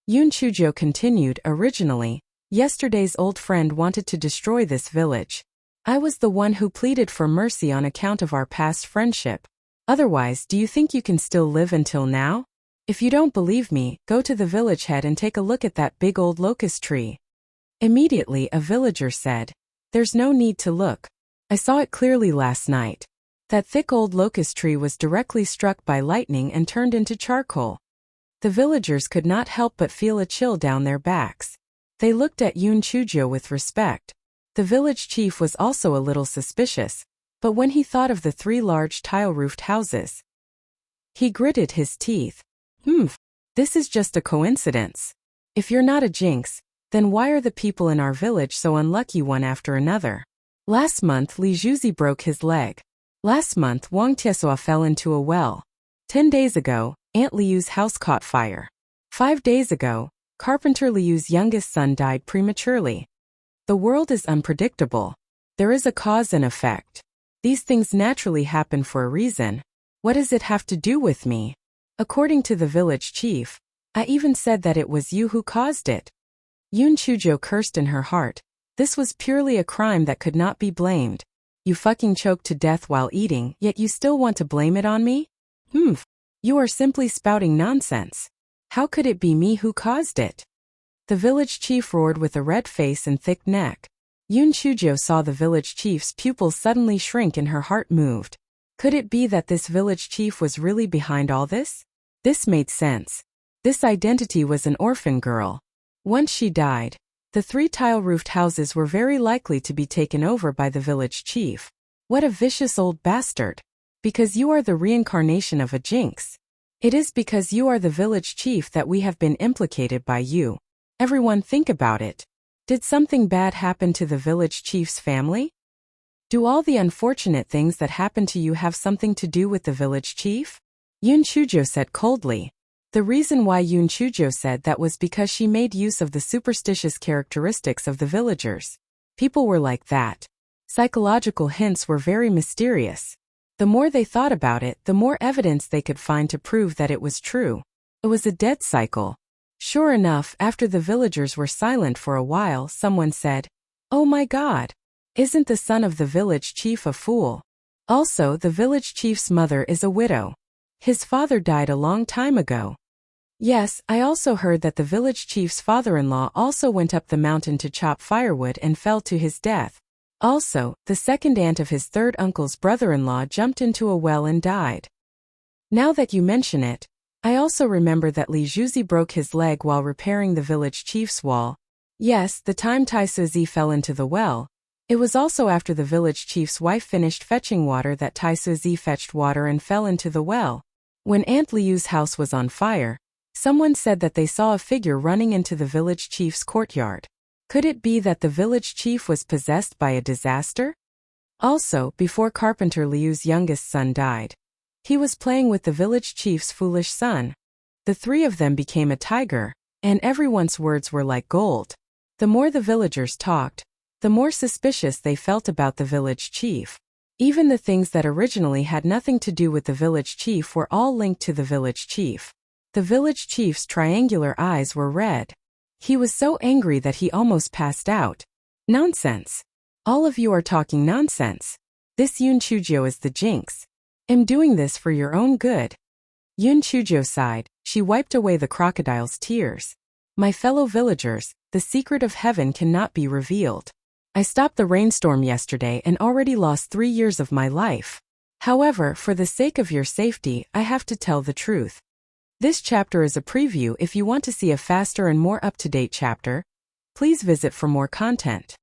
Yoon Chujo continued. Originally, yesterday's old friend wanted to destroy this village. I was the one who pleaded for mercy on account of our past friendship. Otherwise, do you think you can still live until now? If you don't believe me, go to the village head and take a look at that big old locust tree. Immediately a villager said, "There's no need to look. I saw it clearly last night. That thick old locust tree was directly struck by lightning and turned into charcoal." The villagers could not help but feel a chill down their backs. They looked at Yoon Chujo with respect. The village chief was also a little suspicious, but when he thought of the 3 large tile-roofed houses, he gritted his teeth. This is just a coincidence. If you're not a jinx, then why are the people in our village so unlucky one after another? Last month Li Juzi broke his leg. Last month Wang Tiesoa fell into a well. 10 days ago, Aunt Liu's house caught fire. 5 days ago, Carpenter Liu's youngest son died prematurely. The world is unpredictable. There is a cause and effect. These things naturally happen for a reason. What does it have to do with me? According to the village chief, I even said that it was you who caused it. Yoon Chujo cursed in her heart. This was purely a crime that could not be blamed. You fucking choked to death while eating, yet you still want to blame it on me? You are simply spouting nonsense. How could it be me who caused it? The village chief roared with a red face and thick neck. Yoon Chujo saw the village chief's pupils suddenly shrink and her heart moved. Could it be that this village chief was really behind all this? This made sense. This identity was an orphan girl. Once she died, the 3 tile-roofed houses were very likely to be taken over by the village chief. What a vicious old bastard. Because you are the reincarnation of a jinx. It is because you are the village chief that we have been implicated by you. Everyone think about it. Did something bad happen to the village chief's family? Do all the unfortunate things that happen to you have something to do with the village chief? Yoon Chujo said coldly. The reason why Yoon Chujo said that was because she made use of the superstitious characteristics of the villagers. People were like that. Psychological hints were very mysterious. The more they thought about it, the more evidence they could find to prove that it was true. It was a dead cycle. Sure enough, after the villagers were silent for a while, someone said, "Oh my God! Isn't the son of the village chief a fool? Also, the village chief's mother is a widow. His father died a long time ago." Yes, I also heard that the village chief's father-in-law also went up the mountain to chop firewood and fell to his death. Also, the second aunt of his third uncle's brother-in-law jumped into a well and died. Now that you mention it, I also remember that Li Juzi broke his leg while repairing the village chief's wall. Yes, the time Tai Suzi fell into the well. It was also after the village chief's wife finished fetching water that Tai Suzi fetched water and fell into the well. When Aunt Liu's house was on fire, someone said that they saw a figure running into the village chief's courtyard. Could it be that the village chief was possessed by a disaster? Also, before Carpenter Liu's youngest son died, he was playing with the village chief's foolish son. The 3 of them became a tiger, and everyone's words were like gold. The more the villagers talked, the more suspicious they felt about the village chief. Even the things that originally had nothing to do with the village chief were all linked to the village chief. The village chief's triangular eyes were red. He was so angry that he almost passed out. Nonsense. All of you are talking nonsense. This Yoon Chujo is the jinx. I'm doing this for your own good. Yoon Chujo sighed. She wiped away the crocodile's tears. My fellow villagers, the secret of heaven cannot be revealed. I stopped the rainstorm yesterday and already lost 3 years of my life. However, for the sake of your safety, I have to tell the truth. This chapter is a preview. If you want to see a faster and more up-to-date chapter, please visit for more content.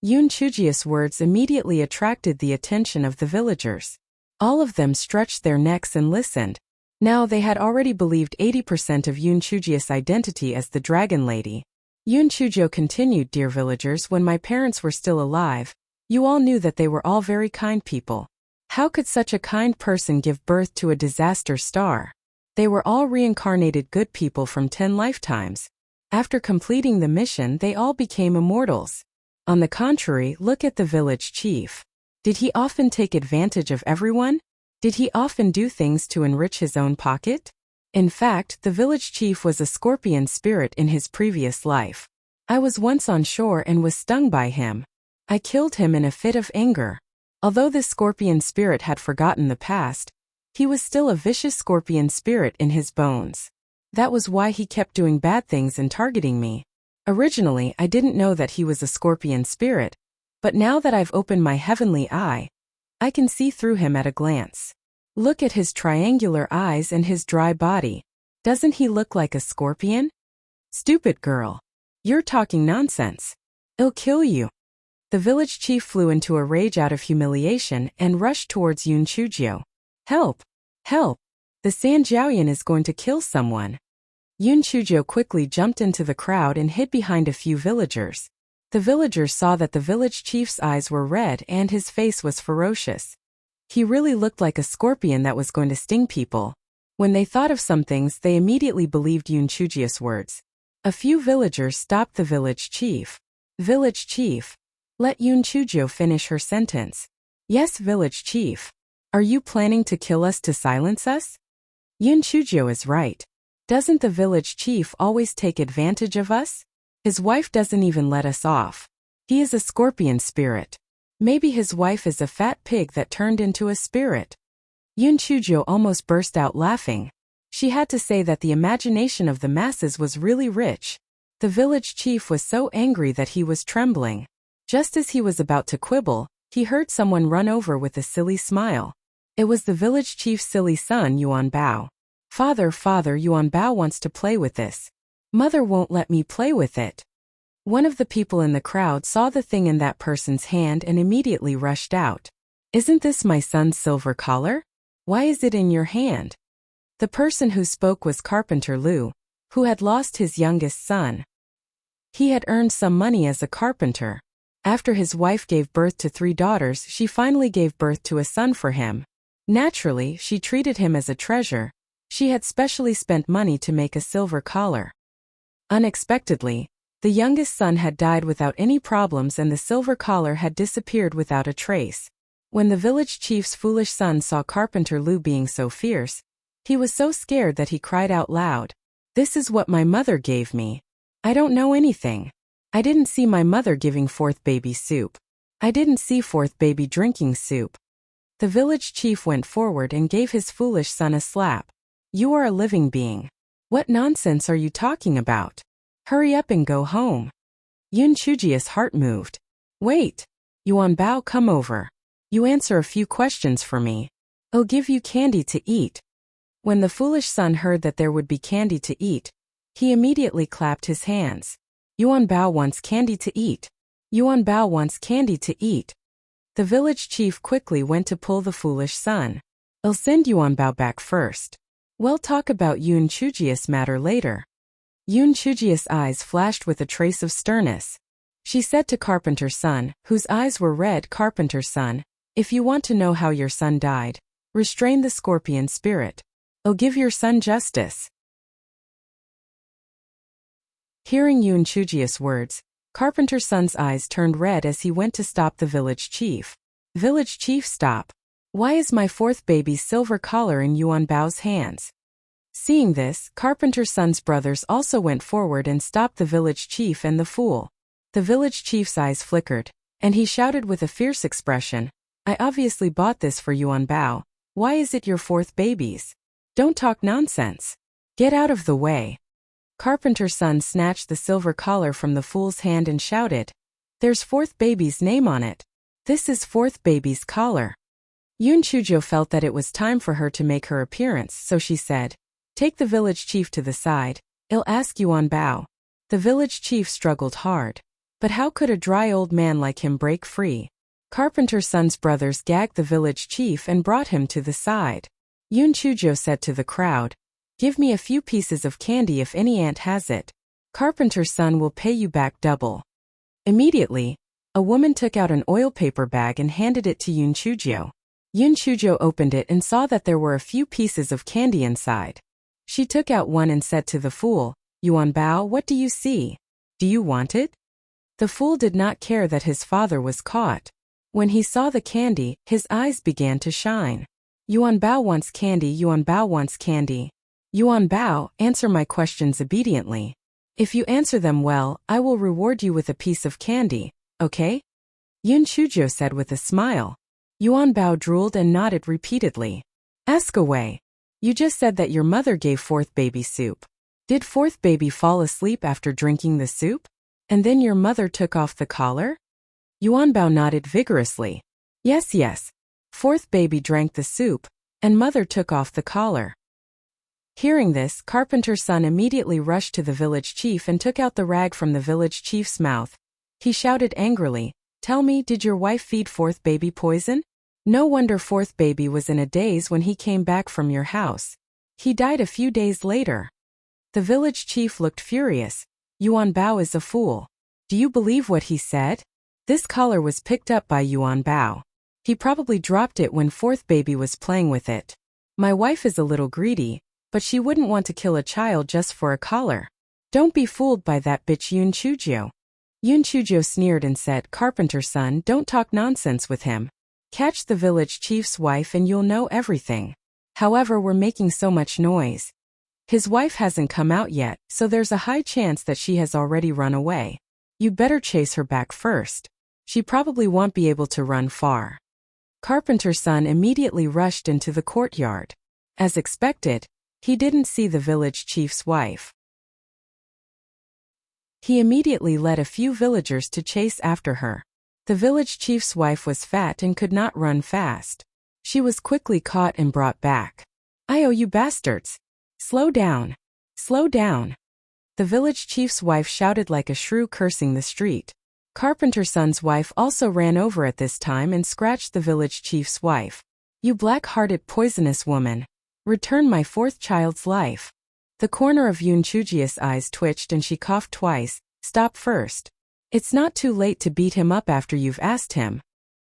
Yoon Chuji's words immediately attracted the attention of the villagers. All of them stretched their necks and listened. Now they had already believed 80% of Yoon Chuji's identity as the Dragon Lady. Yoon Chujo continued, "Dear villagers, when my parents were still alive, you all knew that they were all very kind people. How could such a kind person give birth to a disaster star? They were all reincarnated good people from 10 lifetimes. After completing the mission, they all became immortals. On the contrary, look at the village chief. Did he often take advantage of everyone? Did he often do things to enrich his own pocket? In fact, the village chief was a scorpion spirit in his previous life. I was once on shore and was stung by him. I killed him in a fit of anger. Although this scorpion spirit had forgotten the past, he was still a vicious scorpion spirit in his bones. That was why he kept doing bad things and targeting me. Originally, I didn't know that he was a scorpion spirit, but now that I've opened my heavenly eye, I can see through him at a glance. Look at his triangular eyes and his dry body. Doesn't he look like a scorpion? Stupid girl. You're talking nonsense. I'll kill you. The village chief flew into a rage out of humiliation and rushed towards Yun Chujio. Help! Help! The Sanjiaoyan is going to kill someone. Yun Chujio quickly jumped into the crowd and hid behind a few villagers. The villagers saw that the village chief's eyes were red and his face was ferocious. He really looked like a scorpion that was going to sting people. When they thought of some things, they immediately believed Yun Chujio's words. A few villagers stopped the village chief. Village chief, let Yun Chujio finish her sentence. Yes, village chief. Are you planning to kill us to silence us? Yun Chujio is right. Doesn't the village chief always take advantage of us? His wife doesn't even let us off. He is a scorpion spirit. Maybe his wife is a fat pig that turned into a spirit. Yun Chujio almost burst out laughing. She had to say that the imagination of the masses was really rich. The village chief was so angry that he was trembling. Just as he was about to quibble, he heard someone run over with a silly smile. It was the village chief's silly son Yuan Bao. Father, Yuan Bao wants to play with this. Mother won't let me play with it. One of the people in the crowd saw the thing in that person's hand and immediately rushed out. Isn't this my son's silver collar? Why is it in your hand? The person who spoke was Carpenter Lu, who had lost his youngest son. He had earned some money as a carpenter. After his wife gave birth to 3 daughters, she finally gave birth to a son for him. Naturally, she treated him as a treasure. She had specially spent money to make a silver collar. Unexpectedly, the youngest son had died without any problems and the silver collar had disappeared without a trace. When the village chief's foolish son saw Carpenter Lu being so fierce, he was so scared that he cried out loud, "This is what my mother gave me. I don't know anything. I didn't see my mother giving 4th baby soup. I didn't see 4th baby drinking soup." The village chief went forward and gave his foolish son a slap. "You are a living being. What nonsense are you talking about? Hurry up and go home." Yun Chujio's heart moved. "Wait. Yuan Bao, come over. You answer a few questions for me. I'll give you candy to eat." When the foolish son heard that there would be candy to eat, he immediately clapped his hands. Yuan Bao wants candy to eat. Yuan Bao wants candy to eat. The village chief quickly went to pull the foolish son. "I'll send Yuan Bao back first. We'll talk about Yun Chujio's matter later." Yun Chujio's eyes flashed with a trace of sternness. She said to Carpenter's son, whose eyes were red, "Carpenter's son, if you want to know how your son died, restrain the scorpion spirit. I'll give your son justice." Hearing Yun Chujio's words, Carpenter's son's eyes turned red as he went to stop the village chief. "Village chief, stop. Why is my 4th baby's silver collar in Yuan Bao's hands?" Seeing this, Carpenter's son's brothers also went forward and stopped the village chief and the fool. The village chief's eyes flickered, and he shouted with a fierce expression, "I obviously bought this for Yuan Bao. Why is it your 4th baby's? Don't talk nonsense. Get out of the way." Carpenter's son snatched the silver collar from the fool's hand and shouted, "There's 4th baby's name on it. This is 4th baby's collar." Yun Chujio felt that it was time for her to make her appearance, so she said, "Take the village chief to the side. I'll ask Yuan Bao." The village chief struggled hard. But how could a dry old man like him break free? Carpenter's son's brothers gagged the village chief and brought him to the side. Yun Chujio said to the crowd, "Give me a few pieces of candy if any ant has it. Carpenter's son will pay you back double." Immediately, a woman took out an oil paper bag and handed it to Yun Chujio. Yun Chujio opened it and saw that there were a few pieces of candy inside. She took out one and said to the fool, "Yuan Bao, what do you see? Do you want it?" The fool did not care that his father was caught. When he saw the candy, his eyes began to shine. "Yuan Bao wants candy, Yuan Bao wants candy. Yuan Bao, answer my questions obediently. If you answer them well, I will reward you with a piece of candy, okay? Yun Chuzhou said with a smile. Yuan Bao drooled and nodded repeatedly. Ask away. You just said that your mother gave fourth baby soup. Did fourth baby fall asleep after drinking the soup? And then your mother took off the collar? Yuan Bao nodded vigorously. Yes, yes. Fourth baby drank the soup, and mother took off the collar. Hearing this, carpenter's son immediately rushed to the village chief and took out the rag from the village chief's mouth. He shouted angrily, Tell me, did your wife feed fourth baby poison? No wonder fourth baby was in a daze when he came back from your house. He died a few days later. The village chief looked furious. Yuan Bao is a fool. Do you believe what he said? This collar was picked up by Yuan Bao. He probably dropped it when fourth baby was playing with it. My wife is a little greedy, but she wouldn't want to kill a child just for a collar. Don't be fooled by that bitch Yun Chuzhou. Yun Chuzhou sneered and said, Carpenter's son, don't talk nonsense with him. Catch the village chief's wife and you'll know everything. However, we're making so much noise. His wife hasn't come out yet, so there's a high chance that she has already run away. You'd better chase her back first. She probably won't be able to run far. Carpenter's son immediately rushed into the courtyard. As expected, he didn't see the village chief's wife. He immediately led a few villagers to chase after her. The village chief's wife was fat and could not run fast. She was quickly caught and brought back. "Ayo, you bastards! Slow down! Slow down!" The village chief's wife shouted like a shrew, cursing the street. Carpenter's son's wife also ran over at this time and scratched the village chief's wife. "You black-hearted poisonous woman! Return my fourth child's life." The corner of Yun Chuzhou's eyes twitched and she coughed twice. "Stop first. It's not too late to beat him up after you've asked him."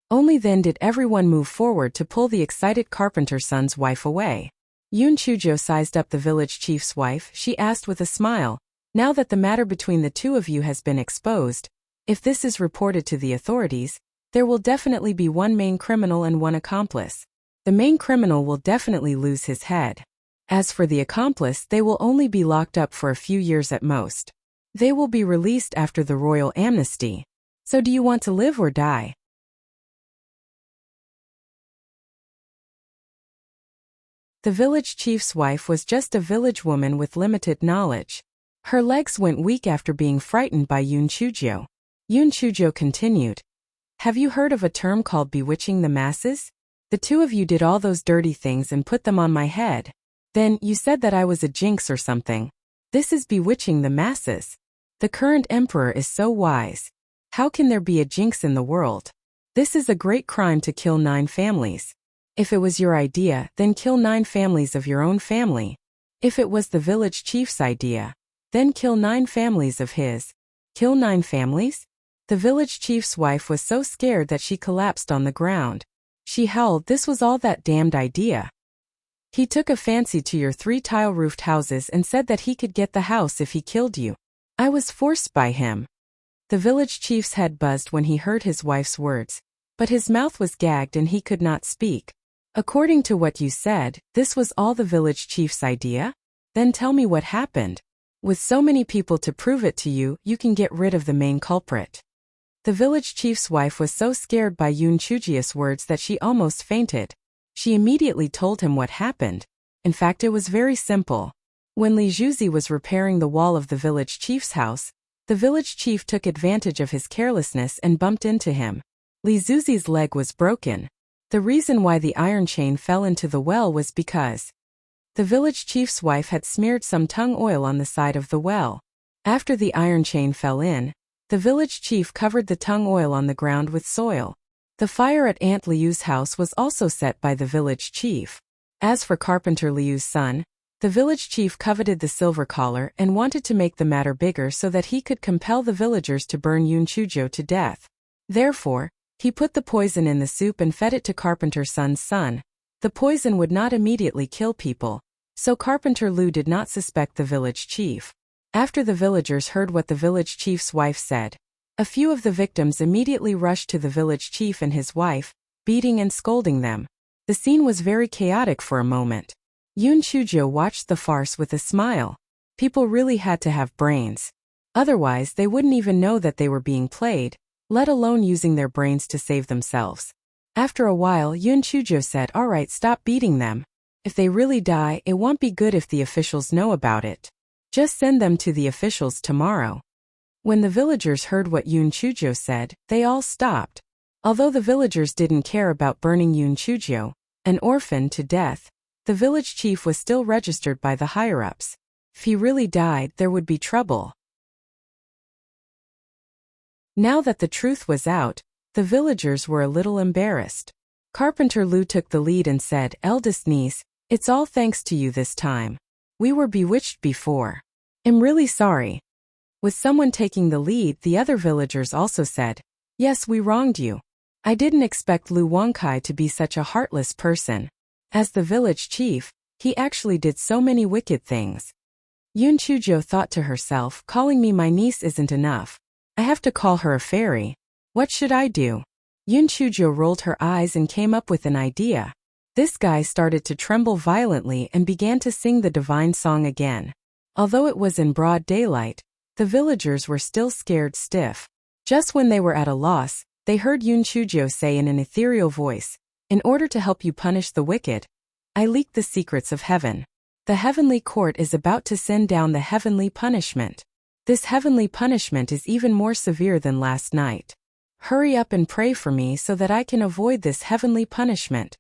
Only then did everyone move forward to pull the excited carpenter's son's wife away. Yun Chuzhou sized up the village chief's wife. She asked with a smile, "Now that the matter between the two of you has been exposed, if this is reported to the authorities, there will definitely be one main criminal and one accomplice. The main criminal will definitely lose his head. As for the accomplice, they will only be locked up for a few years at most. They will be released after the royal amnesty. So do you want to live or die?" The village chief's wife was just a village woman with limited knowledge. Her legs went weak after being frightened by Yun Chuzhou. Yun Chuzhou continued, "Have you heard of a term called bewitching the masses? The two of you did all those dirty things and put them on my head. Then, you said that I was a jinx or something. This is bewitching the masses. The current emperor is so wise. How can there be a jinx in the world? This is a great crime to kill 9 families. If it was your idea, then kill 9 families of your own family. If it was the village chief's idea, then kill 9 families of his. Kill 9 families?" The village chief's wife was so scared that she collapsed on the ground. She howled, "This was all that damned idea. He took a fancy to your 3 tile-roofed houses and said that he could get the house if he killed you. I was forced by him." The village chief's head buzzed when he heard his wife's words, but his mouth was gagged and he could not speak. "According to what you said, this was all the village chief's idea? Then tell me what happened. With so many people to prove it to you, you can get rid of the main culprit." The village chief's wife was so scared by Yun Chuzhou's words that she almost fainted. She immediately told him what happened. In fact, it was very simple. When Li Zhuzi was repairing the wall of the village chief's house, the village chief took advantage of his carelessness and bumped into him. Li Zhuzi's leg was broken. The reason why the iron chain fell into the well was because the village chief's wife had smeared some tung oil on the side of the well. After the iron chain fell in, the village chief covered the tung oil on the ground with soil. The fire at Aunt Liu's house was also set by the village chief. As for Carpenter Liu's son, the village chief coveted the silver collar and wanted to make the matter bigger so that he could compel the villagers to burn Yun Chuzhou to death. Therefore, he put the poison in the soup and fed it to Carpenter's son's son. The poison would not immediately kill people, so Carpenter Liu did not suspect the village chief. After the villagers heard what the village chief's wife said, a few of the victims immediately rushed to the village chief and his wife, beating and scolding them. The scene was very chaotic for a moment. Yoon Chujo watched the farce with a smile. People really had to have brains. Otherwise, they wouldn't even know that they were being played, let alone using their brains to save themselves. After a while, Yoon Chujo said, "Alright, stop beating them. If they really die, it won't be good if the officials know about it. Just send them to the officials tomorrow." When the villagers heard what Yoon Chujo said, they all stopped. Although the villagers didn't care about burning Yoon Chujo, an orphan, to death, the village chief was still registered by the higher-ups. If he really died, there would be trouble. Now that the truth was out, the villagers were a little embarrassed. Carpenter Lu took the lead and said, "Eldest niece, it's all thanks to you this time. We were bewitched before. I'm really sorry." With someone taking the lead, the other villagers also said, "Yes, we wronged you. I didn't expect Lu Wangkai to be such a heartless person. As the village chief, he actually did so many wicked things." Yoon Chujo thought to herself, "Calling me my niece isn't enough. I have to call her a fairy. What should I do?" Yoon Chujo rolled her eyes and came up with an idea. This guy started to tremble violently and began to sing the divine song again. Although it was in broad daylight, the villagers were still scared stiff. Just when they were at a loss, they heard Yoon Chujo say in an ethereal voice, "In order to help you punish the wicked, I leaked the secrets of heaven. The heavenly court is about to send down the heavenly punishment. This heavenly punishment is even more severe than last night. Hurry up and pray for me so that I can avoid this heavenly punishment."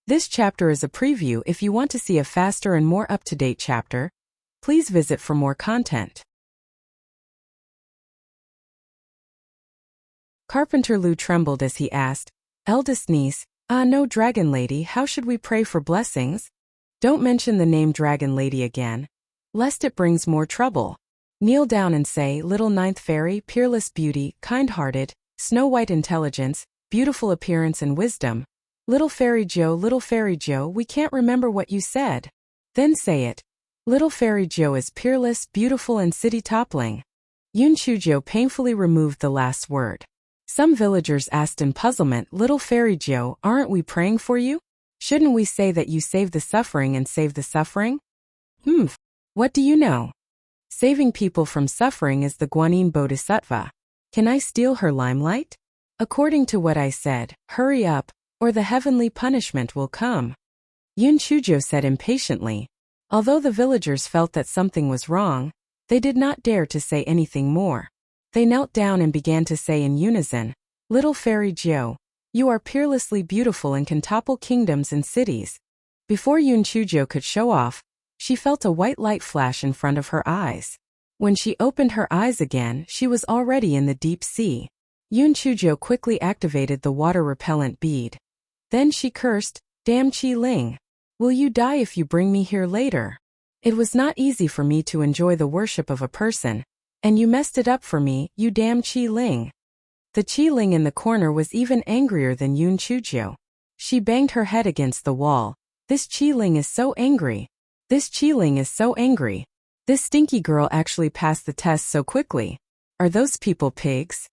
This chapter is a preview. If you want to see a faster and more up-to-date chapter, please visit for more content. Carpenter Lu trembled as he asked, "Eldest niece, no, Dragon Lady, how should we pray for blessings? Don't mention the name Dragon Lady again, lest it brings more trouble. Kneel down and say, Little Ninth Fairy, peerless beauty, kind-hearted, snow-white intelligence, beautiful appearance and wisdom. Little Fairy Joe, we can't remember what you said." Then say it. Little Fairy Joe is peerless, beautiful and city-toppling. Yoon Chujo painfully removed the last word. Some villagers asked in puzzlement, "Little Fairy Joe, aren't we praying for you? Shouldn't we say that you save the suffering and save the suffering?" What do you know? Saving people from suffering is the Guanyin Bodhisattva. Can I steal her limelight? According to what I said, hurry up, or the heavenly punishment will come. Yoon Chujo said impatiently. Although the villagers felt that something was wrong, they did not dare to say anything more. They knelt down and began to say in unison, "Little Fairy Joe, you are peerlessly beautiful and can topple kingdoms and cities." Before Yoon Chujo could show off, she felt a white light flash in front of her eyes. When she opened her eyes again, she was already in the deep sea. Yoon Chujo quickly activated the water-repellent bead. Then she cursed, "Damn Qi Ling. Will you die if you bring me here later? It was not easy for me to enjoy the worship of a person, and you messed it up for me, you damn Qi Ling." The Qi Ling in the corner was even angrier than Yoon Chujo. She banged her head against the wall. "This Qi Ling is so angry. This Qi Ling is so angry. This stinky girl actually passed the test so quickly. Are those people pigs?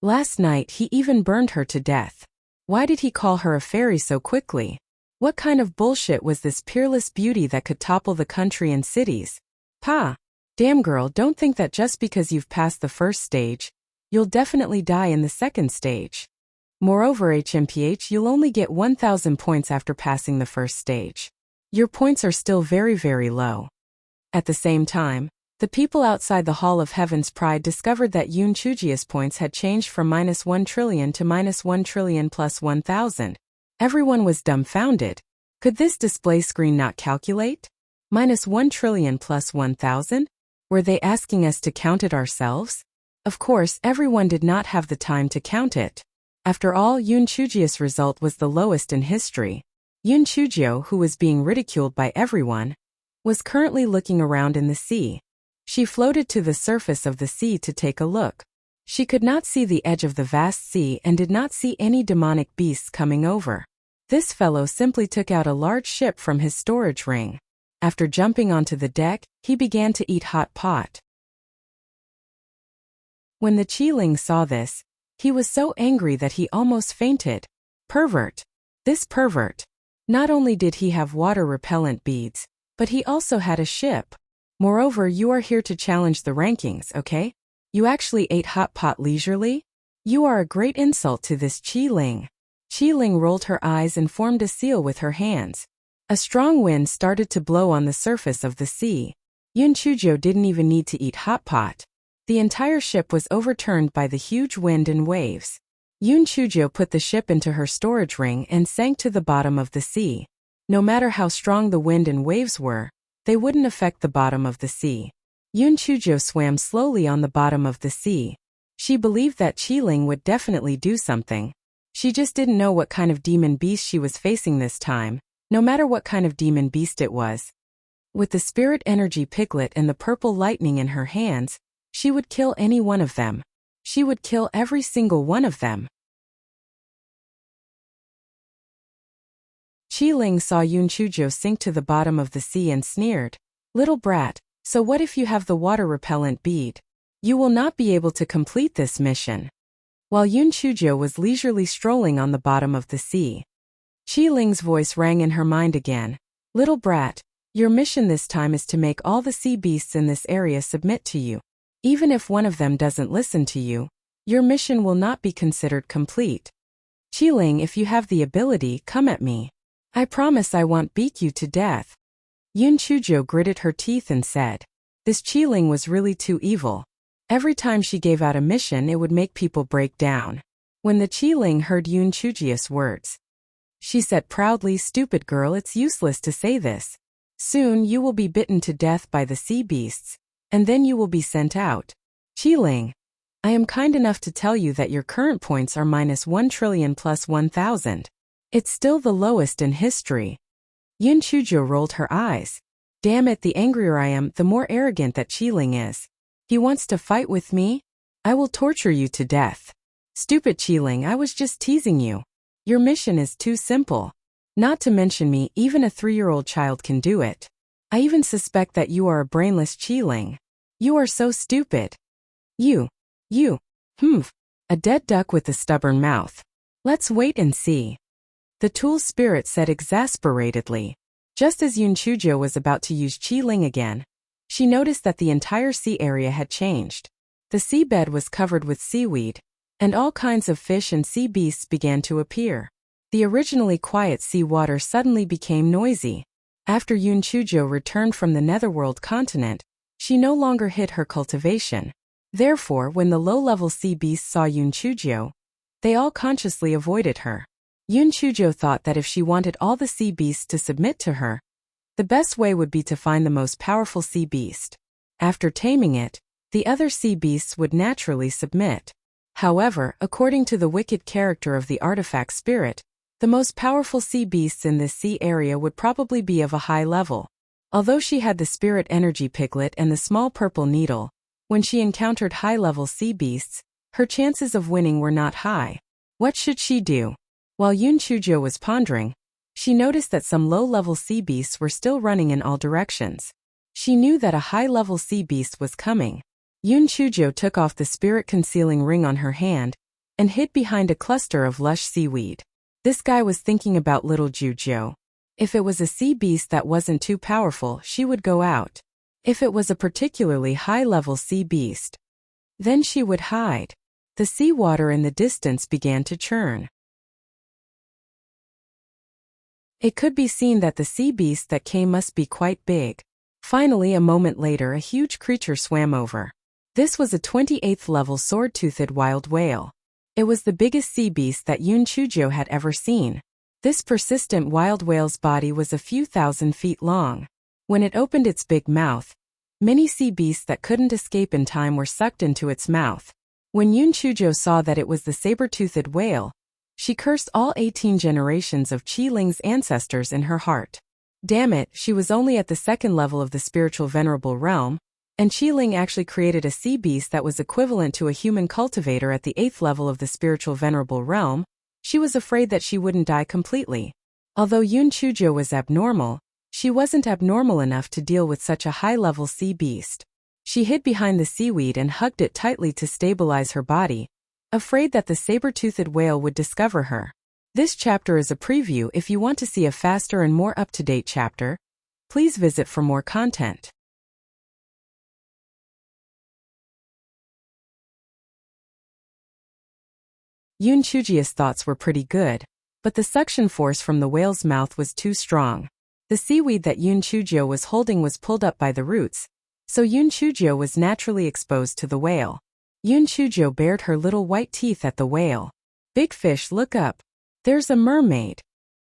Last night he even burned her to death. Why did he call her a fairy so quickly? What kind of bullshit was this peerless beauty that could topple the country and cities? Damn girl, don't think that just because you've passed the first stage, you'll definitely die in the second stage. Moreover, HMPH, you'll only get 1,000 points after passing the first stage. Your points are still very, very low." At the same time, the people outside the Hall of Heaven's Pride discovered that Yoon Chujia's points had changed from -1 trillion to -1 trillion plus 1,000. Everyone was dumbfounded. Could this display screen not calculate? -1 trillion plus 1,000? Were they asking us to count it ourselves? Of course, everyone did not have the time to count it. After all, Yoon Chujia's result was the lowest in history. Yoon Chujio, who was being ridiculed by everyone, was currently looking around in the sea. She floated to the surface of the sea to take a look. She could not see the edge of the vast sea and did not see any demonic beasts coming over. This fellow simply took out a large ship from his storage ring. After jumping onto the deck, he began to eat hot pot. When the Qiling saw this, he was so angry that he almost fainted. Pervert! This pervert! Not only did he have water-repellent beads, but he also had a ship. Moreover, you are here to challenge the rankings, okay? You actually ate hot pot leisurely? You are a great insult to this Qi-Ling. Qi-Ling rolled her eyes and formed a seal with her hands. A strong wind started to blow on the surface of the sea. Yun Chuzhou didn't even need to eat hot pot. The entire ship was overturned by the huge wind and waves. Yun Chuzhou put the ship into her storage ring and sank to the bottom of the sea. No matter how strong the wind and waves were, they wouldn't affect the bottom of the sea. Yun Chuzhou swam slowly on the bottom of the sea. She believed that Qi-Ling would definitely do something. She just didn't know what kind of demon beast she was facing this time, no matter what kind of demon beast it was. With the spirit energy piglet and the purple lightning in her hands, she would kill any one of them. She would kill every single one of them. Qi-Ling saw Yun Chuzhou sink to the bottom of the sea and sneered, "Little brat, so what if you have the water-repellent bead? You will not be able to complete this mission." While Yun Chuzhou was leisurely strolling on the bottom of the sea, Qi-Ling's voice rang in her mind again. "Little brat, your mission this time is to make all the sea beasts in this area submit to you. Even if one of them doesn't listen to you, your mission will not be considered complete. Qi-Ling, if you have the ability, come at me. I promise I won't beat you to death." Yun Chuzhou gritted her teeth and said, "This Qi-Ling was really too evil. Every time she gave out a mission, it would make people break down." When the Qi-Ling heard Yun Chuzhou's words, she said proudly, "Stupid girl, it's useless to say this. Soon you will be bitten to death by the sea beasts, and then you will be sent out. Qi-Ling, I am kind enough to tell you that your current points are -1 trillion plus 1,000. It's still the lowest in history." Yun Chuzhou rolled her eyes. Damn it, the angrier I am, the more arrogant that Qi-Ling is. He wants to fight with me? I will torture you to death. Stupid Qi-Ling, I was just teasing you. Your mission is too simple. Not to mention me, even a 3-year-old child can do it. I even suspect that you are a brainless Qi-Ling. You are so stupid. You, a dead duck with a stubborn mouth. Let's wait and see." The tool spirit said exasperatedly. Just as Yun Chuzhou was about to use Qi-Ling again, she noticed that the entire sea area had changed. The seabed was covered with seaweed, and all kinds of fish and sea beasts began to appear. The originally quiet sea water suddenly became noisy. After Yun Chuzhou returned from the Netherworld continent, she no longer hid her cultivation. Therefore, when the low-level sea beasts saw Yun Chuzhou, they all consciously avoided her. Yun Chuzhou thought that if she wanted all the sea beasts to submit to her, the best way would be to find the most powerful sea beast. After taming it, the other sea beasts would naturally submit. However, according to the wicked character of the artifact spirit, the most powerful sea beasts in this sea area would probably be of a high level. Although she had the spirit energy piglet and the small purple needle, when she encountered high-level sea beasts, her chances of winning were not high. What should she do? While Yun Chuzhou was pondering, she noticed that some low-level sea beasts were still running in all directions. She knew that a high-level sea beast was coming. Yun Chuzhou took off the spirit-concealing ring on her hand and hid behind a cluster of lush seaweed. This guy was thinking about little Chuzhou. If it was a sea beast that wasn't too powerful, she would go out. If it was a particularly high-level sea beast, then she would hide. The seawater in the distance began to churn. It could be seen that the sea beast that came must be quite big. Finally, a moment later, a huge creature swam over. This was a 28th level sword-toothed wild whale. It was the biggest sea beast that Yun Chuzhou had ever seen. This persistent wild whale's body was a few thousand feet long. When it opened its big mouth, many sea beasts that couldn't escape in time were sucked into its mouth. When Yun Chuzhou saw that it was the saber-toothed whale, she cursed all 18 generations of Qi-Ling's ancestors in her heart. Damn it, she was only at the 2nd level of the spiritual venerable realm, and Qi-Ling actually created a sea beast that was equivalent to a human cultivator at the 8th level of the spiritual venerable realm. She was afraid that she wouldn't die completely. Although Yun Chuzhou was abnormal, she wasn't abnormal enough to deal with such a high-level sea beast. She hid behind the seaweed and hugged it tightly to stabilize her body, afraid that the saber-toothed whale would discover her. This chapter is a preview. If you want to see a faster and more up-to-date chapter, please visit for more content. Yoon Choo-jae's thoughts were pretty good, but the suction force from the whale's mouth was too strong. The seaweed that Yoon Choo-jae was holding was pulled up by the roots, so Yoon Choo-jae was naturally exposed to the whale. Yoon Choo-jae bared her little white teeth at the whale. "Big fish, look up. There's a mermaid."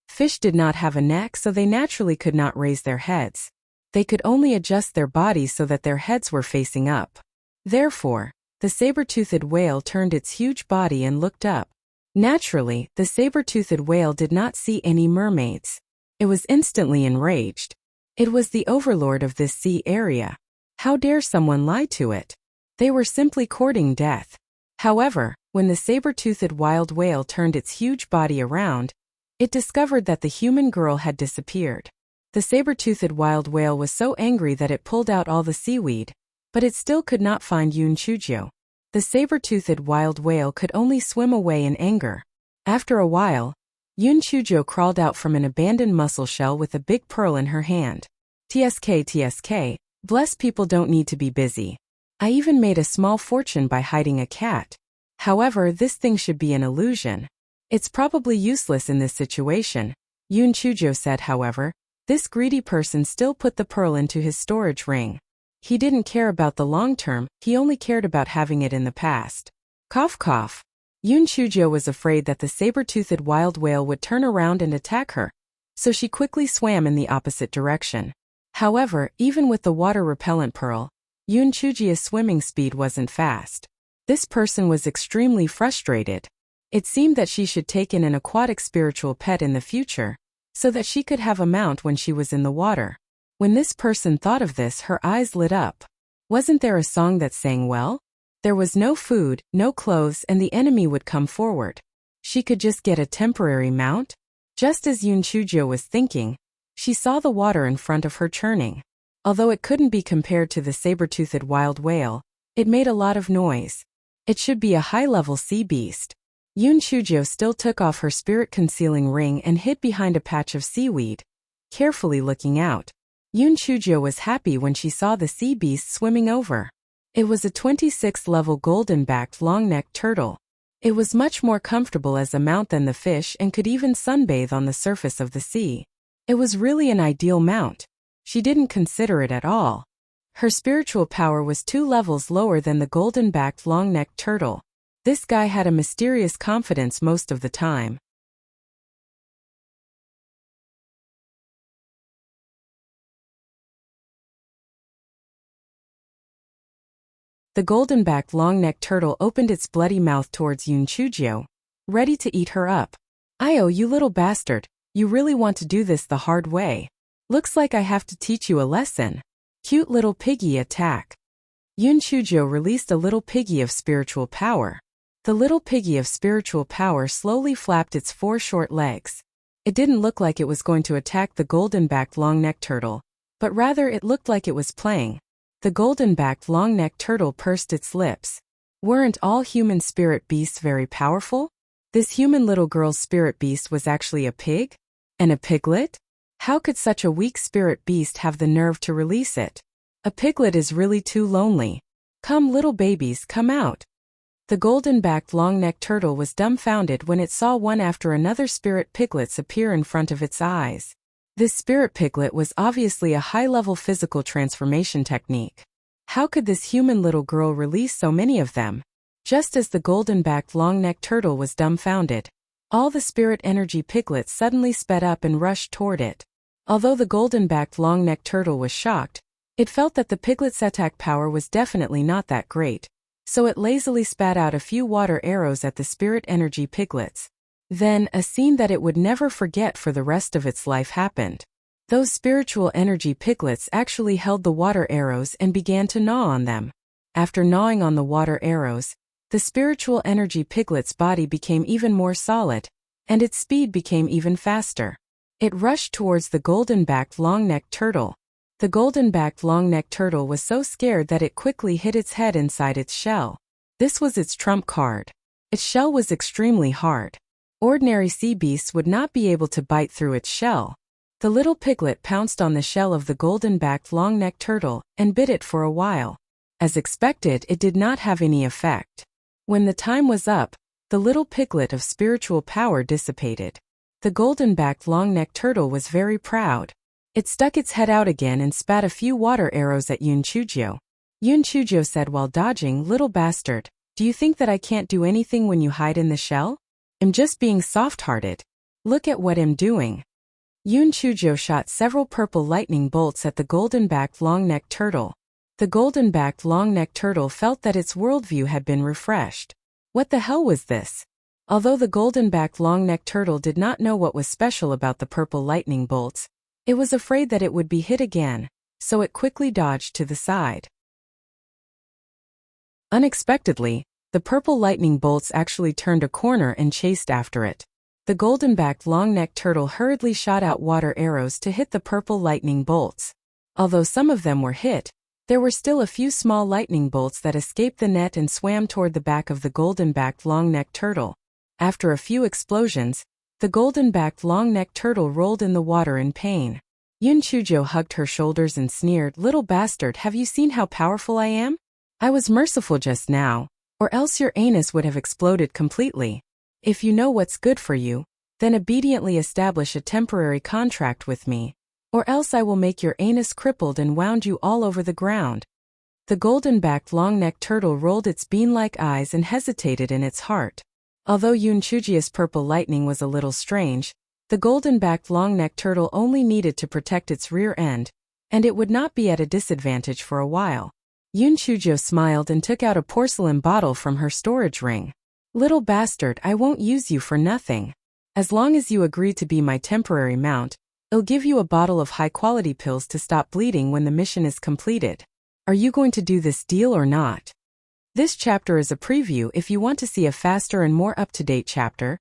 Fish did not have a neck, so they naturally could not raise their heads. They could only adjust their bodies so that their heads were facing up. Therefore, the saber-toothed whale turned its huge body and looked up. Naturally, the saber-toothed whale did not see any mermaids. It was instantly enraged. It was the overlord of this sea area. How dare someone lie to it? They were simply courting death. However, when the saber-toothed wild whale turned its huge body around, it discovered that the human girl had disappeared. The saber-toothed wild whale was so angry that it pulled out all the seaweed, but it still could not find Yoon Choo-jae. The saber-toothed wild whale could only swim away in anger. After a while, Yoon Choo-jae crawled out from an abandoned mussel shell with a big pearl in her hand. TSK, blessed people don't need to be busy. I even made a small fortune by hiding a cat. However, this thing should be an illusion. It's probably useless in this situation, Yoon Choo-jae said. However, this greedy person still put the pearl into his storage ring. He didn't care about the long term, he only cared about having it in the past. Cough cough. Yoon Choo-jae was afraid that the saber-toothed wild whale would turn around and attack her, so she quickly swam in the opposite direction. However, even with the water-repellent pearl, Yoon Choo-jae's swimming speed wasn't fast. This person was extremely frustrated. It seemed that she should take in an aquatic spiritual pet in the future, so that she could have a mount when she was in the water. When this person thought of this, her eyes lit up. Wasn't there a song that sang well? There was no food, no clothes, and the enemy would come forward. She could just get a temporary mount? Just as Yoon Choo-jae was thinking, she saw the water in front of her churning. Although it couldn't be compared to the saber-toothed wild whale, it made a lot of noise. It should be a high-level sea beast. Yoon Choo-jae still took off her spirit-concealing ring and hid behind a patch of seaweed, carefully looking out. Yoon Choo-jae was happy when she saw the sea beast swimming over. It was a 26th level golden-backed long-necked turtle. It was much more comfortable as a mount than the fish and could even sunbathe on the surface of the sea. It was really an ideal mount. She didn't consider it at all. Her spiritual power was 2 levels lower than the golden-backed long-necked turtle. This guy had a mysterious confidence most of the time. The golden-backed long-necked turtle opened its bloody mouth towards Yoon Choo-jae, ready to eat her up. "Io, you little bastard, you really want to do this the hard way. Looks like I have to teach you a lesson." Cute little piggy attack. Yoon Choo-jae released a little piggy of spiritual power. The little piggy of spiritual power slowly flapped its 4 short legs. It didn't look like it was going to attack the golden-backed long-necked turtle, but rather it looked like it was playing. The golden-backed long-necked turtle pursed its lips. Weren't all human spirit beasts very powerful? This human little girl's spirit beast was actually a pig? And a piglet? How could such a weak spirit beast have the nerve to release it? A piglet is really too lonely. Come little babies, come out. The golden-backed long-necked turtle was dumbfounded when it saw one after another spirit piglets appear in front of its eyes. This spirit piglet was obviously a high-level physical transformation technique. How could this human little girl release so many of them? Just as the golden-backed long-necked turtle was dumbfounded, all the spirit energy piglets suddenly sped up and rushed toward it. Although the golden-backed long-necked turtle was shocked, it felt that the piglet's attack power was definitely not that great, so it lazily spat out a few water arrows at the spirit energy piglets. Then, a scene that it would never forget for the rest of its life happened. Those spiritual energy piglets actually held the water arrows and began to gnaw on them. After gnawing on the water arrows, the spiritual energy piglet's body became even more solid, and its speed became even faster. It rushed towards the golden-backed long-necked turtle. The golden-backed long-necked turtle was so scared that it quickly hid its head inside its shell. This was its trump card. Its shell was extremely hard. Ordinary sea beasts would not be able to bite through its shell. The little piglet pounced on the shell of the golden-backed long-necked turtle and bit it for a while. As expected, it did not have any effect. When the time was up, the little piglet of spiritual power dissipated. The golden-backed long-necked turtle was very proud. It stuck its head out again and spat a few water arrows at Yunchujo. Yunchujo said while dodging, "Little bastard, do you think that I can't do anything when you hide in the shell? I'm just being soft-hearted. Look at what I'm doing." Yunchujo shot several purple lightning bolts at the golden-backed long-necked turtle. The golden-backed long-necked turtle felt that its worldview had been refreshed. What the hell was this? Although the golden-backed long-necked turtle did not know what was special about the purple lightning bolts, it was afraid that it would be hit again, so it quickly dodged to the side. Unexpectedly, the purple lightning bolts actually turned a corner and chased after it. The golden-backed long-necked turtle hurriedly shot out water arrows to hit the purple lightning bolts. Although some of them were hit, there were still a few small lightning bolts that escaped the net and swam toward the back of the golden-backed long-necked turtle. After a few explosions, the golden-backed long-necked turtle rolled in the water in pain. Yunchujo hugged her shoulders and sneered, "Little bastard, have you seen how powerful I am? I was merciful just now, or else your anus would have exploded completely. If you know what's good for you, then obediently establish a temporary contract with me, or else I will make your anus crippled and wound you all over the ground." The golden-backed long-necked turtle rolled its bean-like eyes and hesitated in its heart. Although Yunchuji's purple lightning was a little strange, the golden-backed long-necked turtle only needed to protect its rear end, and it would not be at a disadvantage for a while. Yunchujo smiled and took out a porcelain bottle from her storage ring. "Little bastard, I won't use you for nothing. As long as you agree to be my temporary mount, I'll give you a bottle of high-quality pills to stop bleeding when the mission is completed. Are you going to do this deal or not?" This chapter is a preview. If you want to see a faster and more up-to-date chapter,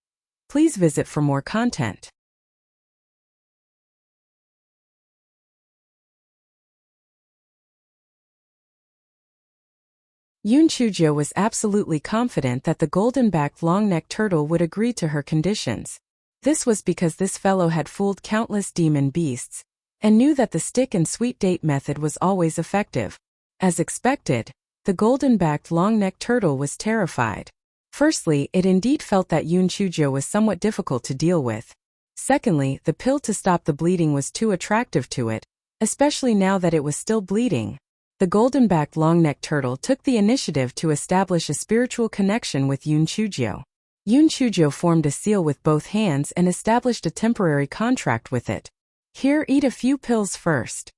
please visit for more content. Yunchujo was absolutely confident that the golden-backed long-necked turtle would agree to her conditions. This was because this fellow had fooled countless demon beasts, and knew that the stick and sweet date method was always effective. As expected, the golden-backed long-necked turtle was terrified. Firstly, it indeed felt that Yunchujo was somewhat difficult to deal with. Secondly, the pill to stop the bleeding was too attractive to it, especially now that it was still bleeding. The golden-backed long-necked turtle took the initiative to establish a spiritual connection with Yunchujo. Yunchujo formed a seal with both hands and established a temporary contract with it. "Here, eat a few pills first."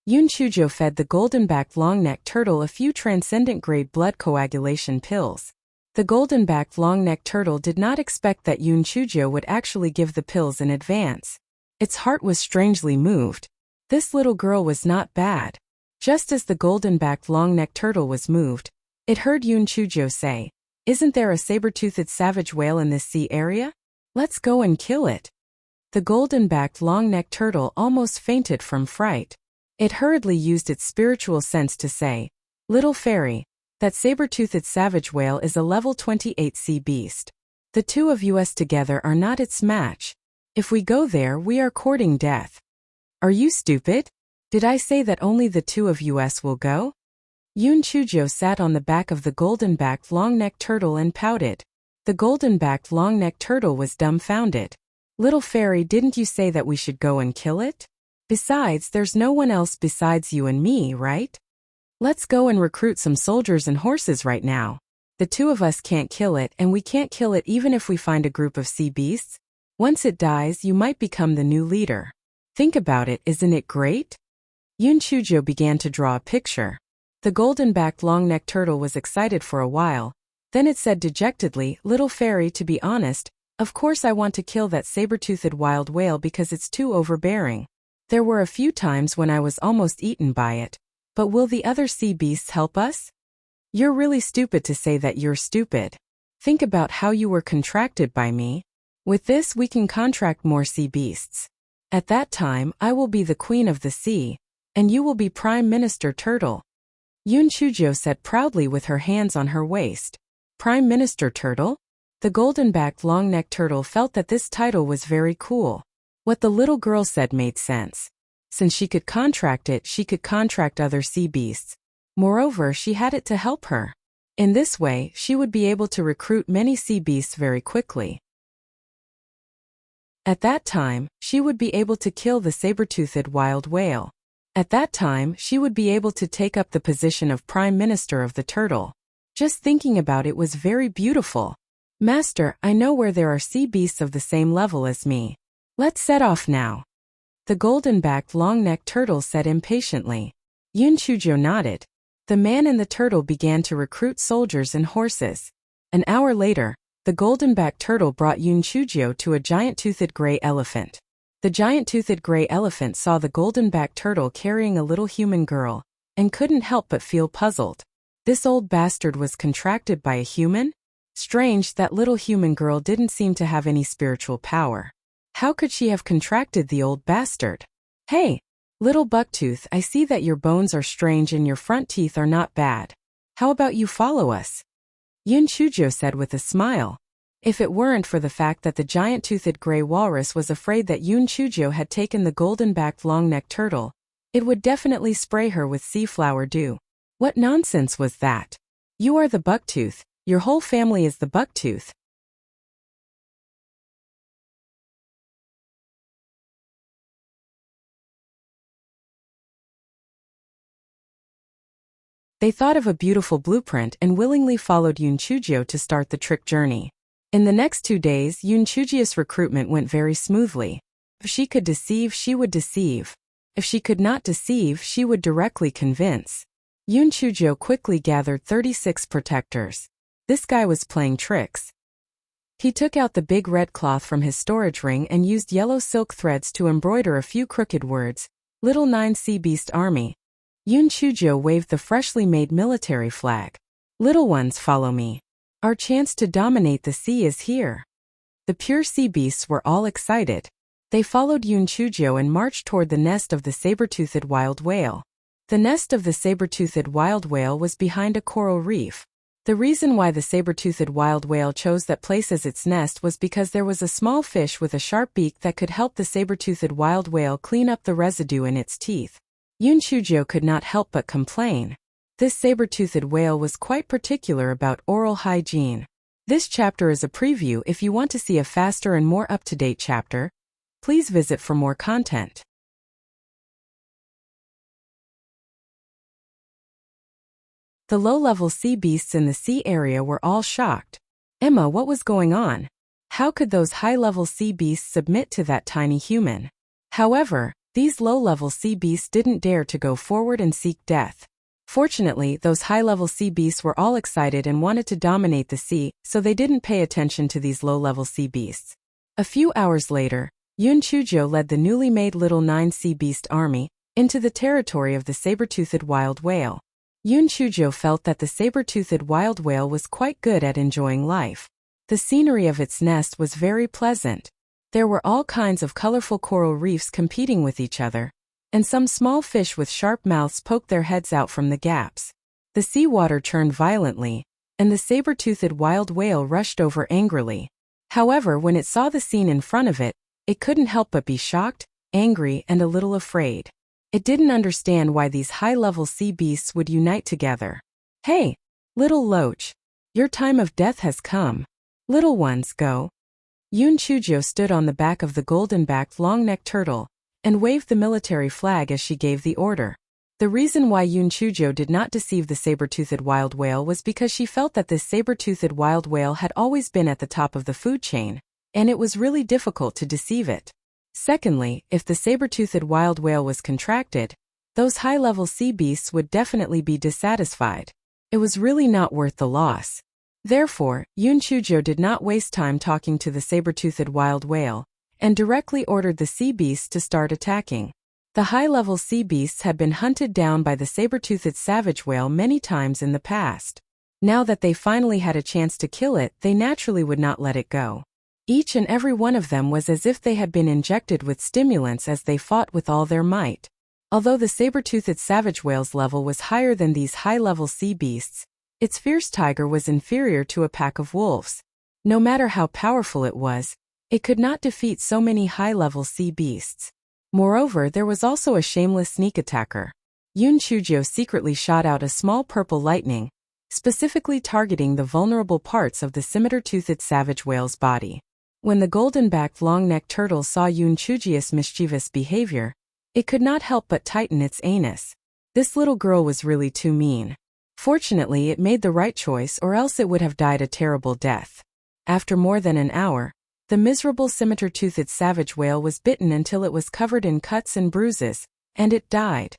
Yunchujo fed the golden-backed long-necked turtle a few transcendent-grade blood coagulation pills. The golden-backed long-necked turtle did not expect that Yunchujo would actually give the pills in advance. Its heart was strangely moved. This little girl was not bad. Just as the golden-backed long-necked turtle was moved, it heard Yunchujo say, "Isn't there a saber-toothed savage whale in this sea area? Let's go and kill it." The golden-backed long-necked turtle almost fainted from fright. It hurriedly used its spiritual sense to say, "Little fairy, that saber-toothed savage whale is a level 28 sea beast. The two of us together are not its match. If we go there, we are courting death." "Are you stupid? Did I say that only the two of us will go?" Yunchujo sat on the back of the golden-backed long-necked turtle and pouted. The golden-backed long-necked turtle was dumbfounded. "Little fairy, didn't you say that we should go and kill it? Besides, there's no one else besides you and me, right? Let's go and recruit some soldiers and horses right now. The two of us can't kill it, and we can't kill it even if we find a group of sea beasts. Once it dies, you might become the new leader. Think about it, isn't it great?" Yunchujo began to draw a picture. The golden-backed long-necked turtle was excited for a while. Then it said dejectedly, "Little fairy, to be honest, of course I want to kill that saber-toothed wild whale because it's too overbearing. There were a few times when I was almost eaten by it. But will the other sea beasts help us?" "You're really stupid to say that you're stupid. Think about how you were contracted by me. With this we can contract more sea beasts. At that time I will be the queen of the sea, and you will be Prime Minister Turtle." Yunchujo said proudly with her hands on her waist. "Prime Minister Turtle? The golden-backed long-necked turtle felt that this title was very cool. What the little girl said made sense. Since she could contract it, she could contract other sea beasts. Moreover, she had it to help her. In this way, she would be able to recruit many sea beasts very quickly. At that time, she would be able to kill the saber-toothed wild whale. At that time, she would be able to take up the position of Prime Minister of the turtle. Just thinking about it was very beautiful. Master, I know where there are sea beasts of the same level as me. Let's set off now. The golden-backed long-necked turtle said impatiently. Yun Chujo nodded. The man and the turtle began to recruit soldiers and horses. An hour later, the golden-backed turtle brought Yun Chujo to a giant-toothed gray elephant. The giant-toothed gray elephant saw the golden-backed turtle carrying a little human girl, and couldn't help but feel puzzled. This old bastard was contracted by a human? Strange, that little human girl didn't seem to have any spiritual power. How could she have contracted the old bastard? Hey, little Bucktooth, I see that your bones are strange and your front teeth are not bad. How about you follow us? Yun Chujo said with a smile. If it weren't for the fact that the giant-toothed gray walrus was afraid that Yun Chujo had taken the golden-backed long-necked turtle, it would definitely spray her with sea flower dew. What nonsense was that? You are the Bucktooth. Your whole family is the Bucktooth. They thought of a beautiful blueprint and willingly followed Yun Chujo to start the trick journey. In the next 2 days, Yun Chujo's recruitment went very smoothly. If she could deceive, she would deceive. If she could not deceive, she would directly convince. Yun Chujo quickly gathered 36 protectors. This guy was playing tricks. He took out the big red cloth from his storage ring and used yellow silk threads to embroider a few crooked words. Little 9 Sea Beast Army. Yun Chujo waved the freshly made military flag. Little ones, follow me. Our chance to dominate the sea is here. The pure sea beasts were all excited. They followed Yun Chujo and marched toward the nest of the saber-toothed wild whale. The nest of the saber-toothed wild whale was behind a coral reef. The reason why the saber-toothed wild whale chose that place as its nest was because there was a small fish with a sharp beak that could help the saber-toothed wild whale clean up the residue in its teeth. Yun Chujo could not help but complain. This saber-toothed whale was quite particular about oral hygiene. This chapter is a preview. If you want to see a faster and more up-to-date chapter, please visit for more content. The low-level sea beasts in the sea area were all shocked. Emma, what was going on? How could those high-level sea beasts submit to that tiny human? However, these low-level sea beasts didn't dare to go forward and seek death. Fortunately, those high-level sea beasts were all excited and wanted to dominate the sea, so they didn't pay attention to these low-level sea beasts. A few hours later, Yun Chujo led the newly made Little 9 Sea Beast Army into the territory of the saber-toothed wild whale. Yun Chujo felt that the saber-toothed wild whale was quite good at enjoying life. The scenery of its nest was very pleasant. There were all kinds of colorful coral reefs competing with each other, and some small fish with sharp mouths poked their heads out from the gaps. The seawater churned violently, and the saber-toothed wild whale rushed over angrily. However, when it saw the scene in front of it, it couldn't help but be shocked, angry, and a little afraid. It didn't understand why these high-level sea beasts would unite together. Hey, little loach, your time of death has come. Little ones, go. Yun Chujo stood on the back of the golden-backed long-necked turtle and waved the military flag as she gave the order. The reason why Yun Chujo did not deceive the saber-toothed wild whale was because she felt that this saber-toothed wild whale had always been at the top of the food chain, and it was really difficult to deceive it. Secondly, if the saber-toothed wild whale was contracted, those high-level sea beasts would definitely be dissatisfied. It was really not worth the loss. Therefore, Yun Chujo did not waste time talking to the saber-toothed wild whale, and directly ordered the sea beasts to start attacking. The high-level sea beasts had been hunted down by the saber-toothed savage whale many times in the past. Now that they finally had a chance to kill it, they naturally would not let it go. Each and every one of them was as if they had been injected with stimulants as they fought with all their might. Although the saber-toothed savage whale's level was higher than these high-level sea beasts, its fierce tiger was inferior to a pack of wolves. No matter how powerful it could not defeat so many high-level sea beasts. Moreover, there was also a shameless sneak attacker. Yun Chujio secretly shot out a small purple lightning, specifically targeting the vulnerable parts of the scimitar-toothed savage whale's body. When the golden-backed long-necked turtle saw Yun Chujio's mischievous behavior, it could not help but tighten its anus. This little girl was really too mean. Fortunately, it made the right choice, or else it would have died a terrible death. After more than an hour, the miserable scimitar-toothed savage whale was bitten until it was covered in cuts and bruises, and it died.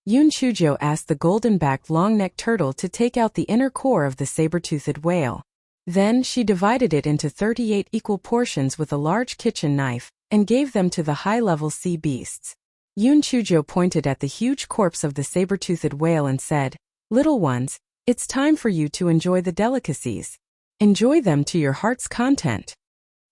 Yun Chujio asked the golden-backed long-necked turtle to take out the inner core of the saber-toothed whale. Then she divided it into 38 equal portions with a large kitchen knife, and gave them to the high-level sea beasts. Yun Chujio pointed at the huge corpse of the saber-toothed whale and said, "Little ones, it's time for you to enjoy the delicacies. Enjoy them to your heart's content."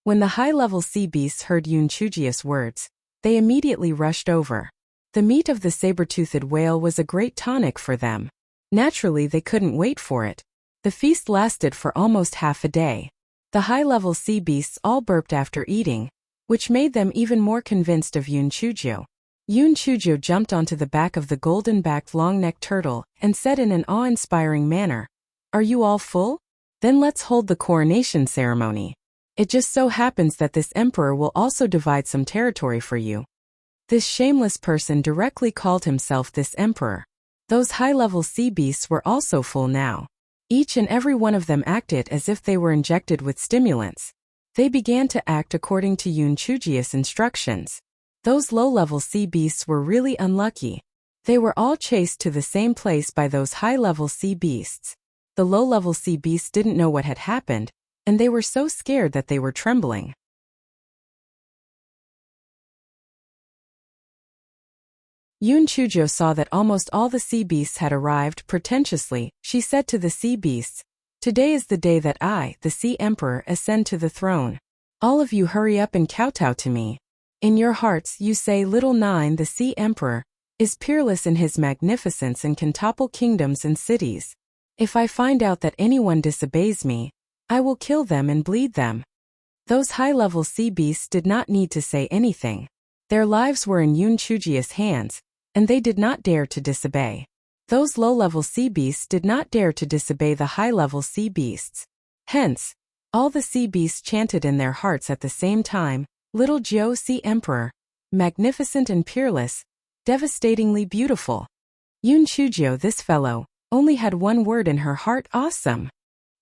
When the high-level sea beasts heard Yun Chujio's words, they immediately rushed over. The meat of the saber-toothed whale was a great tonic for them. Naturally, they couldn't wait for it. The feast lasted for almost half a day. The high-level sea beasts all burped after eating, which made them even more convinced of Yun Chujio. Yun Chujio jumped onto the back of the golden-backed long-necked turtle and said in an awe-inspiring manner, "Are you all full? Then let's hold the coronation ceremony. It just so happens that this emperor will also divide some territory for you." This shameless person directly called himself this emperor. Those high-level sea beasts were also full now. Each and every one of them acted as if they were injected with stimulants. They began to act according to Yun Chujio's instructions. Those low-level sea beasts were really unlucky. They were all chased to the same place by those high-level sea beasts. The low-level sea beasts didn't know what had happened, and they were so scared that they were trembling. Yun Chujio saw that almost all the sea beasts had arrived. Pretentiously, she said to the sea beasts, "Today is the day that I, the Sea Emperor, ascend to the throne. All of you hurry up and kowtow to me. In your hearts you say Little Nine, the Sea Emperor, is peerless in his magnificence and can topple kingdoms and cities. If I find out that anyone disobeys me, I will kill them and bleed them." Those high-level sea beasts did not need to say anything. Their lives were in Yun Chujio's hands, and they did not dare to disobey. Those low-level sea beasts did not dare to disobey the high-level sea beasts. Hence, all the sea beasts chanted in their hearts at the same time, "Little Jiao Sea Emperor, magnificent and peerless, devastatingly beautiful." Yun Chujio, this fellow, only had one word in her heart: awesome.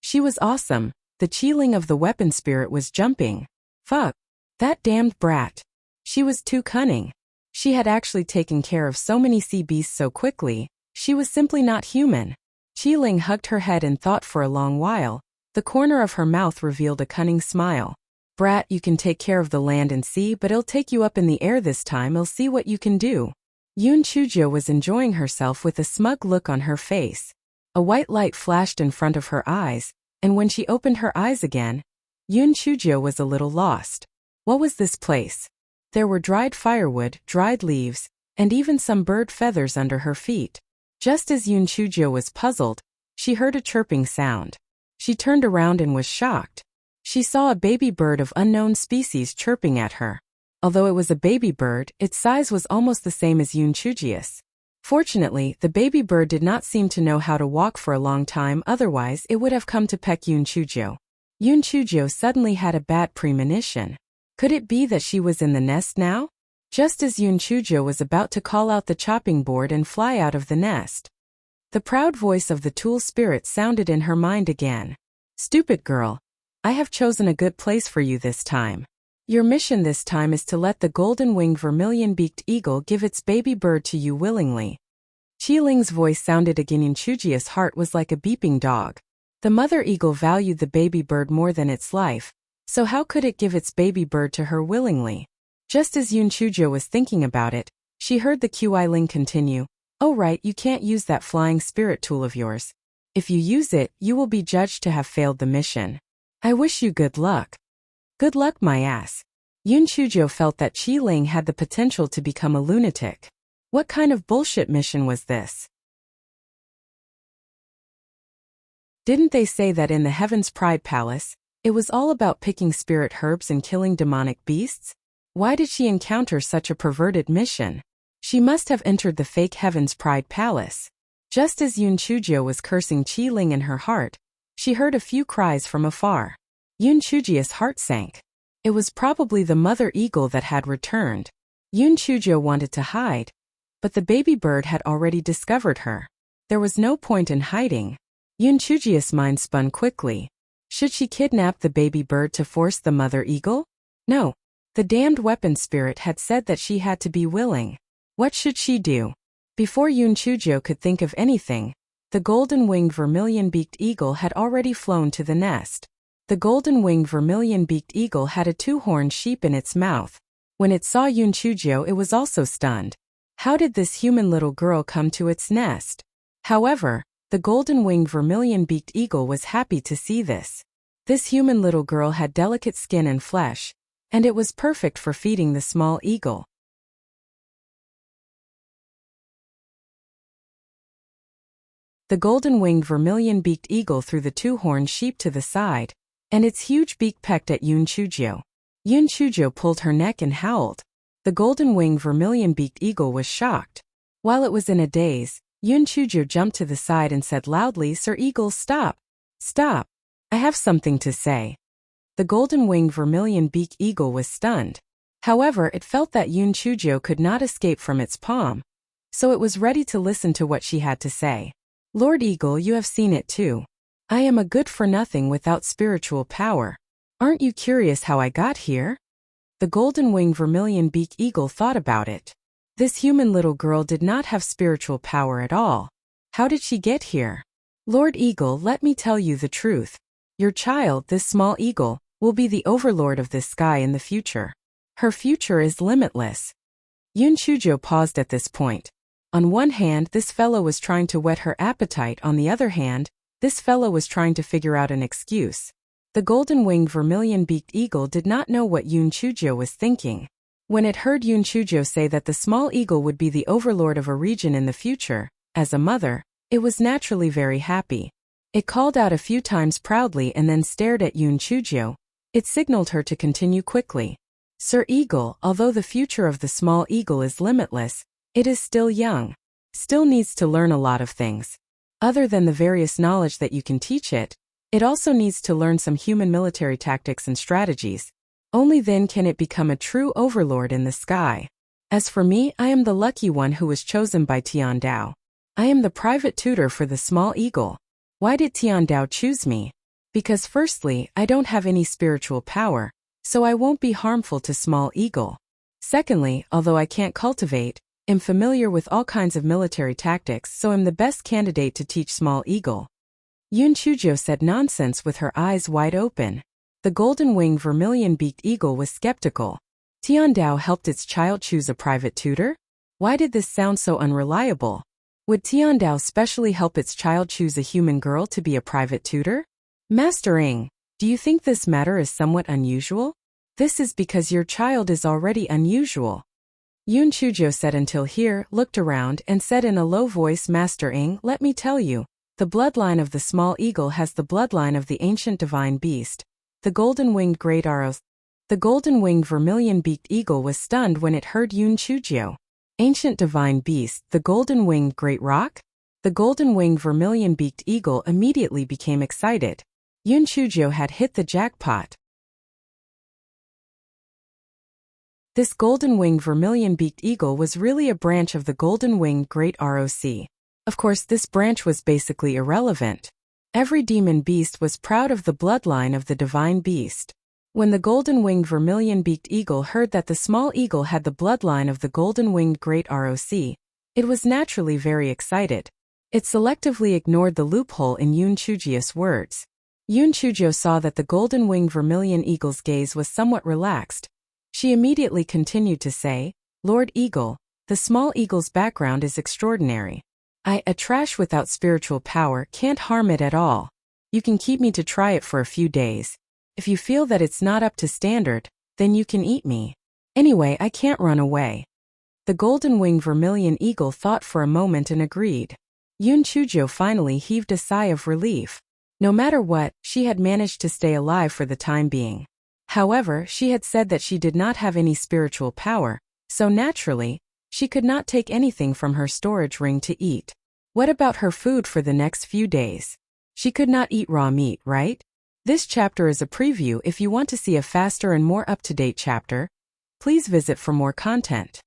She was awesome. The Qiling of the weapon spirit was jumping. Fuck. That damned brat. She was too cunning. She had actually taken care of so many sea beasts so quickly. She was simply not human. Qiling hugged her head and thought for a long while. The corner of her mouth revealed a cunning smile. "Brat, you can take care of the land and sea, but it'll take you up in the air this time. I'll see what you can do." Yun Chujio was enjoying herself with a smug look on her face. A white light flashed in front of her eyes, and when she opened her eyes again, Yun Chujio was a little lost. What was this place? There were dried firewood, dried leaves, and even some bird feathers under her feet. Just as Yun Chujio was puzzled, she heard a chirping sound. She turned around and was shocked. She saw a baby bird of unknown species chirping at her. Although it was a baby bird, its size was almost the same as Yun Chujio's. Fortunately, the baby bird did not seem to know how to walk for a long time, otherwise it would have come to peck Yun Chujio. Yun Chujio suddenly had a bad premonition. Could it be that she was in the nest now? Just as Yun Chujio was about to call out the chopping board and fly out of the nest, the proud voice of the tool spirit sounded in her mind again. "Stupid girl. I have chosen a good place for you this time. Your mission this time is to let the golden-winged vermilion-beaked eagle give its baby bird to you willingly." Qiling's voice sounded again. Yun Chujio's heart was like a beeping dog. The mother eagle valued the baby bird more than its life, so how could it give its baby bird to her willingly? Just as Yun Chujio was thinking about it, she heard the Qiling continue, "Oh right, you can't use that flying spirit tool of yours. If you use it, you will be judged to have failed the mission. I wish you good luck." Good luck, my ass. Yun Chujio felt that Qiling had the potential to become a lunatic. What kind of bullshit mission was this? Didn't they say that in the Heaven's Pride Palace, it was all about picking spirit herbs and killing demonic beasts? Why did she encounter such a perverted mission? She must have entered the fake Heaven's Pride Palace. Just as Yun Chujio was cursing Qi Ling in her heart, she heard a few cries from afar. Yun Chujio's heart sank. It was probably the mother eagle that had returned. Yun Chujio wanted to hide, but the baby bird had already discovered her. There was no point in hiding. Yun Chujio's mind spun quickly. Should she kidnap the baby bird to force the mother eagle? No. The damned weapon spirit had said that she had to be willing. What should she do? Before Yun Chujio could think of anything, the golden-winged vermilion-beaked eagle had already flown to the nest. The golden-winged vermilion-beaked eagle had a two-horned sheep in its mouth. When it saw Yun Chujio, it was also stunned. How did this human little girl come to its nest? However, the golden-winged vermilion-beaked eagle was happy to see this. This human little girl had delicate skin and flesh, and it was perfect for feeding the small eagle. The golden-winged vermilion-beaked eagle threw the two-horned sheep to the side, and its huge beak pecked at Yun Chujio. Yun Chujio pulled her neck and howled. The golden-winged vermilion-beaked eagle was shocked. While it was in a daze, Yun Chujio jumped to the side and said loudly, "Sir Eagle, stop! Stop! I have something to say." The golden-winged vermilion-beaked eagle was stunned. However, it felt that Yun Chujio could not escape from its palm, so it was ready to listen to what she had to say. "Lord Eagle, you have seen it too. I am a good-for-nothing without spiritual power. Aren't you curious how I got here?" The golden-winged vermilion-beaked eagle thought about it. This human little girl did not have spiritual power at all. How did she get here? "Lord Eagle, let me tell you the truth. Your child, this small eagle, will be the overlord of this sky in the future. Her future is limitless." Yun Chujio paused at this point. On one hand, this fellow was trying to whet her appetite. On the other hand, this fellow was trying to figure out an excuse. The golden-winged vermilion-beaked eagle did not know what Yun Chujio was thinking. When it heard Yun Chujio say that the small eagle would be the overlord of a region in the future, as a mother, it was naturally very happy. It called out a few times proudly and then stared at Yun Chujio. It signaled her to continue quickly. "Sir Eagle, although the future of the small eagle is limitless, it is still young. Still needs to learn a lot of things. Other than the various knowledge that you can teach it, it also needs to learn some human military tactics and strategies. Only then can it become a true overlord in the sky. As for me, I am the lucky one who was chosen by Tian Dao. I am the private tutor for the small eagle. Why did Tian Dao choose me? Because firstly, I don't have any spiritual power, so I won't be harmful to small eagle. Secondly, although I can't cultivate, am familiar with all kinds of military tactics, so am the best candidate to teach small eagle." Yun Chujio said nonsense with her eyes wide open. The golden-winged vermilion-beaked eagle was skeptical. Tian Dao helped its child choose a private tutor? Why did this sound so unreliable? Would Tian Dao specially help its child choose a human girl to be a private tutor? "Master Ing, do you think this matter is somewhat unusual? This is because your child is already unusual." Yun Chujio said until here, looked around, and said in a low voice, "Master Ing, let me tell you, the bloodline of the small eagle has the bloodline of the ancient divine beast, the golden-winged great arrows." The golden-winged vermilion-beaked eagle was stunned when it heard Yun Chujio. Ancient divine beast, the golden-winged great rock? The golden-winged vermilion-beaked eagle immediately became excited. Yun Chujio had hit the jackpot. This golden-winged vermilion-beaked eagle was really a branch of the golden-winged great ROC. Of course, this branch was basically irrelevant. Every demon beast was proud of the bloodline of the divine beast. When the golden-winged vermilion-beaked eagle heard that the small eagle had the bloodline of the golden-winged great ROC, it was naturally very excited. It selectively ignored the loophole in Yun Chujio's words. Yun Chujio saw that the golden-winged vermilion eagle's gaze was somewhat relaxed. She immediately continued to say, "Lord Eagle, the small eagle's background is extraordinary. A trash without spiritual power can't harm it at all. You can keep me to try it for a few days. If you feel that it's not up to standard, then you can eat me. Anyway, I can't run away." The golden-winged vermilion eagle thought for a moment and agreed. Yun Chujio finally heaved a sigh of relief. No matter what, she had managed to stay alive for the time being. However, she had said that she did not have any spiritual power, so naturally, she could not take anything from her storage ring to eat. What about her food for the next few days? She could not eat raw meat, right? This chapter is a preview. If you want to see a faster and more up-to-date chapter, please visit for more content.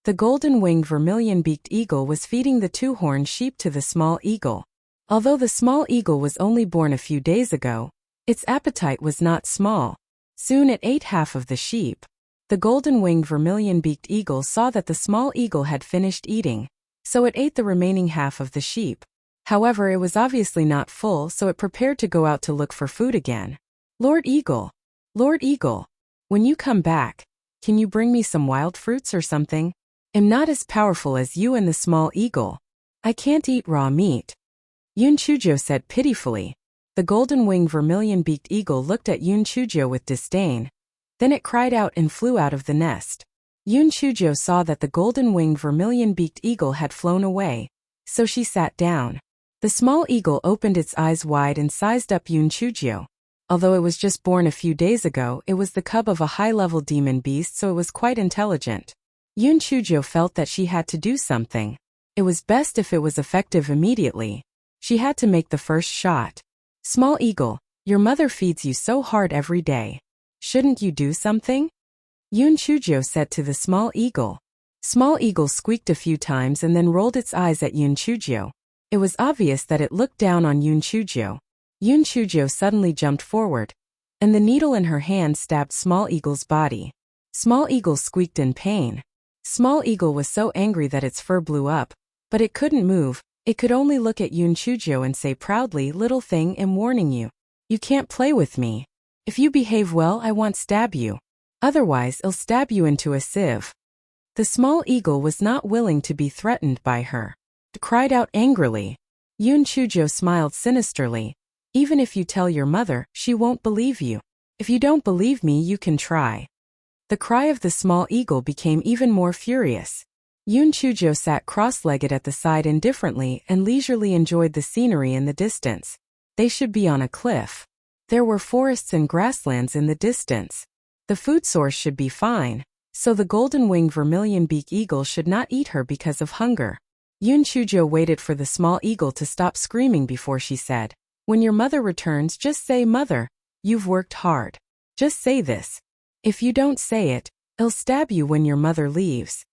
The golden-winged vermilion-beaked eagle was feeding the two-horned sheep to the small eagle. Although the small eagle was only born a few days ago, its appetite was not small. Soon it ate half of the sheep. The golden-winged vermilion-beaked eagle saw that the small eagle had finished eating, so it ate the remaining half of the sheep. However, it was obviously not full, so it prepared to go out to look for food again. Lord Eagle, when you come back, can you bring me some wild fruits or something? I'm not as powerful as you and the small eagle. I can't eat raw meat. Yun Chujo said pitifully. The golden-winged vermilion-beaked eagle looked at Yun Chujo with disdain. Then it cried out and flew out of the nest. Yun Chujo saw that the golden-winged vermilion-beaked eagle had flown away, so she sat down. The small eagle opened its eyes wide and sized up Yun Chujo. Although it was just born a few days ago, it was the cub of a high-level demon beast, so it was quite intelligent. Yun Chujo felt that she had to do something. It was best if it was effective immediately. She had to make the first shot. Small eagle, your mother feeds you so hard every day. Shouldn't you do something? Yun Chujo said to the small eagle. Small eagle squeaked a few times and then rolled its eyes at Yun Chujo. It was obvious that it looked down on Yun Chujo. Yun Chujo suddenly jumped forward, and the needle in her hand stabbed Small Eagle's body. Small Eagle squeaked in pain. Small Eagle was so angry that its fur blew up, but it couldn't move. It could only look at Yun Chujo and say proudly, "Little thing, I'm warning you. You can't play with me. If you behave well, I won't stab you. Otherwise, I'll stab you into a sieve." The small eagle was not willing to be threatened by her. It cried out angrily. Yun Chujo smiled sinisterly. Even if you tell your mother, she won't believe you. If you don't believe me, you can try. The cry of the small eagle became even more furious. Yun Chujo sat cross-legged at the side indifferently and leisurely enjoyed the scenery in the distance. They should be on a cliff. There were forests and grasslands in the distance. The food source should be fine, so the golden-winged vermilion-beaked eagle should not eat her because of hunger. Yun Chujo waited for the small eagle to stop screaming before she said, "When your mother returns, just say, 'Mother, you've worked hard.' Just say this. If you don't say it, I'll stab you when your mother leaves."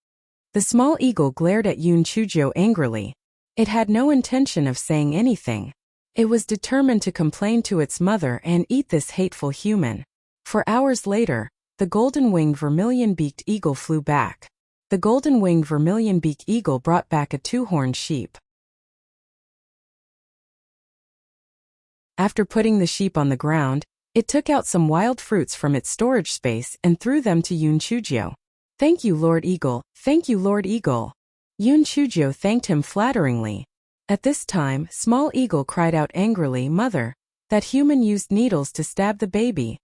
The small eagle glared at Yun Chujo angrily. It had no intention of saying anything. It was determined to complain to its mother and eat this hateful human. For hours later, the golden-winged vermilion-beaked eagle flew back. The golden-winged vermilion-beaked eagle brought back a two-horned sheep. After putting the sheep on the ground, it took out some wild fruits from its storage space and threw them to Yun Chujo. "Thank you, Lord Eagle. Thank you, Lord Eagle." Yun Chujo thanked him flatteringly. At this time, Small Eagle cried out angrily, "Mother, that human used needles to stab the baby."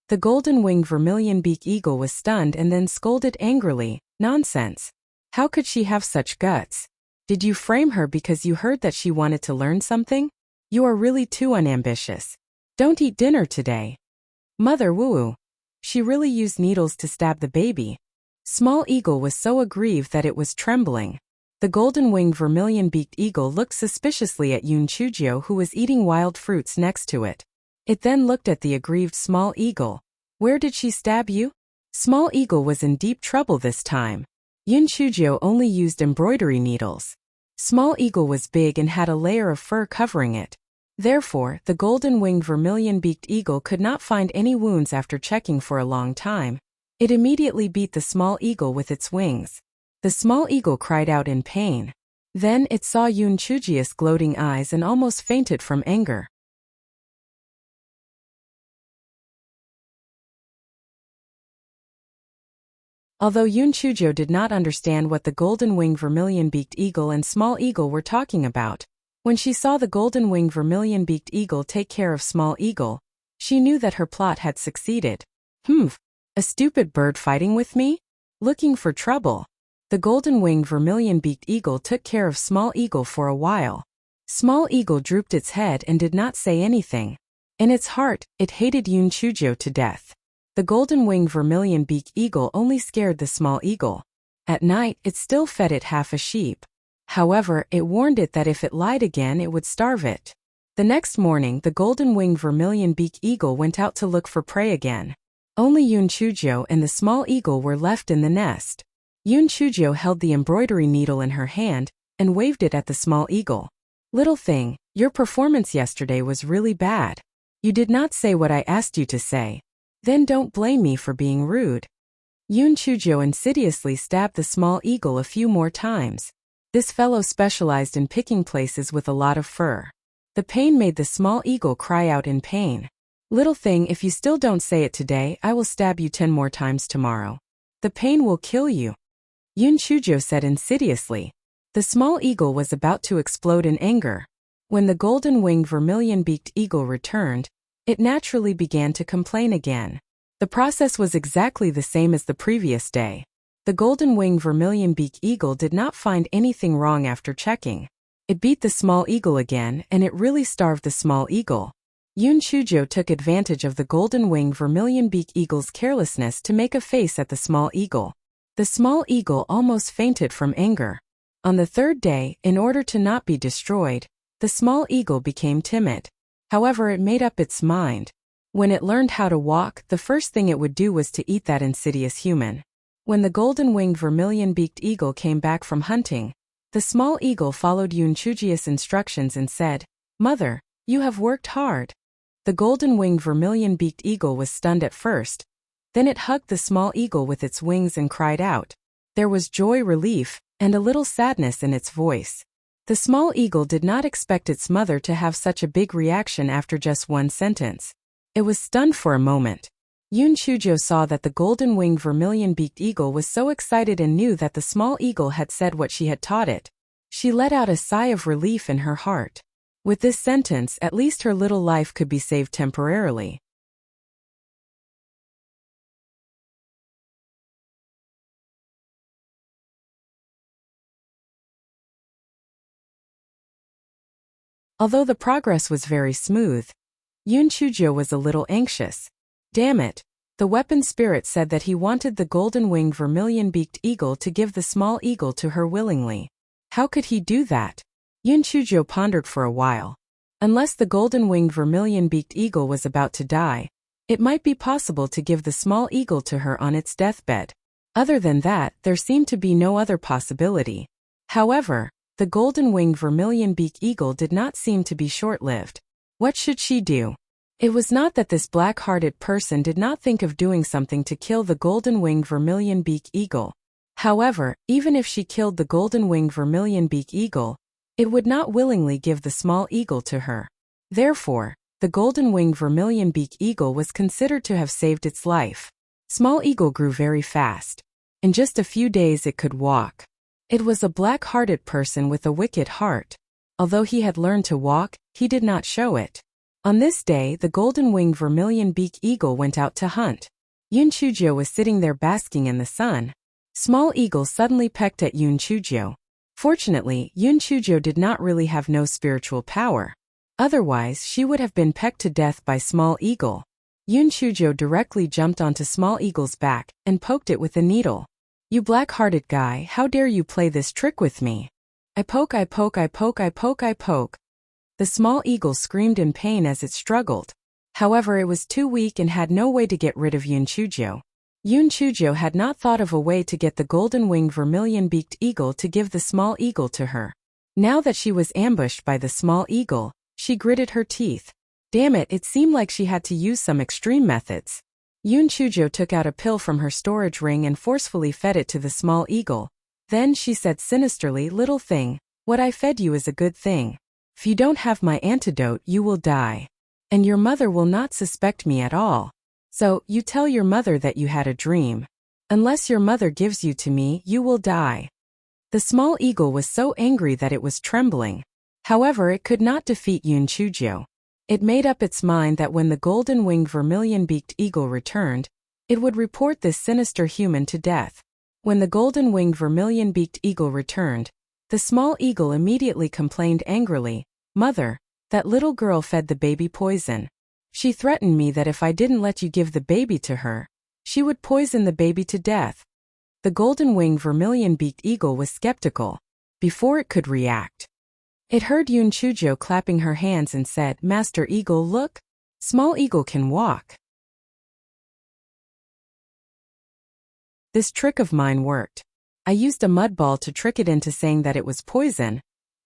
The golden-winged vermilion-beaked eagle was stunned and then scolded angrily, "Nonsense. How could she have such guts? Did you frame her because you heard that she wanted to learn something? You are really too unambitious. Don't eat dinner today." "Mother, woo-woo. She really used needles to stab the baby." Small Eagle was so aggrieved that it was trembling. The golden-winged vermilion-beaked eagle looked suspiciously at Yun Chujo, who was eating wild fruits next to it. It then looked at the aggrieved Small Eagle. "Where did she stab you?" Small Eagle was in deep trouble this time. Yun Chujo only used embroidery needles. Small Eagle was big and had a layer of fur covering it. Therefore, the golden-winged vermilion-beaked eagle could not find any wounds after checking for a long time. It immediately beat the small eagle with its wings. The small eagle cried out in pain. Then it saw Yun Chujo's gloating eyes and almost fainted from anger. Although Yun Chujo did not understand what the golden-winged vermilion-beaked eagle and small eagle were talking about, when she saw the golden-winged vermilion-beaked eagle take care of Small Eagle, she knew that her plot had succeeded. A stupid bird fighting with me? Looking for trouble. The golden-winged vermilion-beaked eagle took care of Small Eagle for a while. Small Eagle drooped its head and did not say anything. In its heart, it hated Yun Chujo to death. The golden-winged vermilion-beaked eagle only scared the small eagle. At night, it still fed it half a sheep. However, it warned it that if it lied again it would starve it. The next morning, the golden-winged vermilion-beaked eagle went out to look for prey again. Only Yun Chujo and the small eagle were left in the nest. Yun Chujo held the embroidery needle in her hand and waved it at the small eagle. "Little thing, your performance yesterday was really bad. You did not say what I asked you to say. Then don't blame me for being rude." Yun Chujo insidiously stabbed the small eagle a few more times. This fellow specialized in picking places with a lot of fur. The pain made the small eagle cry out in pain. "Little thing, if you still don't say it today, I will stab you 10 more times tomorrow. The pain will kill you," Yun Chujo said insidiously. The small eagle was about to explode in anger. When the golden-winged vermilion-beaked eagle returned, it naturally began to complain again. The process was exactly the same as the previous day. The golden-winged vermilion-beaked eagle did not find anything wrong after checking. It beat the small eagle again, and it really starved the small eagle. Yun Chujo took advantage of the golden-winged vermilion-beaked eagle's carelessness to make a face at the small eagle. The small eagle almost fainted from anger. On the third day, in order to not be destroyed, the small eagle became timid. However, it made up its mind. When it learned how to walk, the first thing it would do was to eat that insidious human. When the golden-winged vermilion-beaked eagle came back from hunting, the small eagle followed Yun Chujo's instructions and said, "Mother, you have worked hard." The golden-winged vermilion-beaked eagle was stunned at first. Then it hugged the small eagle with its wings and cried out. There was joy, relief, and a little sadness in its voice. The small eagle did not expect its mother to have such a big reaction after just one sentence. It was stunned for a moment. Yun Chujo saw that the golden-winged vermilion-beaked eagle was so excited and knew that the small eagle had said what she had taught it. She let out a sigh of relief in her heart. With this sentence, at least her little life could be saved temporarily. Although the progress was very smooth, Yun Chujo was a little anxious. Damn it! The weapon spirit said that he wanted the golden-winged vermilion-beaked eagle to give the small eagle to her willingly. How could he do that? Yun Chujo pondered for a while. Unless the golden-winged vermilion-beaked eagle was about to die, it might be possible to give the small eagle to her on its deathbed. Other than that, there seemed to be no other possibility. However, the golden-winged vermilion-beaked eagle did not seem to be short-lived. What should she do? It was not that this black-hearted person did not think of doing something to kill the golden-winged vermilion-beaked eagle. However, even if she killed the golden-winged vermilion-beaked eagle, it would not willingly give the small eagle to her. Therefore, the golden-winged vermilion-beaked eagle was considered to have saved its life. Small eagle grew very fast. In just a few days it could walk. It was a black-hearted person with a wicked heart. Although he had learned to walk, he did not show it. On this day, the golden-winged vermilion-beaked eagle went out to hunt. Yun Chujo was sitting there basking in the sun. Small eagle suddenly pecked at Yun Chujo. Fortunately, Yun Chujo did not really have no spiritual power. Otherwise, she would have been pecked to death by Small Eagle. Yun Chujo directly jumped onto Small Eagle's back and poked it with a needle. "You black-hearted guy, how dare you play this trick with me? I poke, I poke, I poke, I poke, I poke." The small eagle screamed in pain as it struggled. However, it was too weak and had no way to get rid of Yun Chujo. Yun Chujo had not thought of a way to get the golden-winged vermilion-beaked eagle to give the small eagle to her. Now that she was ambushed by the small eagle, she gritted her teeth. Damn it, it seemed like she had to use some extreme methods. Yun Chujo took out a pill from her storage ring and forcefully fed it to the small eagle. Then she said sinisterly, "Little thing, what I fed you is a good thing. If you don't have my antidote, you will die. And your mother will not suspect me at all. So, you tell your mother that you had a dream. Unless your mother gives you to me, you will die." The small eagle was so angry that it was trembling. However, it could not defeat Yun Chujo. It made up its mind that when the golden-winged vermilion-beaked eagle returned, it would report this sinister human to death. When the golden-winged vermilion-beaked eagle returned, the small eagle immediately complained angrily, "Mother, that little girl fed the baby poison. She threatened me that if I didn't let you give the baby to her, she would poison the baby to death." The golden-winged vermilion-beaked eagle was skeptical. Before it could react, it heard Yun Chujo clapping her hands and said, "Master Eagle, look! Small eagle can walk. This trick of mine worked. I used a mud ball to trick it into saying that it was poison,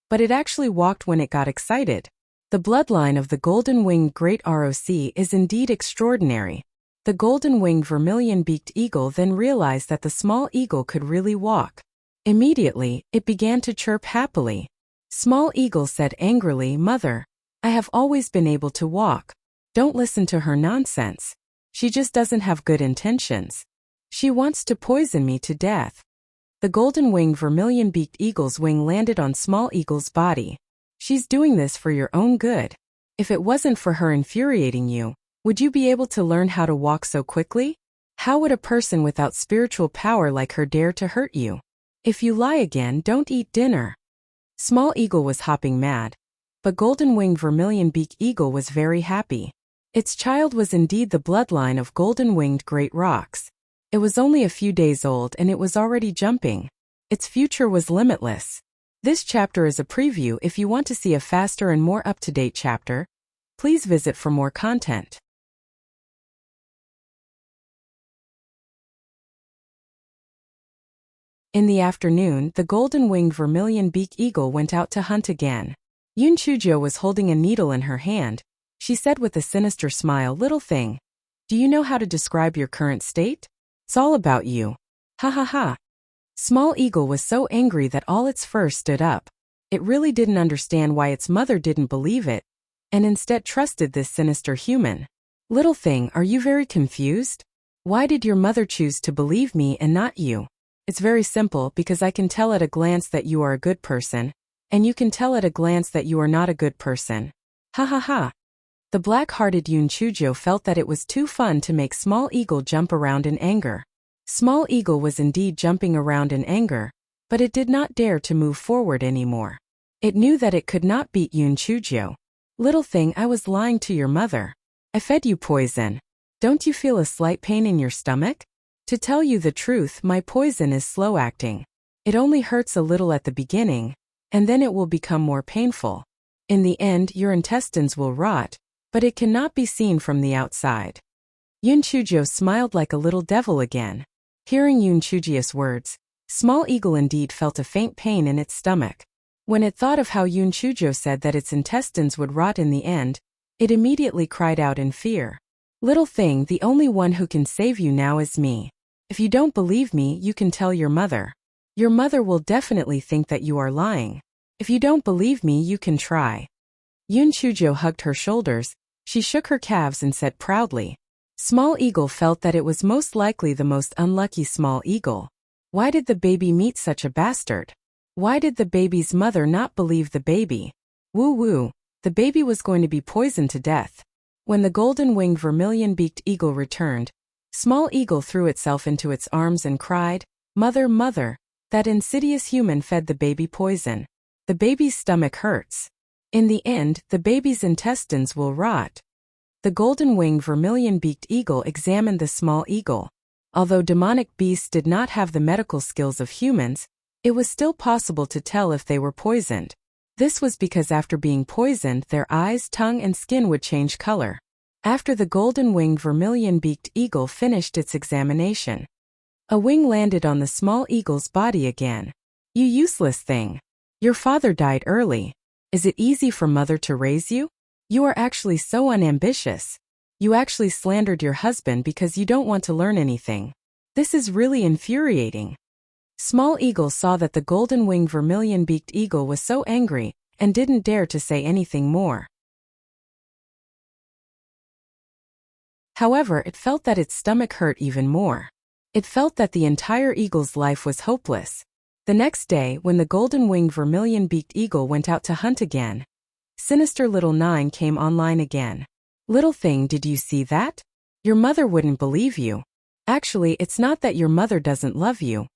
but it actually walked when it got excited. The bloodline of the golden-winged great ROC is indeed extraordinary." The golden-winged vermilion-beaked eagle then realized that the small eagle could really walk. Immediately, it began to chirp happily. Small eagle said angrily, "Mother, I have always been able to walk. Don't listen to her nonsense. She just doesn't have good intentions. She wants to poison me to death." The golden-winged vermilion-beaked eagle's wing landed on small eagle's body. "She's doing this for your own good. If it wasn't for her infuriating you, would you be able to learn how to walk so quickly? How would a person without spiritual power like her dare to hurt you? If you lie again, don't eat dinner." Small eagle was hopping mad, but golden-winged vermilion-beaked eagle was very happy. Its child was indeed the bloodline of golden-winged great rocks. It was only a few days old and it was already jumping. Its future was limitless. This chapter is a preview. If you want to see a faster and more up-to-date chapter, please visit for more content. In the afternoon, the golden-winged vermilion-beaked eagle went out to hunt again. Yun Chujo was holding a needle in her hand. She said with a sinister smile, "Little thing, do you know how to describe your current state? It's all about you. Ha ha ha." Small eagle was so angry that all its fur stood up. It really didn't understand why its mother didn't believe it, and instead trusted this sinister human. "Little thing, are you very confused? Why did your mother choose to believe me and not you? It's very simple, because I can tell at a glance that you are a good person, and you can tell at a glance that you are not a good person. Ha ha ha." The black-hearted Yun Chujo felt that it was too fun to make Small Eagle jump around in anger. Small Eagle was indeed jumping around in anger, but it did not dare to move forward anymore. It knew that it could not beat Yun Chujo. "Little thing, I was lying to your mother. I fed you poison. Don't you feel a slight pain in your stomach? To tell you the truth, my poison is slow-acting. It only hurts a little at the beginning, and then it will become more painful. In the end, your intestines will rot, but it cannot be seen from the outside." Yun Chujo smiled like a little devil again. Hearing Yun Chujo's words, Small Eagle indeed felt a faint pain in its stomach. When it thought of how Yun Chujo said that its intestines would rot in the end, it immediately cried out in fear. "Little thing, the only one who can save you now is me. If you don't believe me, you can tell your mother. Your mother will definitely think that you are lying. If you don't believe me, you can try." Yun Chujo hugged her shoulders. She shook her calves and said proudly. Small Eagle felt that it was most likely the most unlucky Small Eagle. Why did the baby meet such a bastard? Why did the baby's mother not believe the baby? Woo-woo, the baby was going to be poisoned to death. When the golden-winged vermilion-beaked eagle returned, Small Eagle threw itself into its arms and cried, "Mother, mother, that insidious human fed the baby poison. The baby's stomach hurts. In the end, the baby's intestines will rot." The golden-winged vermilion-beaked eagle examined the Small Eagle. Although demonic beasts did not have the medical skills of humans, it was still possible to tell if they were poisoned. This was because after being poisoned, their eyes, tongue, and skin would change color. After the golden-winged vermilion-beaked eagle finished its examination, a wing landed on the Small Eagle's body again. "You useless thing. Your father died early. Is it easy for mother to raise you? You are actually so unambitious. You actually slandered your husband because you don't want to learn anything. This is really infuriating." Small Eagle saw that the golden-winged vermilion-beaked eagle was so angry and didn't dare to say anything more. However, it felt that its stomach hurt even more. It felt that the entire eagle's life was hopeless. The next day, when the golden-winged vermilion-beaked eagle went out to hunt again, Sinister Little Nine came online again. "Little thing, did you see that? Your mother wouldn't believe you. Actually, it's not that your mother doesn't love you.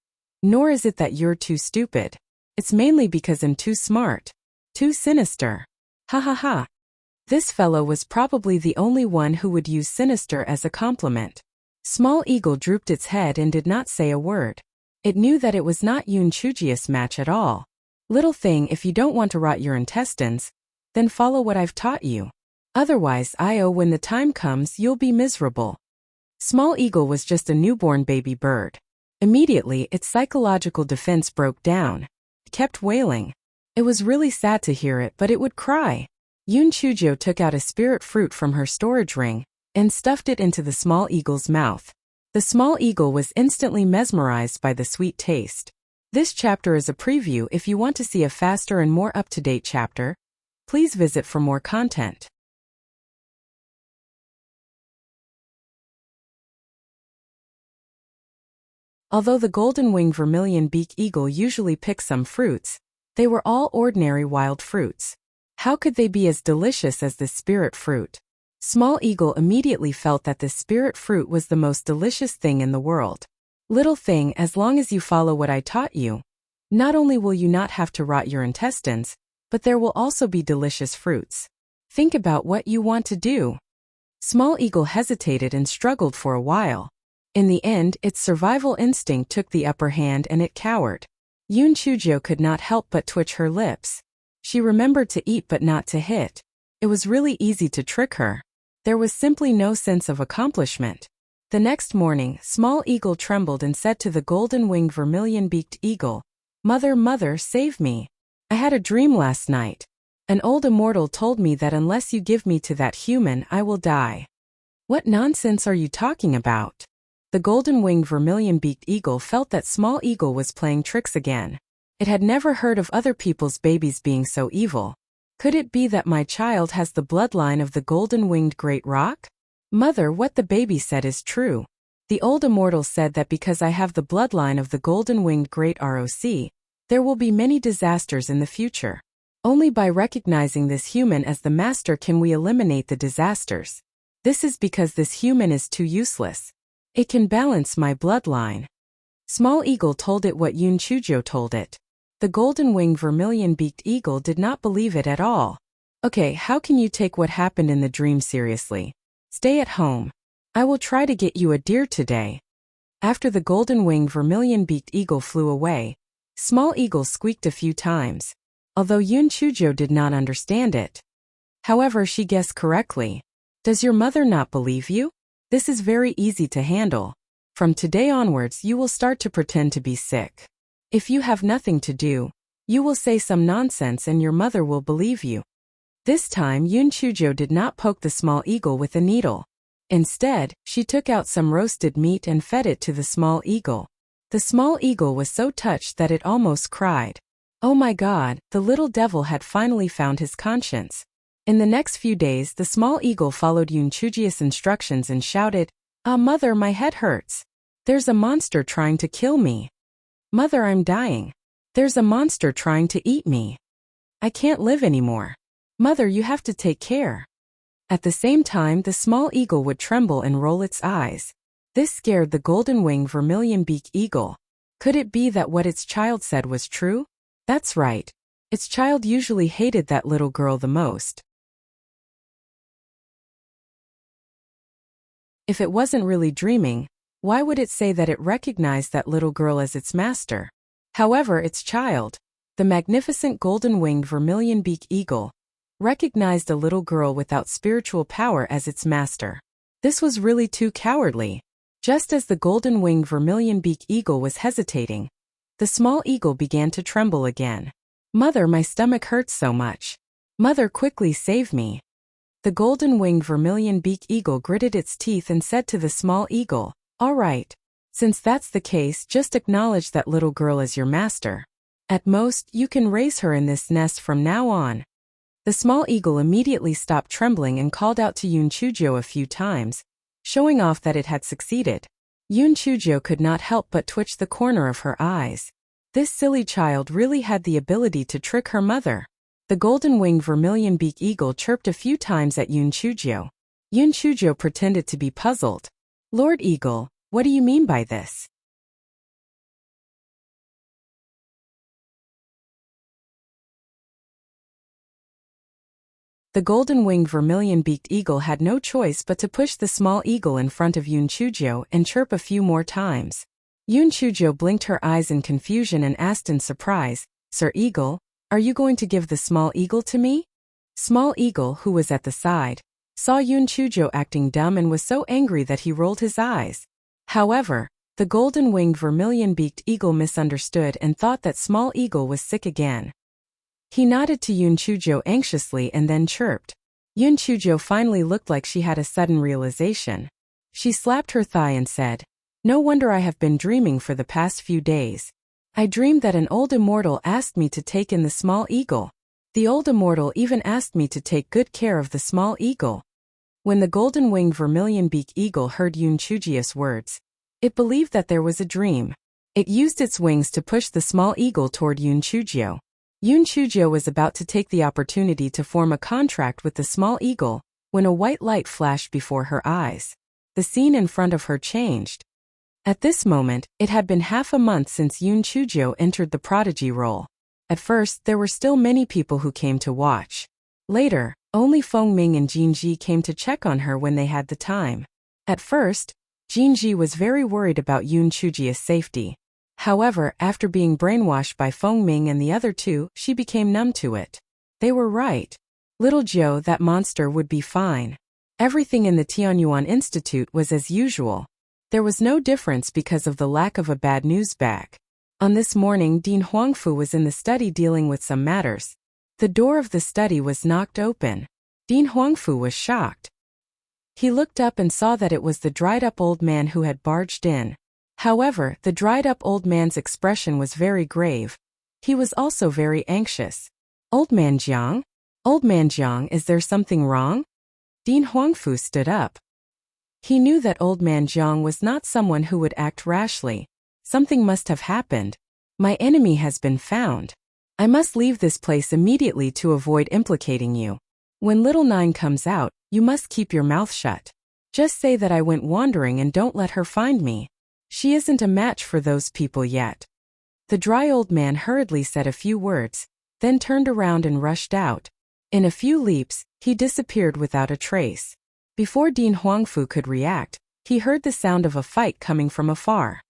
Nor is it that you're too stupid. It's mainly because I'm too smart. Too sinister. Ha ha ha. This fellow was probably the only one who would use sinister as a compliment. Small Eagle drooped its head and did not say a word. It knew that it was not Yoon Chujia's match at all. Little thing, if you don't want to rot your intestines, then follow what I've taught you. Otherwise, when the time comes, you'll be miserable. Small Eagle was just a newborn baby bird. Immediately, its psychological defense broke down. It kept wailing. It was really sad to hear it, but it would cry. Yoon Chujio took out a spirit fruit from her storage ring and stuffed it into the small eagle's mouth. The small eagle was instantly mesmerized by the sweet taste. This chapter is a preview. If you want to see a faster and more up-to-date chapter, please visit for more content. Although the golden-winged vermilion-beak eagle usually picks some fruits, they were all ordinary wild fruits. How could they be as delicious as this spirit fruit? Small Eagle immediately felt that this spirit fruit was the most delicious thing in the world. Little thing, as long as you follow what I taught you, not only will you not have to rot your intestines, but there will also be delicious fruits. Think about what you want to do. Small Eagle hesitated and struggled for a while. In the end, its survival instinct took the upper hand and it cowered. Yoon Chujio could not help but twitch her lips. She remembered to eat but not to hit. It was really easy to trick her. There was simply no sense of accomplishment. The next morning, Small Eagle trembled and said to the golden-winged vermilion-beaked eagle, "Mother, mother, save me. I had a dream last night. An old immortal told me that unless you give me to that human, I will die." "What nonsense are you talking about?" The golden-winged vermilion-beaked eagle felt that Small Eagle was playing tricks again. It had never heard of other people's babies being so evil. "Could it be that my child has the bloodline of the golden-winged great rock?" "Mother, what the baby said is true. The old immortal said that because I have the bloodline of the golden-winged great ROC, there will be many disasters in the future. Only by recognizing this human as the master can we eliminate the disasters. This is because this human is too useless. It can balance my bloodline." Small Eagle told it what Yoon Chujio told it. The golden-winged vermilion-beaked eagle did not believe it at all. "Okay, how can you take what happened in the dream seriously? Stay at home. I will try to get you a deer today." After the golden-winged vermilion-beaked eagle flew away, Small Eagle squeaked a few times, although Yoon Chujio did not understand it. However, she guessed correctly. "Does your mother not believe you? This is very easy to handle. From today onwards you will start to pretend to be sick. If you have nothing to do, you will say some nonsense and your mother will believe you." This time Yoon Chujio did not poke the small eagle with a needle. Instead, she took out some roasted meat and fed it to the small eagle. The small eagle was so touched that it almost cried. Oh my God, the little devil had finally found his conscience. In the next few days the small eagle followed Yoon Chujio's instructions and shouted, "Ah, mother, my head hurts. There's a monster trying to kill me. Mother, I'm dying. There's a monster trying to eat me. I can't live anymore. Mother, you have to take care." At the same time, the small eagle would tremble and roll its eyes. This scared the golden-winged vermilion-beaked eagle. Could it be that what its child said was true? That's right. Its child usually hated that little girl the most. If it wasn't really dreaming, why would it say that it recognized that little girl as its master? However, its child, the magnificent golden-winged vermilion-beaked eagle, recognized a little girl without spiritual power as its master. This was really too cowardly. Just as the golden-winged vermilion-beaked eagle was hesitating, the small eagle began to tremble again. "Mother, my stomach hurts so much. Mother, quickly save me." The golden-winged vermilion-beaked eagle gritted its teeth and said to the small eagle, "All right. Since that's the case, just acknowledge that little girl as your master. At most, you can raise her in this nest from now on." The small eagle immediately stopped trembling and called out to Yoon Chujio a few times, showing off that it had succeeded. Yoon Chujio could not help but twitch the corner of her eyes. This silly child really had the ability to trick her mother. The golden-winged vermilion-beaked eagle chirped a few times at Yoon Chujio. Yoon Chujio pretended to be puzzled. "Lord Eagle, what do you mean by this?" The golden-winged vermilion-beaked eagle had no choice but to push the small eagle in front of Yun Chuzhou and chirp a few more times. Yun Chuzhou blinked her eyes in confusion and asked in surprise, "Sir Eagle, are you going to give the small eagle to me?" Small Eagle, who was at the side, saw Yun Chuzhou acting dumb and was so angry that he rolled his eyes. However, the golden-winged vermilion-beaked eagle misunderstood and thought that Small Eagle was sick again. He nodded to Yun Chuzhou anxiously and then chirped. Yun Chuzhou finally looked like she had a sudden realization. She slapped her thigh and said, "No wonder I have been dreaming for the past few days. I dreamed that an old immortal asked me to take in the small eagle. The old immortal even asked me to take good care of the small eagle." When the golden-winged vermilion-beaked eagle heard Yun Chuzhou's words, it believed that there was a dream. It used its wings to push the small eagle toward Yun Chuzhou. Yun Chuzhou was about to take the opportunity to form a contract with the small eagle when a white light flashed before her eyes. The scene in front of her changed. At this moment, it had been half a month since Yun Chuzhou entered the prodigy role. At first, there were still many people who came to watch. Later, only Feng Ming and Jinji came to check on her when they had the time. At first, Jinji was very worried about Yun Chuzhou's safety. However, after being brainwashed by Feng Ming and the other two, she became numb to it. They were right. Little Jiu, that monster, would be fine. Everything in the Tianyuan Institute was as usual. There was no difference because of the lack of a bad news bag. On this morning, Dean Huangfu was in the study dealing with some matters. The door of the study was knocked open. Dean Huangfu was shocked. He looked up and saw that it was the dried-up old man who had barged in. However, the dried-up old man's expression was very grave. He was also very anxious. "Old man Jiang? Old man Jiang, is there something wrong?" Dean Huangfu stood up. He knew that old man Jiang was not someone who would act rashly. Something must have happened. "My enemy has been found. I must leave this place immediately to avoid implicating you. When little Nine comes out, you must keep your mouth shut. Just say that I went wandering and don't let her find me. She isn't a match for those people yet." The dry old man hurriedly said a few words, then turned around and rushed out. In a few leaps, he disappeared without a trace. Before Dean Huangfu could react, he heard the sound of a fight coming from afar.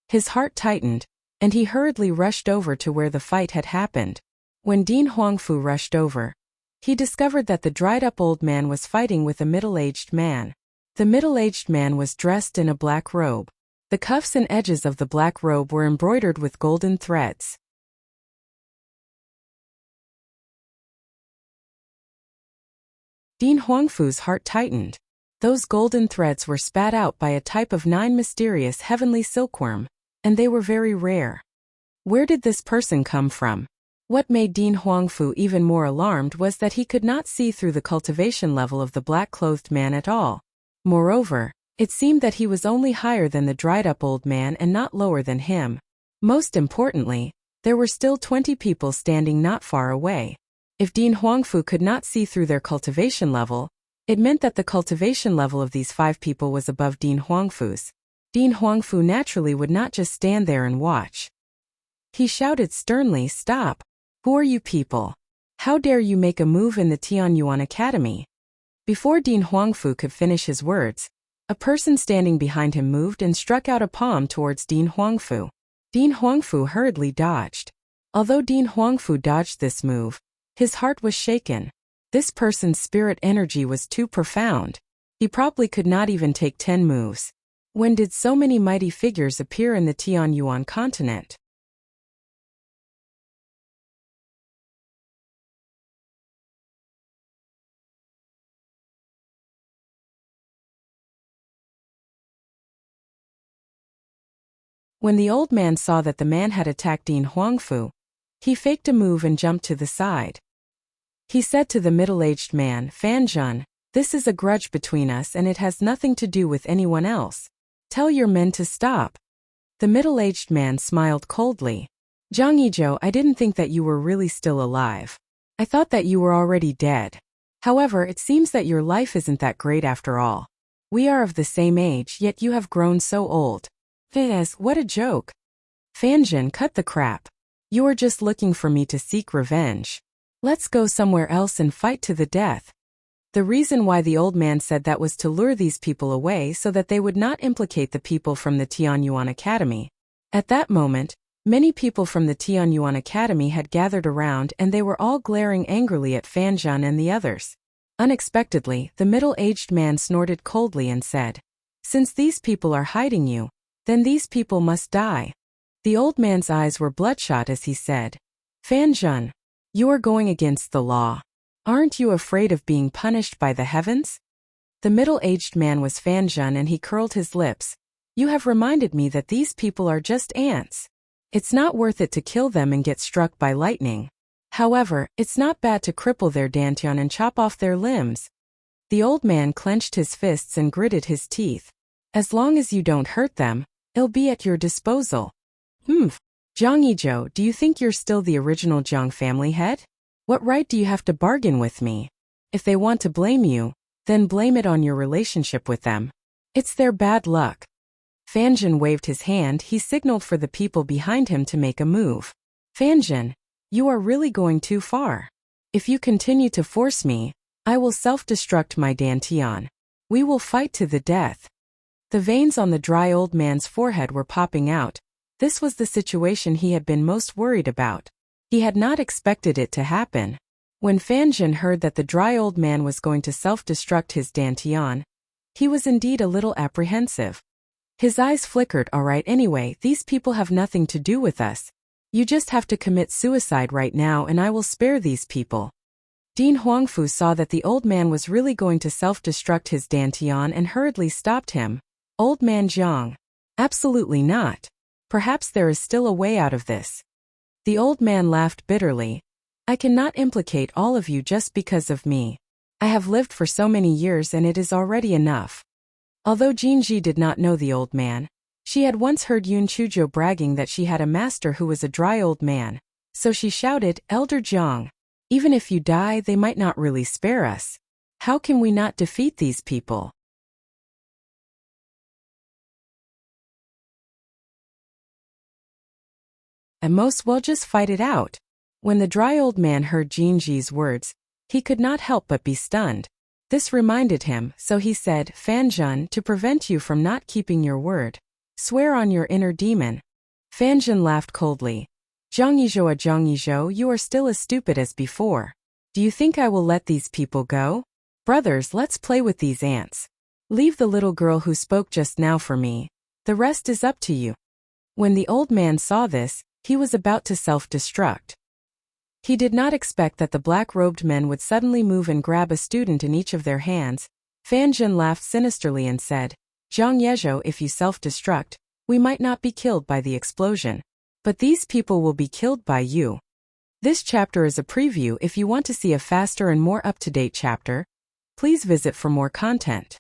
His heart tightened, and he hurriedly rushed over to where the fight had happened. When Dean Huangfu rushed over, he discovered that the dried-up old man was fighting with a middle-aged man. The middle-aged man was dressed in a black robe. The cuffs and edges of the black robe were embroidered with golden threads. Dean Huangfu's heart tightened. Those golden threads were spat out by a type of 9 mysterious heavenly silkworm, and they were very rare. Where did this person come from? What made Dean Huangfu even more alarmed was that he could not see through the cultivation level of the black-clothed man at all. Moreover, it seemed that he was only higher than the dried-up old man and not lower than him. Most importantly, there were still 20 people standing not far away. If Dean Huangfu could not see through their cultivation level, it meant that the cultivation level of these 5 people was above Dean Huangfu's. Dean Huangfu naturally would not just stand there and watch. He shouted sternly, "Stop! Who are you people? How dare you make a move in the Tianyuan Academy?" Before Dean Huangfu could finish his words, a person standing behind him moved and struck out a palm towards Dean Huangfu. Dean Huangfu hurriedly dodged. Although Dean Huangfu dodged this move, his heart was shaken. This person's spirit energy was too profound. He probably could not even take 10 moves. When did so many mighty figures appear in the Tianyuan continent? When the old man saw that the man had attacked Dean Huangfu, he faked a move and jumped to the side. He said to the middle-aged man, "Fan Zhen, this is a grudge between us and it has nothing to do with anyone else. Tell your men to stop." The middle-aged man smiled coldly. "Zhang Yizhou, I didn't think that you were really still alive. I thought that you were already dead. However, it seems that your life isn't that great after all. We are of the same age, yet you have grown so old. Yes, what a joke. Fan Zhen, cut the crap. You are just looking for me to seek revenge. Let's go somewhere else and fight to the death. The reason why the old man said that was to lure these people away so that they would not implicate the people from the Tianyuan Academy. At that moment, many people from the Tianyuan Academy had gathered around and they were all glaring angrily at Fanjun and the others. Unexpectedly, the middle-aged man snorted coldly and said, "Since these people are hiding you, then these people must die." The old man's eyes were bloodshot as he said, "Fanjun, you are going against the law. Aren't you afraid of being punished by the heavens?" The middle-aged man was Fanjun and he curled his lips. "You have reminded me that these people are just ants. It's not worth it to kill them and get struck by lightning. However, it's not bad to cripple their dantian and chop off their limbs." The old man clenched his fists and gritted his teeth. "As long as you don't hurt them, it'll be at your disposal." Jiang Yizhou, do you think you're still the original Jiang family head? What right do you have to bargain with me? If they want to blame you, then blame it on your relationship with them. It's their bad luck. Fanjun waved his hand. He signaled for the people behind him to make a move. "Fanjun, you are really going too far. If you continue to force me, I will self-destruct my dantian. We will fight to the death." The veins on the dry old man's forehead were popping out. This was the situation he had been most worried about. He had not expected it to happen. When Fanjun heard that the dry old man was going to self-destruct his dantian, he was indeed a little apprehensive. His eyes flickered. "All right, anyway, these people have nothing to do with us. You just have to commit suicide right now and I will spare these people." Dean Huangfu saw that the old man was really going to self-destruct his dantian and hurriedly stopped him. "Old man Jiang. Absolutely not. Perhaps there is still a way out of this." The old man laughed bitterly. "I cannot implicate all of you just because of me. I have lived for so many years and it is already enough." Although Jinji did not know the old man, she had once heard Yun Chuzhou bragging that she had a master who was a dry old man, so she shouted, "Elder Jiang, even if you die they might not really spare us. How can we not defeat these people?" "At most we'll just fight it out." When the dry old man heard Jinji's words, he could not help but be stunned. This reminded him, so he said, "Fanjun, to prevent you from not keeping your word, swear on your inner demon." Fanjun laughed coldly. Jiang Yizhou, you are still as stupid as before. Do you think I will let these people go? Brothers, let's play with these ants. Leave the little girl who spoke just now for me. The rest is up to you." When the old man saw this, he was about to self-destruct. He did not expect that the black-robed men would suddenly move and grab a student in each of their hands. Fanjun laughed sinisterly and said, "Jiang Yezhou, if you self-destruct, we might not be killed by the explosion. But these people will be killed by you." This chapter is a preview. If you want to see a faster and more up-to-date chapter, please visit for more content.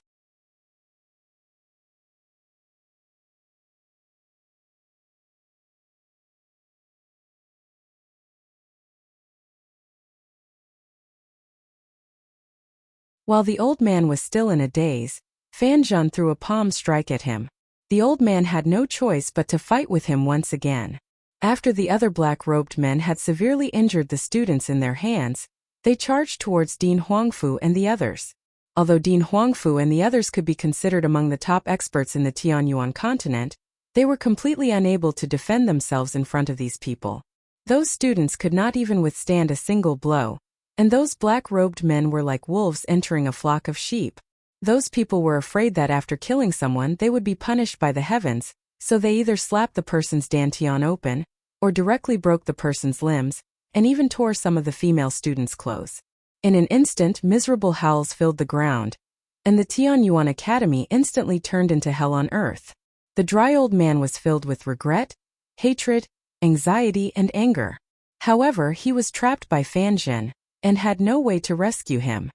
While the old man was still in a daze, Fanjun threw a palm strike at him. The old man had no choice but to fight with him once again. After the other black-robed men had severely injured the students in their hands, they charged towards Dean Huangfu and the others. Although Dean Huangfu and the others could be considered among the top experts in the Tianyuan continent, they were completely unable to defend themselves in front of these people. Those students could not even withstand a single blow. And those black-robed men were like wolves entering a flock of sheep. Those people were afraid that after killing someone they would be punished by the heavens, so they either slapped the person's dantian open, or directly broke the person's limbs, and even tore some of the female students' clothes. In an instant, miserable howls filled the ground, and the Tianyuan Academy instantly turned into hell on earth. The dry old man was filled with regret, hatred, anxiety, and anger. However, he was trapped by Fanjun and had no way to rescue him.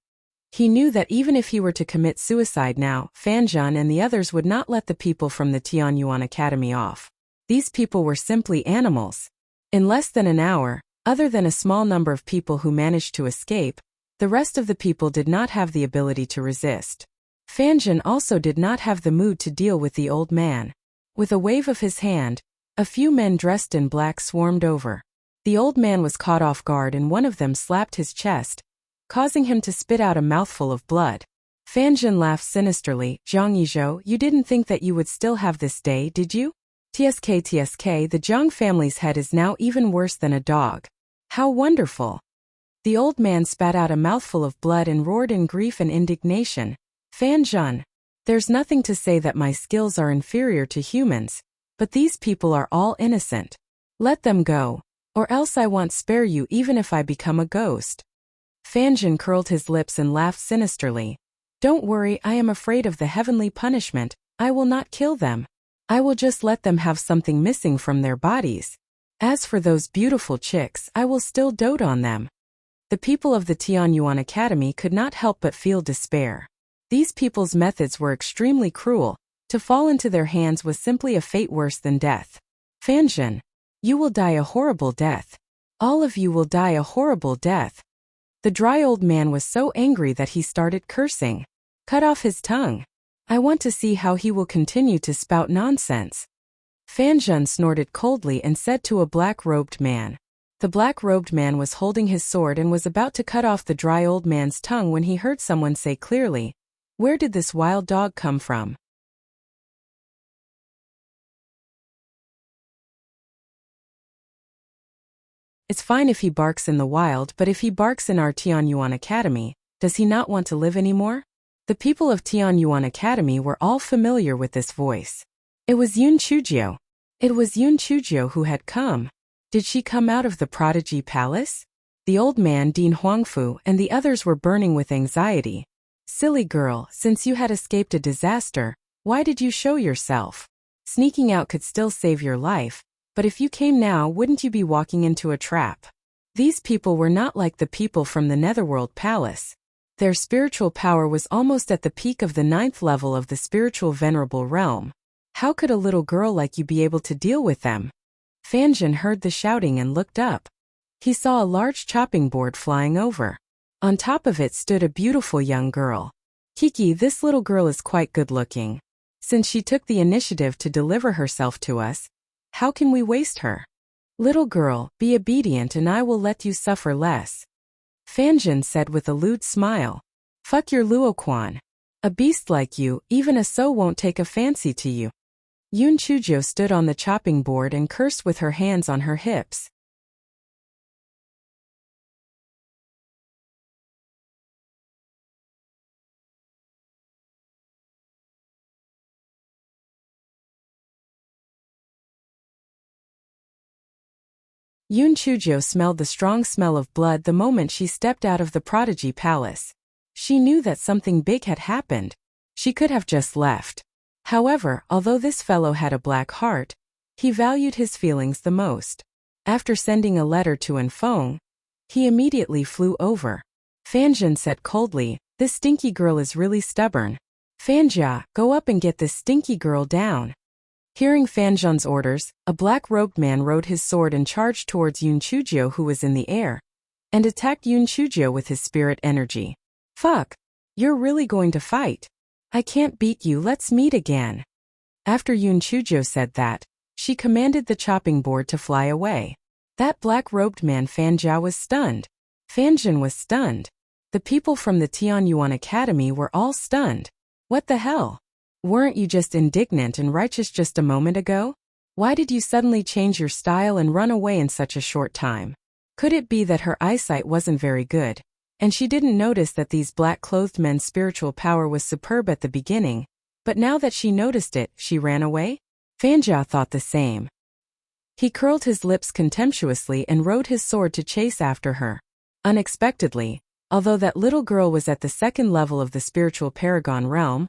He knew that even if he were to commit suicide now, Fanjun and the others would not let the people from the Tianyuan Academy off. These people were simply animals. In less than an hour, other than a small number of people who managed to escape, the rest of the people did not have the ability to resist. Fanjun also did not have the mood to deal with the old man. With a wave of his hand, a few men dressed in black swarmed over. The old man was caught off guard and one of them slapped his chest, causing him to spit out a mouthful of blood. Fanjin laughed sinisterly. Zhang Yizhou, you didn't think that you would still have this day, did you? TSK, the Zhang family's head is now even worse than a dog. How wonderful. The old man spat out a mouthful of blood and roared in grief and indignation. Fanjin, there's nothing to say that my skills are inferior to humans, but these people are all innocent. Let them go, or else I won't spare you even if I become a ghost. Fanjin curled his lips and laughed sinisterly. Don't worry, I am afraid of the heavenly punishment. I will not kill them. I will just let them have something missing from their bodies. As for those beautiful chicks, I will still dote on them. The people of the Tianyuan Academy could not help but feel despair. These people's methods were extremely cruel. To fall into their hands was simply a fate worse than death. Fanjin, you will die a horrible death. All of you will die a horrible death. The dry old man was so angry that he started cursing. Cut off his tongue. I want to see how he will continue to spout nonsense. Fanjin snorted coldly and said to a black-robed man. The black-robed man was holding his sword and was about to cut off the dry old man's tongue when he heard someone say clearly, "Where did this wild dog come from?" It's fine if he barks in the wild, but if he barks in our Tianyuan Academy, does he not want to live anymore? The people of Tianyuan Academy were all familiar with this voice. It was Yun Chujio. It was Yun Chujio who had come. Did she come out of the Prodigy Palace? The old man, Dean Huangfu, and the others were burning with anxiety. Silly girl, since you had escaped a disaster, why did you show yourself? Sneaking out could still save your life, but if you came now, wouldn't you be walking into a trap? These people were not like the people from the Netherworld Palace. Their spiritual power was almost at the peak of the 9th level of the spiritual venerable realm. How could a little girl like you be able to deal with them? Fanjin heard the shouting and looked up. He saw a large chopping board flying over. On top of it stood a beautiful young girl. Kiki, this little girl is quite good-looking. Since she took the initiative to deliver herself to us, how can we waste her? Little girl, be obedient and I will let you suffer less. Fanjin said with a lewd smile. Fuck your Luoquan. A beast like you, even a so won't take a fancy to you. Yun Chujio stood on the chopping board and cursed with her hands on her hips. Yun Chujio smelled the strong smell of blood the moment she stepped out of the Prodigy Palace. She knew that something big had happened. She could have just left. However, although this fellow had a black heart, he valued his feelings the most. After sending a letter to Enfeng, he immediately flew over. Fanjin said coldly, this stinky girl is really stubborn. Fanja, go up and get this stinky girl down. Hearing Fanjin's orders, a black-robed man rode his sword and charged towards Yun Chujio who was in the air, and attacked Yun Chujio with his spirit energy. Fuck! You're really going to fight? I can't beat you, let's meet again. After Yun Chujio said that, she commanded the chopping board to fly away. That black-robed man Fanja was stunned. Fanjin was stunned. The people from the Tianyuan Academy were all stunned. What the hell? Weren't you just indignant and righteous just a moment ago? Why did you suddenly change your style and run away in such a short time? Could it be that her eyesight wasn't very good, and she didn't notice that these black-clothed men's spiritual power was superb at the beginning, but now that she noticed it, she ran away? Fanja thought the same. He curled his lips contemptuously and rode his sword to chase after her. Unexpectedly, although that little girl was at the 2nd level of the spiritual paragon realm,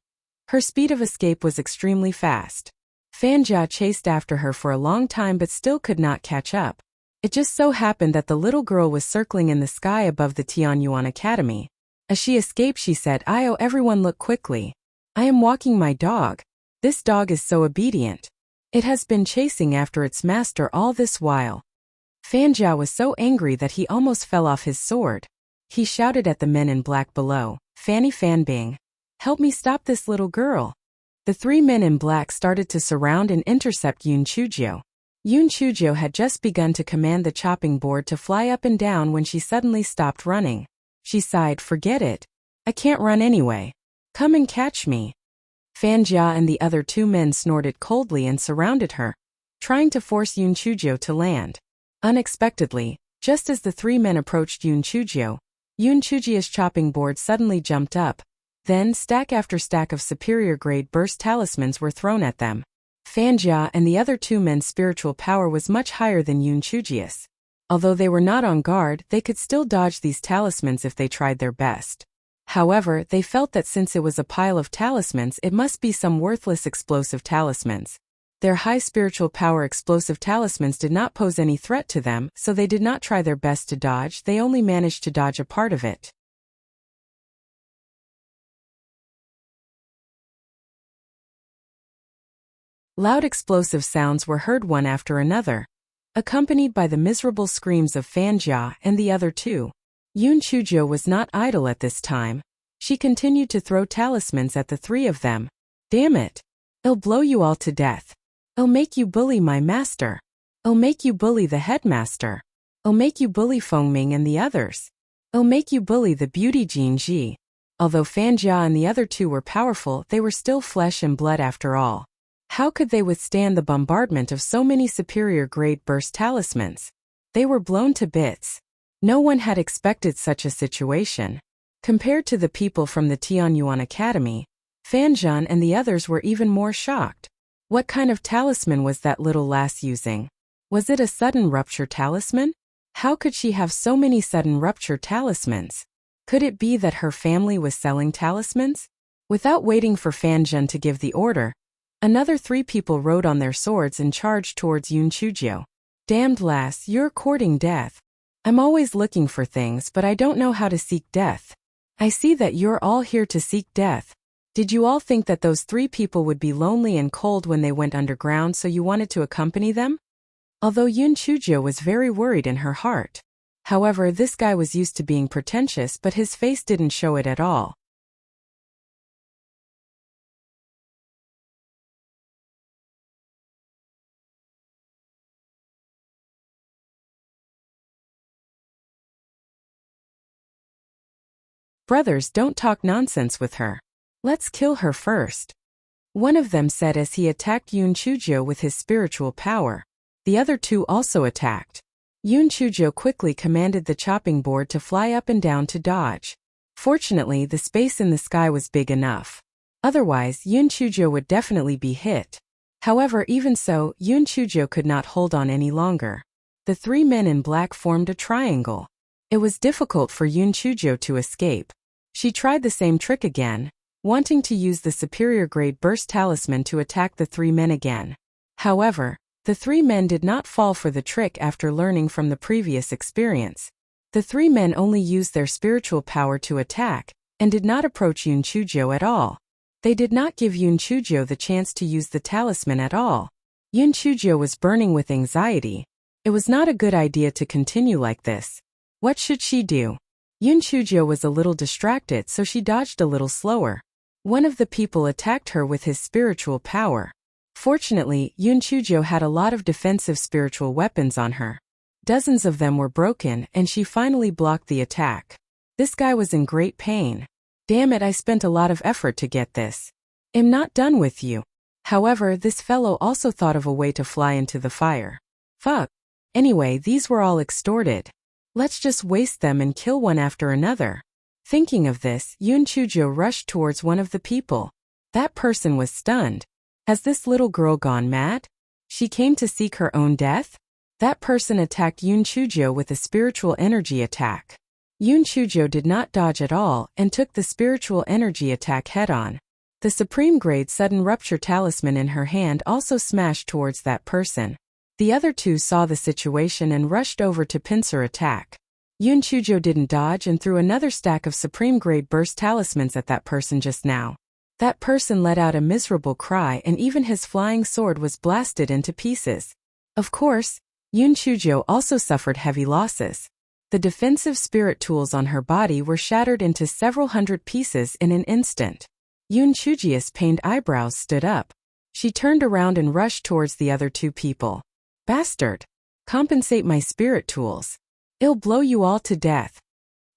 her speed of escape was extremely fast. Fanja chased after her for a long time but still could not catch up. It just so happened that the little girl was circling in the sky above the Tianyuan Academy. As she escaped she said, "Oh, everyone look quickly. I am walking my dog. This dog is so obedient. It has been chasing after its master all this while." Fanja was so angry that he almost fell off his sword. He shouted at the men in black below, "Fanny Fanbing, help me stop this little girl." The 3 men in black started to surround and intercept Yun Chujio. Yoon Chujio had just begun to command the chopping board to fly up and down when she suddenly stopped running. She sighed, "Forget it. I can't run anyway. Come and catch me." Fan Jia and the other two men snorted coldly and surrounded her, trying to force Yoon Chujio to land. Unexpectedly, just as the three men approached Yoon Chujio's chopping board suddenly jumped up. Then stack after stack of superior-grade burst talismans were thrown at them. Fan Jia and the other two men's spiritual power was much higher than Yoon Chujio's. Although they were not on guard, they could still dodge these talismans if they tried their best. However, they felt that since it was a pile of talismans, it must be some worthless explosive talismans. Their high spiritual power explosive talismans did not pose any threat to them, so they did not try their best to dodge, they only managed to dodge a part of it. Loud explosive sounds were heard one after another, accompanied by the miserable screams of Fan Jia and the other two. Yoon Chujio was not idle at this time. She continued to throw talismans at the three of them. "Damn it! I'll blow you all to death. I'll make you bully my master. I'll make you bully the headmaster. I'll make you bully Fengming and the others. I'll make you bully the beauty Jin Ji." Although Fan Jia and the other two were powerful, they were still flesh and blood after all. How could they withstand the bombardment of so many superior-grade burst talismans? They were blown to bits. No one had expected such a situation. Compared to the people from the Tianyuan Academy, Fan Zhan and the others were even more shocked. What kind of talisman was that little lass using? Was it a sudden rupture talisman? How could she have so many sudden rupture talismans? Could it be that her family was selling talismans? Without waiting for Fan Zhan to give the order, another three people rode on their swords and charged towards Yoon Chujio. "Damned lass, you're courting death. I'm always looking for things, but I don't know how to seek death. I see that you're all here to seek death. Did you all think that those three people would be lonely and cold when they went underground, so you wanted to accompany them?" Although Yoon Chujio was very worried in her heart. However, this guy was used to being pretentious, but his face didn't show it at all. "Brothers, don't talk nonsense with her. Let's kill her first," one of them said as he attacked Yoon Chujio with his spiritual power. The other two also attacked. Yoon Chujio quickly commanded the chopping board to fly up and down to dodge. Fortunately, the space in the sky was big enough. Otherwise, Yoon Chujio would definitely be hit. However, even so, Yoon Chujio could not hold on any longer. The three men in black formed a triangle. It was difficult for Yoon Chujio to escape. She tried the same trick again, wanting to use the superior-grade burst talisman to attack the three men again. However, the three men did not fall for the trick after learning from the previous experience. The three men only used their spiritual power to attack, and did not approach Yoon Chujio at all. They did not give Yoon Chujio the chance to use the talisman at all. Yoon Chujio was burning with anxiety. It was not a good idea to continue like this. What should she do? Yoon Chujio was a little distracted, so she dodged a little slower. One of the people attacked her with his spiritual power. Fortunately, Yoon Chujio had a lot of defensive spiritual weapons on her. Dozens of them were broken, and she finally blocked the attack. This guy was in great pain. "Damn it, I spent a lot of effort to get this. I'm not done with you." However, this fellow also thought of a way to fly into the fire. Fuck. Anyway, these were all extorted. Let's just waste them and kill one after another. Thinking of this, Yoon Chujio rushed towards one of the people. That person was stunned. Has this little girl gone mad? She came to seek her own death? That person attacked Yoon Chujio with a spiritual energy attack. Yoon Chujio did not dodge at all and took the spiritual energy attack head-on. The supreme grade sudden rupture talisman in her hand also smashed towards that person. The other two saw the situation and rushed over to pincer attack. Yoon Chujio didn't dodge and threw another stack of supreme grade burst talismans at that person just now. That person let out a miserable cry and even his flying sword was blasted into pieces. Of course, Yoon Chujio also suffered heavy losses. The defensive spirit tools on her body were shattered into several hundred pieces in an instant. Yoon Chujio's pained eyebrows stood up. She turned around and rushed towards the other two people. Bastard! Compensate my spirit tools. I'll blow you all to death.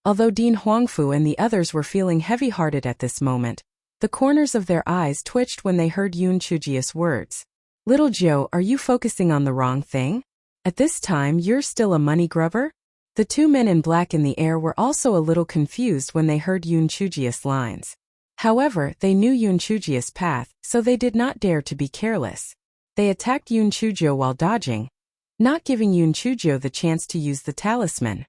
Although Dean Huangfu and the others were feeling heavy-hearted at this moment, the corners of their eyes twitched when they heard Yun Chujia's words. Little Joe, are you focusing on the wrong thing? At this time you're still a money grubber? The two men in black in the air were also a little confused when they heard Yun Chujia's lines. However, they knew Yun Chujia's path, so they did not dare to be careless. They attacked Yun Chujio while dodging, not giving Yun Chujio the chance to use the talisman.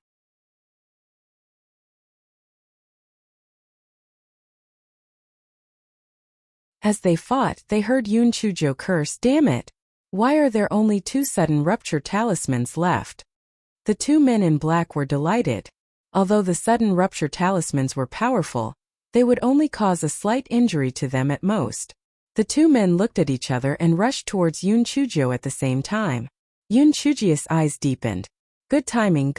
As they fought, they heard Yun Chujio curse, "Damn it! Why are there only 2 sudden rupture talismans left?" The two men in black were delighted. Although the sudden rupture talismans were powerful, they would only cause a slight injury to them at most. The two men looked at each other and rushed towards Yun Chujio at the same time. Yun Chujio's eyes deepened. Good timing,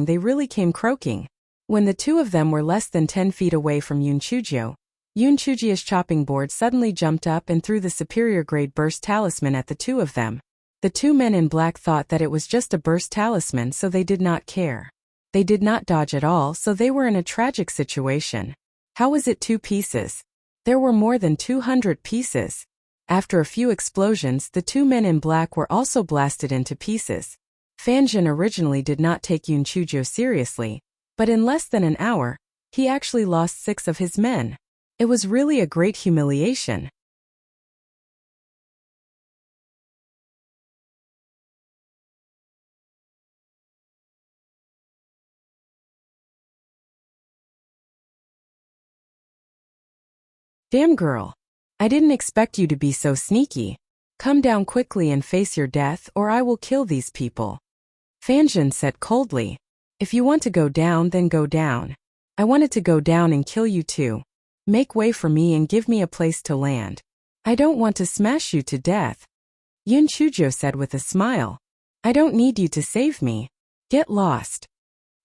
they really came croaking. When the two of them were less than 10 feet away from Yun Chujio's chopping board suddenly jumped up and threw the superior grade burst talisman at the two of them. The two men in black thought that it was just a burst talisman, so they did not care. They did not dodge at all, so they were in a tragic situation. How was it 2 pieces? There were more than 200 pieces. After a few explosions, the two men in black were also blasted into pieces. Fanjin originally did not take Yun Chujio seriously, but in less than an hour, he actually lost 6 of his men. It was really a great humiliation. Damn girl. I didn't expect you to be so sneaky. Come down quickly and face your death, or I will kill these people. Fanjin said coldly. If you want to go down, then go down. I wanted to go down and kill you too. Make way for me and give me a place to land. I don't want to smash you to death. Yun Chujio said with a smile. I don't need you to save me. Get lost.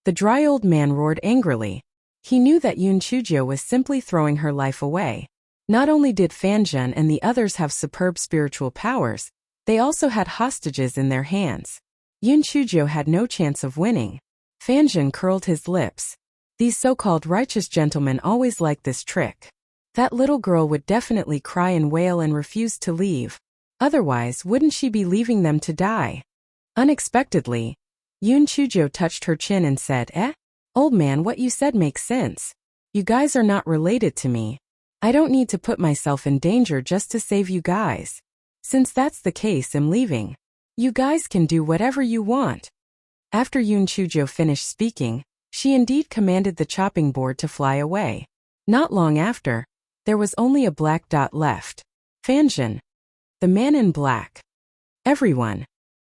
The dry old man roared angrily. He knew that Yun Chujio was simply throwing her life away. Not only did Fanjin and the others have superb spiritual powers, they also had hostages in their hands. Yun Chujio had no chance of winning. Fanjin curled his lips. These so-called righteous gentlemen always like this trick. That little girl would definitely cry and wail and refuse to leave. Otherwise, wouldn't she be leaving them to die? Unexpectedly, Yun Chujio touched her chin and said, Old man, what you said makes sense. You guys are not related to me. I don't need to put myself in danger just to save you guys. Since that's the case, I'm leaving. You guys can do whatever you want." After Yun Chujio finished speaking, she indeed commanded the chopping board to fly away. Not long after, there was only a black dot left. Fanjin. The man in black. Everyone.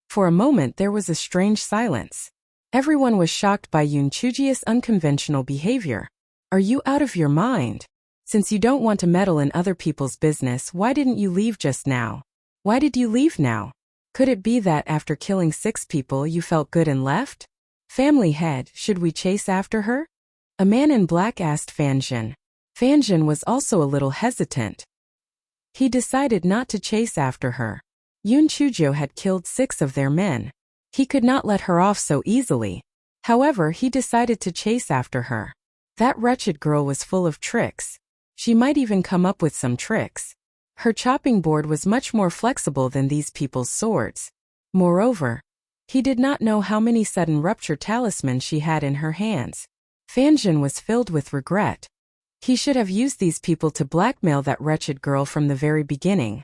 For a moment there was a strange silence. Everyone was shocked by Yun Chujio's unconventional behavior. Are you out of your mind? Since you don't want to meddle in other people's business, why didn't you leave just now? Why did you leave now? Could it be that after killing 6 people you felt good and left? Family head, should we chase after her? A man in black asked Fanjin. Fanjin was also a little hesitant. He decided not to chase after her. Yun Chujio had killed 6 of their men. He could not let her off so easily. However, he decided to chase after her. That wretched girl was full of tricks. She might even come up with some tricks. Her chopping board was much more flexible than these people's swords. Moreover, he did not know how many sudden rupture talismans she had in her hands. Fanjin was filled with regret. He should have used these people to blackmail that wretched girl from the very beginning.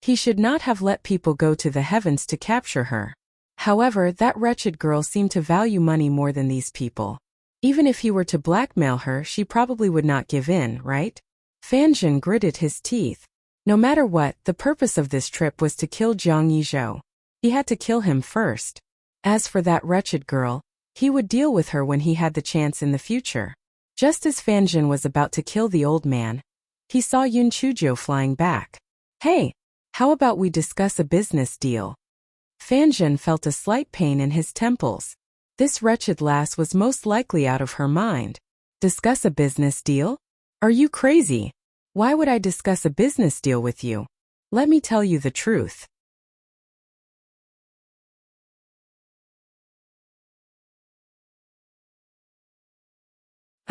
He should not have let people go to the heavens to capture her. However, that wretched girl seemed to value money more than these people. Even if he were to blackmail her, she probably would not give in, right? Fanjin gritted his teeth. No matter what, the purpose of this trip was to kill Jiang Yizhou. He had to kill him first. As for that wretched girl, he would deal with her when he had the chance in the future. Just as Fanjin was about to kill the old man, he saw Yun Chujio flying back. Hey, how about we discuss a business deal? Fanjin felt a slight pain in his temples. This wretched lass was most likely out of her mind. Discuss a business deal? Are you crazy? Why would I discuss a business deal with you? Let me tell you the truth.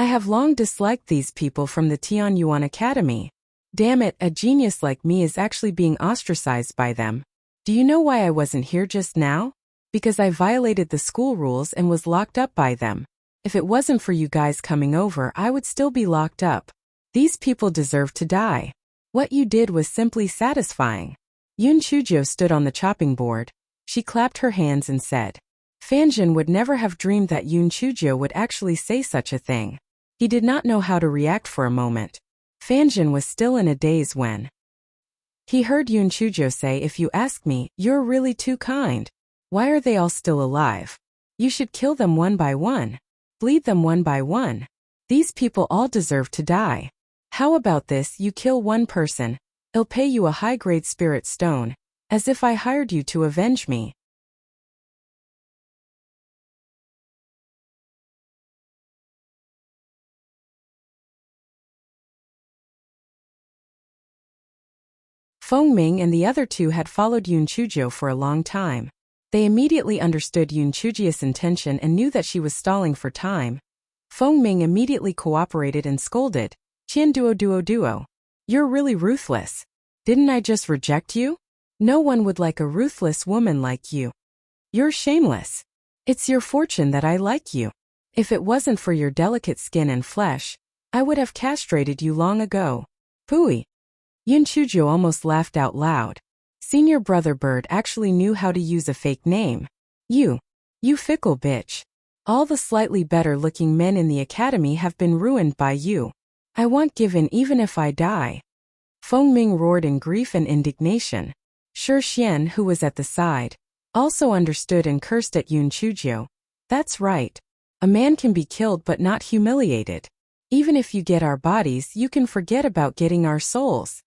I have long disliked these people from the Tianyuan Academy. Damn it, a genius like me is actually being ostracized by them. Do you know why I wasn't here just now? Because I violated the school rules and was locked up by them. If it wasn't for you guys coming over, I would still be locked up. These people deserve to die. What you did was simply satisfying. Yun Chujo stood on the chopping board. She clapped her hands and said, Fanjin would never have dreamed that Yun Chujo would actually say such a thing. He did not know how to react for a moment. Fanjin was still in a daze when he heard Yun Chujo say, if you ask me, you're really too kind. Why are they all still alive? You should kill them one by one. Bleed them one by one. These people all deserve to die. How about this, you kill one person, I'll pay you a high-grade spirit stone, as if I hired you to avenge me. Feng Ming and the other two had followed Yun Chujo for a long time. They immediately understood Yun Chujia's intention and knew that she was stalling for time. Feng Ming immediately cooperated and scolded, Qian duo. You're really ruthless. Didn't I just reject you? No one would like a ruthless woman like you. You're shameless. It's your fortune that I like you. If it wasn't for your delicate skin and flesh, I would have castrated you long ago. Pooey. Yun Chujo almost laughed out loud. Senior Brother Bird actually knew how to use a fake name. You fickle bitch. All the slightly better-looking men in the academy have been ruined by you. I won't give in even if I die. Feng Ming roared in grief and indignation. Shi Xian, who was at the side, also understood and cursed at Yun Chujo. That's right. A man can be killed but not humiliated. Even if you get our bodies, you can forget about getting our souls.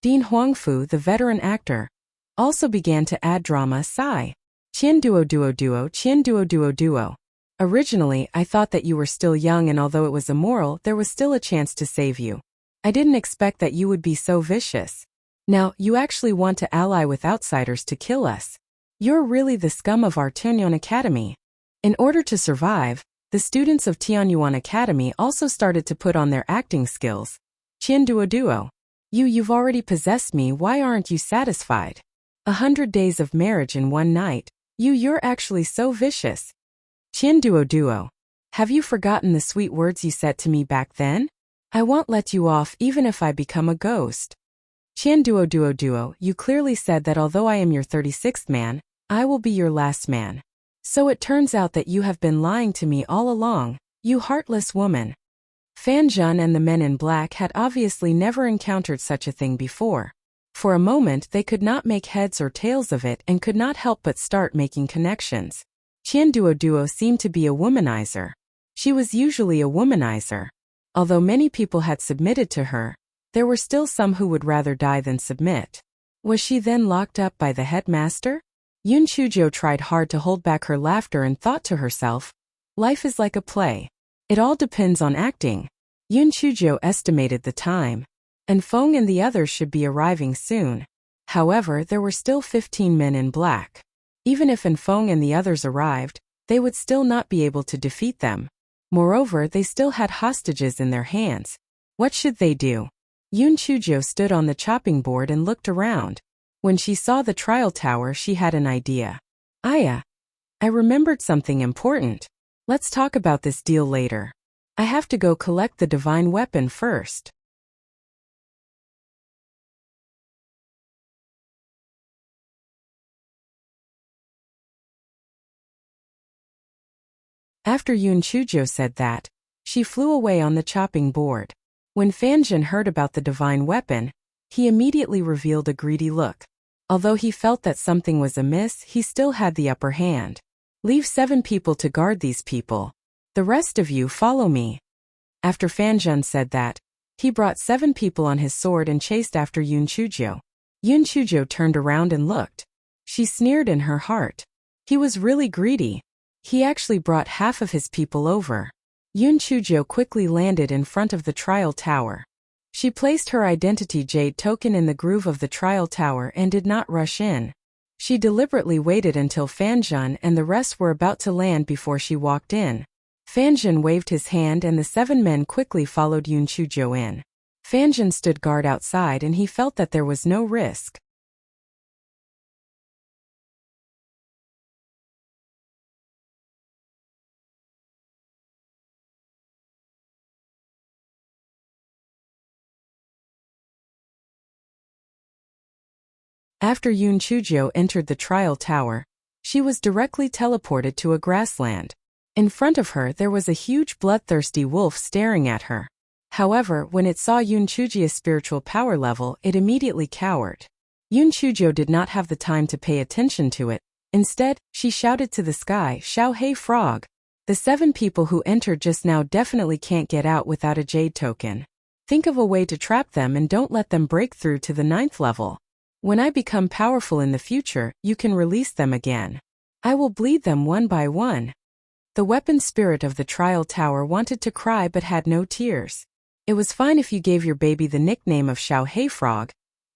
Dean Huangfu, the veteran actor, also began to add drama. Sigh. Qian duo. Originally, I thought that you were still young and although it was immoral, there was still a chance to save you. I didn't expect that you would be so vicious. Now, you actually want to ally with outsiders to kill us. You're really the scum of our Tianyuan Academy. In order to survive, the students of Tianyuan Academy also started to put on their acting skills. Qian duo. You've already possessed me, why aren't you satisfied? 100 days of marriage in one night. You're actually so vicious. Qian duo. Have you forgotten the sweet words you said to me back then? I won't let you off even if I become a ghost. Qian duo. You clearly said that although I am your 36th man, I will be your last man. So it turns out that you have been lying to me all along, you heartless woman. Fan Zhan and the men in black had obviously never encountered such a thing before. For a moment they could not make heads or tails of it and could not help but start making connections. Qian duo seemed to be a womanizer. She was usually a womanizer. Although many people had submitted to her, there were still some who would rather die than submit. Was she then locked up by the headmaster? Yun Chujo tried hard to hold back her laughter and thought to herself, life is like a play. It all depends on acting. Yun Chujo estimated the time, and Feng and the others should be arriving soon. However, there were still 15 men in black. Even if Feng and the others arrived, they would still not be able to defeat them. Moreover, they still had hostages in their hands. What should they do? Yun Chujo stood on the chopping board and looked around. When she saw the trial tower, she had an idea. I remembered something important. Let's talk about this deal later. I have to go collect the divine weapon first. After Yun Chujo said that, she flew away on the chopping board. When Fanjin heard about the divine weapon, he immediately revealed a greedy look. Although he felt that something was amiss, he still had the upper hand. Leave 7 people to guard these people. The rest of you follow me. After Fanjin said that, he brought 7 people on his sword and chased after Yun Chujo. Yun Chujo turned around and looked. She sneered in her heart. He was really greedy. He actually brought half of his people over. Yun Chujo quickly landed in front of the trial tower. She placed her identity jade token in the groove of the trial tower and did not rush in. She deliberately waited until Fanjin and the rest were about to land before she walked in. Fanjin waved his hand and the 7 men quickly followed Yun Chujo in. Fanjin stood guard outside and he felt that there was no risk. After Yun Chujo entered the trial tower, she was directly teleported to a grassland. In front of her there was a huge bloodthirsty wolf staring at her. However, when it saw Yun Chujo's spiritual power level, it immediately cowered. Yun Chujo did not have the time to pay attention to it. Instead, she shouted to the sky, "Xiao Hei Frog! The 7 people who entered just now definitely can't get out without a jade token. Think of a way to trap them and don't let them break through to the 9th level. When I become powerful in the future, you can release them again. I will bleed them one by one." The weapon spirit of the trial tower wanted to cry but had no tears. It was fine if you gave your baby the nickname of Xiao Hei Frog,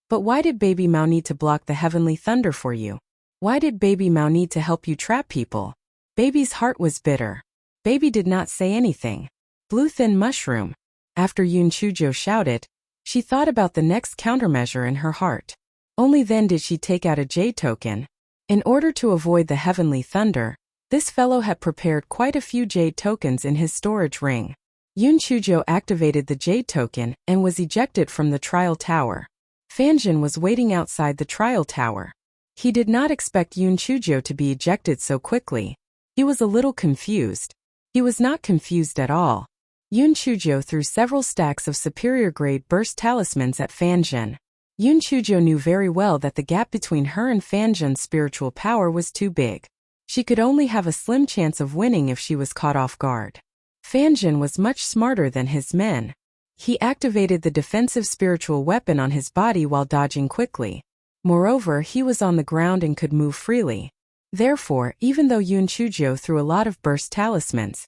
but why did Baby Mao need to block the heavenly thunder for you? Why did Baby Mao need to help you trap people? Baby's heart was bitter. Baby did not say anything. Blue thin mushroom. After Yun Chujo shouted, she thought about the next countermeasure in her heart. Only then did she take out a jade token. In order to avoid the heavenly thunder, this fellow had prepared quite a few jade tokens in his storage ring. Yun Chujo activated the jade token and was ejected from the trial tower. Fanjin was waiting outside the trial tower. He did not expect Yun Chujo to be ejected so quickly. He was a little confused. He was not confused at all. Yun Chujo threw several stacks of superior grade burst talismans at Fanjin. Yun Chujo knew very well that the gap between her and Fanjin's spiritual power was too big. She could only have a slim chance of winning if she was caught off guard. Fanjin was much smarter than his men. He activated the defensive spiritual weapon on his body while dodging quickly. Moreover, he was on the ground and could move freely. Therefore, even though Yun Chujo threw a lot of burst talismans,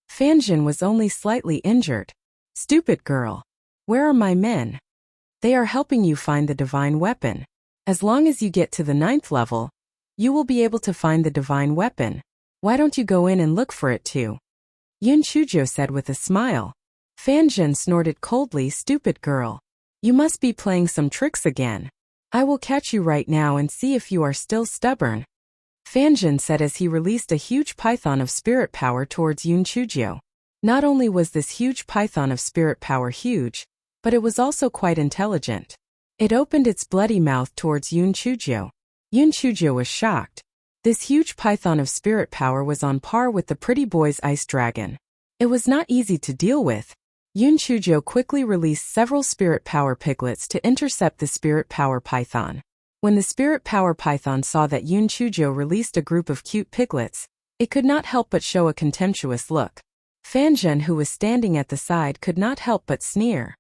Fanjin was only slightly injured. "Stupid girl. Where are my men? They are helping you find the divine weapon. As long as you get to the 9th level, you will be able to find the divine weapon. Why don't you go in and look for it too?" Yun Chujo said with a smile. Fanjin snorted coldly, "Stupid girl. You must be playing some tricks again. I will catch you right now and see if you are still stubborn," Fanjin said as he released a huge python of spirit power towards Yun Chujo. Not only was this huge python of spirit power huge, but it was also quite intelligent. It opened its bloody mouth towards Yun Chujo. Yun Chujo was shocked. This huge python of spirit power was on par with the pretty boy's ice dragon. It was not easy to deal with. Yun Chujo quickly released several spirit power piglets to intercept the spirit power python. When the spirit power python saw that Yun Chujo released a group of cute piglets, it could not help but show a contemptuous look. Fanjin, who was standing at the side, could not help but sneer.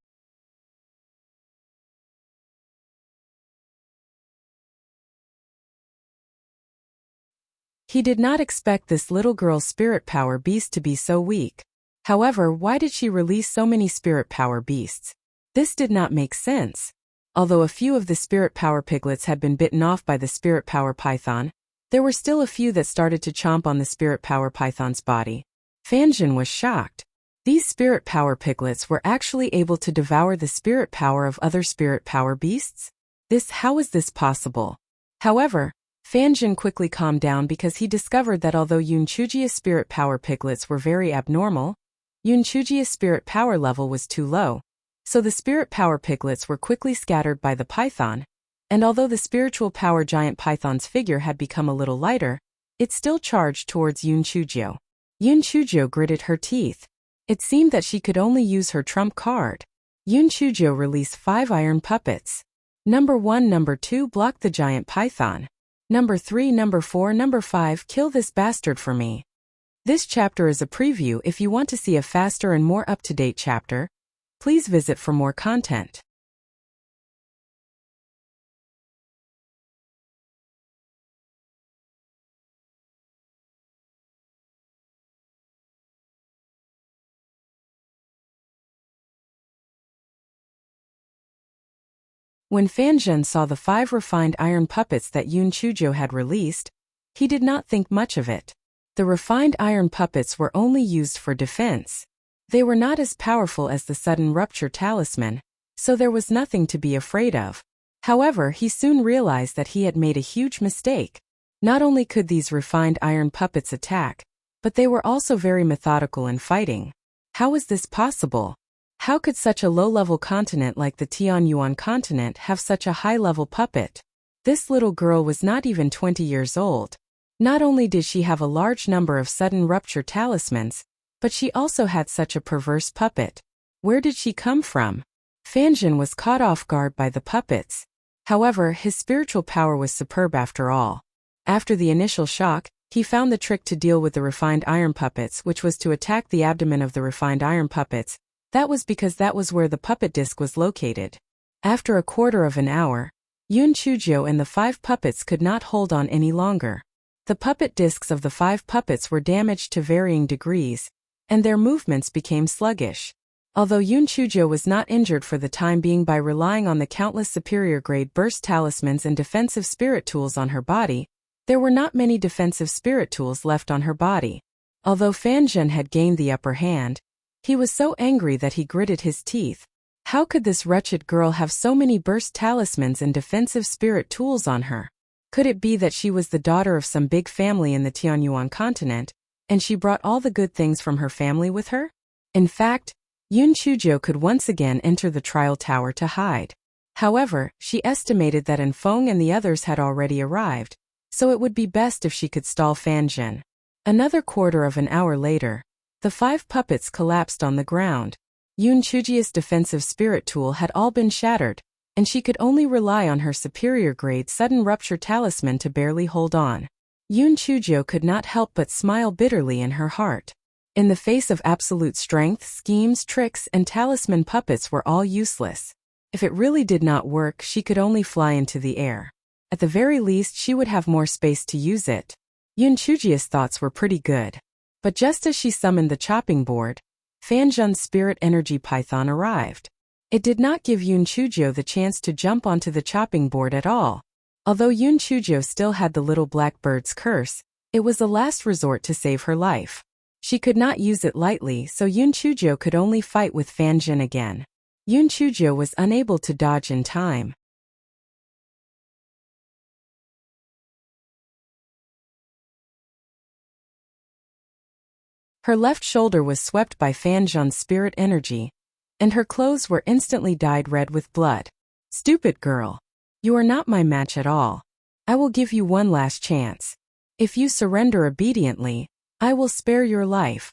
He did not expect this little girl's spirit power beast to be so weak. However, why did she release so many spirit power beasts? This did not make sense. Although a few of the spirit power piglets had been bitten off by the spirit power python, there were still a few that started to chomp on the spirit power python's body. Fanjin was shocked. These spirit power piglets were actually able to devour the spirit power of other spirit power beasts? How is this possible? However, Fanjin quickly calmed down because he discovered that although Yun Chujia's spirit power piglets were very abnormal, Yun Chujia's spirit power level was too low, so the spirit power piglets were quickly scattered by the python, and although the spiritual power giant python's figure had become a little lighter, it still charged towards Yun Chujo. Yun Chujo gritted her teeth. It seemed that she could only use her trump card. Yun Chujo released 5 iron puppets. Number 1, Number 2, block the giant python. Number 3, Number 4, Number 5, kill this bastard for me. This chapter is a preview. If you want to see a faster and more up-to-date chapter, please visit for more content. When Fanjin saw the 5 refined iron puppets that Yun Chujo had released, he did not think much of it. The refined iron puppets were only used for defense. They were not as powerful as the sudden rupture talisman, so there was nothing to be afraid of. However, he soon realized that he had made a huge mistake. Not only could these refined iron puppets attack, but they were also very methodical in fighting. How was this possible? How could such a low-level continent like the Tianyuan continent have such a high-level puppet? This little girl was not even 20 years old. Not only did she have a large number of sudden rupture talismans, but she also had such a perverse puppet. Where did she come from? Fanjin was caught off guard by the puppets. However, his spiritual power was superb after all. After the initial shock, he found the trick to deal with the refined iron puppets, which was to attack the abdomen of the refined iron puppets. That was because that was where the puppet disc was located. After a quarter of an hour, Yun Chujio and the 5 puppets could not hold on any longer. The puppet discs of the 5 puppets were damaged to varying degrees, and their movements became sluggish. Although Yun Chujio was not injured for the time being by relying on the countless superior-grade burst talismans and defensive spirit tools on her body, there were not many defensive spirit tools left on her body. Although Fanjin had gained the upper hand, he was so angry that he gritted his teeth. How could this wretched girl have so many burst talismans and defensive spirit tools on her? Could it be that she was the daughter of some big family in the Tianyuan continent, and she brought all the good things from her family with her? In fact, Yun Chujio could once again enter the trial tower to hide. However, she estimated that Enfeng and the others had already arrived, so it would be best if she could stall Fanjin. Another quarter of an hour later, the 5 puppets collapsed on the ground. Yun Chujio's defensive spirit tool had all been shattered, and she could only rely on her superior-grade sudden rupture talisman to barely hold on. Yun Chujio could not help but smile bitterly in her heart. In the face of absolute strength, schemes, tricks, and talisman puppets were all useless. If it really did not work, she could only fly into the air. At the very least, she would have more space to use it. Yun Chujio's thoughts were pretty good. But just as she summoned the chopping board, Fanjun's spirit energy python arrived. It did not give Yun Chujio the chance to jump onto the chopping board at all. Although Yun Chujio still had the little black bird's curse, it was a last resort to save her life. She could not use it lightly, so Yun Chujio could only fight with Fanjin again. Yun Chujio was unable to dodge in time. Her left shoulder was swept by Fanjun's spirit energy, and her clothes were instantly dyed red with blood. Stupid girl. You are not my match at all. I will give you one last chance. If you surrender obediently, I will spare your life.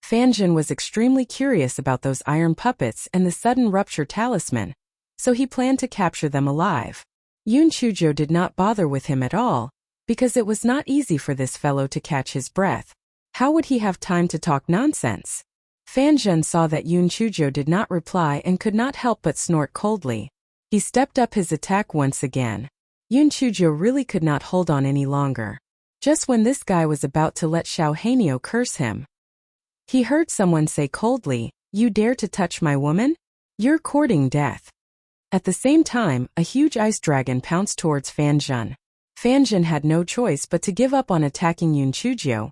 Fanjin was extremely curious about those iron puppets and the sudden rupture talisman, so he planned to capture them alive. Yun Chujio did not bother with him at all, because it was not easy for this fellow to catch his breath. How would he have time to talk nonsense? Fanjin saw that Yun Chujio did not reply and could not help but snort coldly. He stepped up his attack once again. Yun Chujio really could not hold on any longer. Just when this guy was about to let Xiao Hanyo curse him, he heard someone say coldly, "You dare to touch my woman? You're courting death." At the same time, a huge ice dragon pounced towards Fanjin. Fanjin had no choice but to give up on attacking Yun Chujio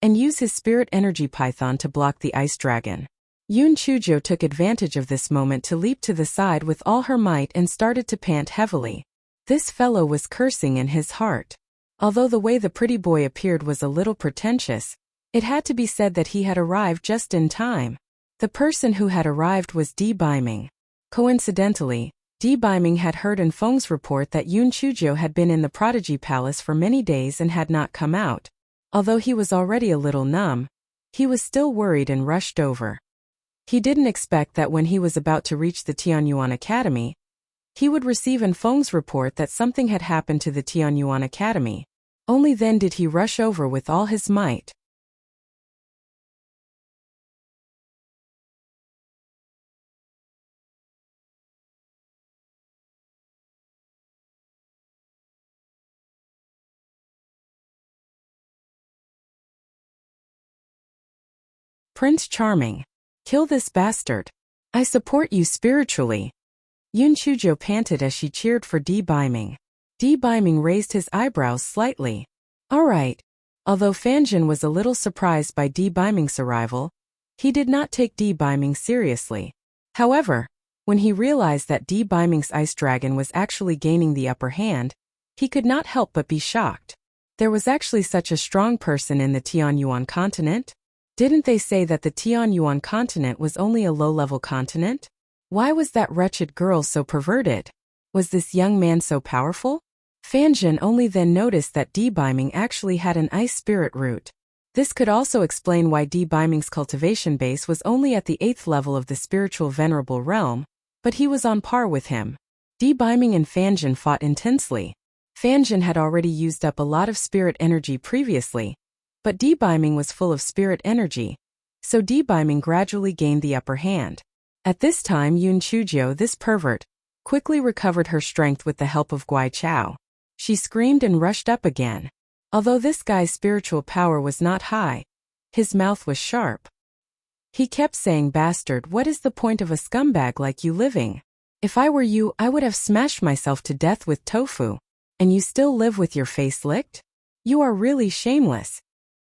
and use his spirit energy python to block the ice dragon. Yun Chujio took advantage of this moment to leap to the side with all her might and started to pant heavily. This fellow was cursing in his heart. Although the way the pretty boy appeared was a little pretentious, it had to be said that he had arrived just in time. The person who had arrived was Di Biming. Coincidentally, Di Biming had heard Enfeng's report that Yun Chujio had been in the Prodigy Palace for many days and had not come out. Although he was already a little numb, he was still worried and rushed over. He didn't expect that when he was about to reach the Tianyuan Academy, he would receive Enfeng's report that something had happened to the Tianyuan Academy. Only then did he rush over with all his might. Prince Charming. Kill this bastard. I support you spiritually. Yun Chujio panted as she cheered for Di Biming. Di Biming raised his eyebrows slightly. All right, Although Fanjin was a little surprised by Di Biming's arrival, he did not take Di Biming seriously. However, when he realized that Di Biming's ice dragon was actually gaining the upper hand, he could not help but be shocked. There was actually such a strong person in the Tianyuan continent? Didn't they say that the Tianyuan continent was only a low-level continent? Why was that wretched girl so perverted? Was this young man so powerful? Fanjin only then noticed that Di Biming actually had an ice spirit root. This could also explain why Di Biming's cultivation base was only at the 8th level of the spiritual venerable realm, but he was on par with him. Di Biming and Fanjin fought intensely. Fanjin had already used up a lot of spirit energy previously, but Di Biming was full of spirit energy, so Di Biming gradually gained the upper hand. At this time Yun Chujio, this pervert, quickly recovered her strength with the help of Guai Chao. She screamed and rushed up again. Although this guy's spiritual power was not high, his mouth was sharp. He kept saying, "Bastard, what is the point of a scumbag like you living? If I were you, I would have smashed myself to death with tofu. And you still live with your face licked? You are really shameless.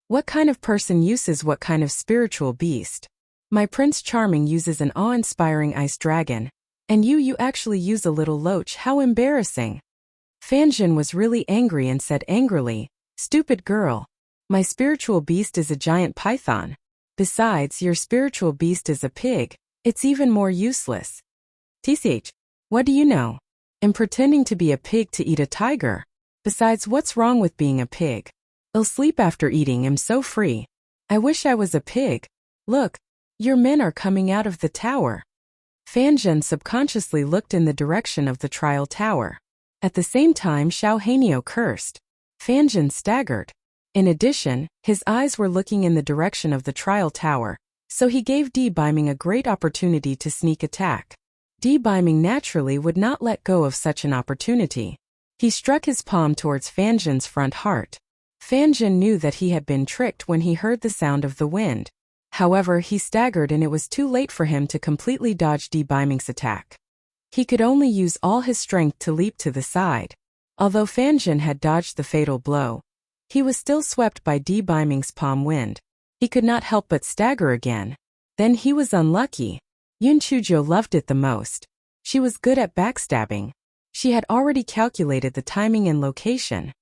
What kind of person uses what kind of spiritual beast? My Prince Charming uses an awe-inspiring ice dragon, and you actually use a little loach. How embarrassing." Fanjin was really angry and said angrily, "Stupid girl. My spiritual beast is a giant python. Besides, your spiritual beast is a pig. It's even more useless. TCH, what do you know? I'm pretending to be a pig to eat a tiger. Besides, what's wrong with being a pig? I'll sleep after eating. I'm so free. I wish I was a pig. Look, your men are coming out of the tower." Fanjin subconsciously looked in the direction of the trial tower. At the same time, Xiao Hanio cursed. Fanjin staggered. In addition, his eyes were looking in the direction of the trial tower, so he gave Di Biming a great opportunity to sneak attack. Di Biming naturally would not let go of such an opportunity. He struck his palm towards Fanjin's front heart. Fanjin knew that he had been tricked when he heard the sound of the wind. However, he staggered and it was too late for him to completely dodge Di Biming's attack. He could only use all his strength to leap to the side. Although Fanjin had dodged the fatal blow, he was still swept by Di Biming's palm wind. He could not help but stagger again. Then he was unlucky. Yun Chujio loved it the most. She was good at backstabbing. She had already calculated the timing and location.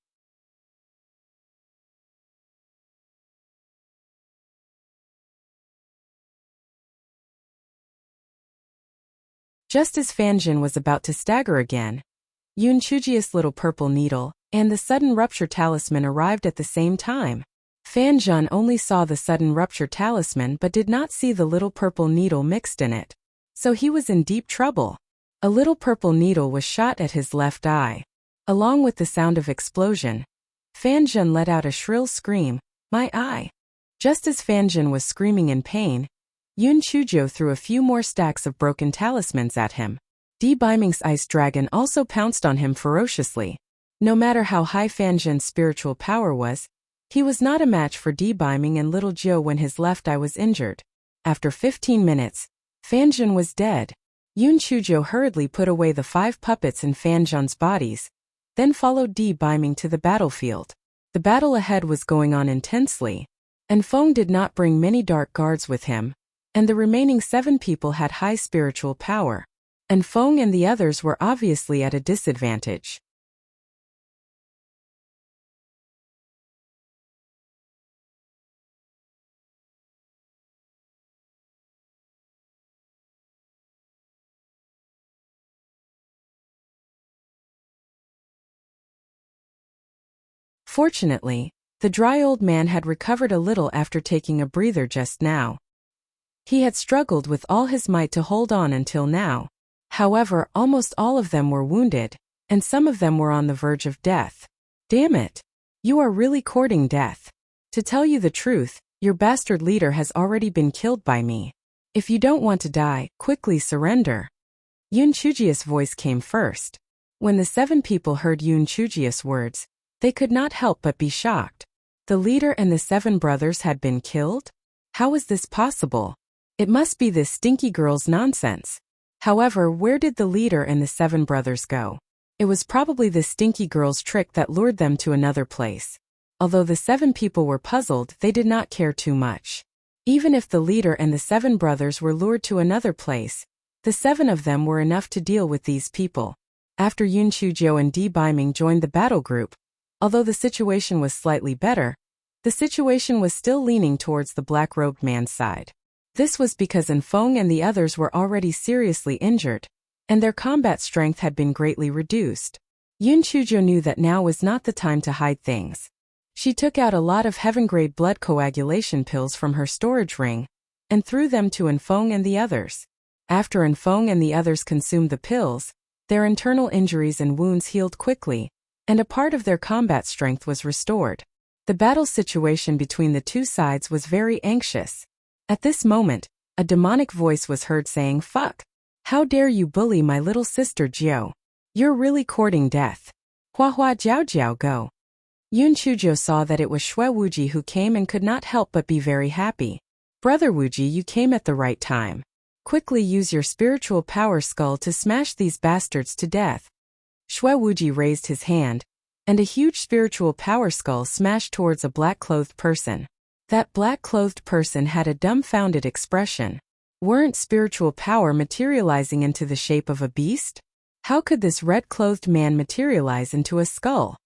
Just as Fanjin was about to stagger again, Yun Chujio's little purple needle and the sudden rupture talisman arrived at the same time. Fanjin only saw the sudden rupture talisman but did not see the little purple needle mixed in it. So he was in deep trouble. A little purple needle was shot at his left eye. Along with the sound of explosion, Fanjin let out a shrill scream, "My eye!" Just as Fanjin was screaming in pain, Yun Chujio threw a few more stacks of broken talismans at him. Di Biming's ice dragon also pounced on him ferociously. No matter how high Fanjin's spiritual power was, he was not a match for Di Biming and Little Jiu when his left eye was injured. After 15 minutes, Fanjin was dead. Yun Chujio hurriedly put away the 5 puppets in Fanjin's bodies, then followed Di Biming to the battlefield. The battle ahead was going on intensely, and Feng did not bring many dark guards with him, and the remaining 7 people had high spiritual power, and Feng and the others were obviously at a disadvantage. Fortunately, the dry old man had recovered a little after taking a breather just now. He had struggled with all his might to hold on until now. However, almost all of them were wounded, and some of them were on the verge of death. Damn it! You are really courting death. To tell you the truth, your bastard leader has already been killed by me. If you don't want to die, quickly surrender. Yun Chujio's voice came first. When the 7 people heard Yun Chujio's words, they could not help but be shocked. The leader and the 7 brothers had been killed? How is this possible? It must be this stinky girl's nonsense. However, where did the leader and the 7 brothers go? It was probably the stinky girl's trick that lured them to another place. Although the 7 people were puzzled, they did not care too much. Even if the leader and the 7 brothers were lured to another place, the 7 of them were enough to deal with these people. After Yun Chuzhou and Di Baiming joined the battle group, although the situation was slightly better, the situation was still leaning towards the black-robed man's side. This was because Enfeng and the others were already seriously injured, and their combat strength had been greatly reduced. Yun Chuzhou knew that now was not the time to hide things. She took out a lot of heaven-grade blood coagulation pills from her storage ring and threw them to Enfeng and the others. After Enfeng and the others consumed the pills, their internal injuries and wounds healed quickly, and a part of their combat strength was restored. The battle situation between the two sides was very anxious. At this moment, a demonic voice was heard saying, "Fuck! How dare you bully my little sister Jiao? You're really courting death. Hua hua jiao jiao go." Yun Chuzhou saw that it was Shui Wuji who came and could not help but be very happy. "Brother Wuji, you came at the right time. Quickly use your spiritual power skull to smash these bastards to death." Shui Wuji raised his hand, and a huge spiritual power skull smashed towards a black-clothed person. That black-clothed person had a dumbfounded expression. Weren't spiritual power materializing into the shape of a beast? How could this red-clothed man materialize into a skull?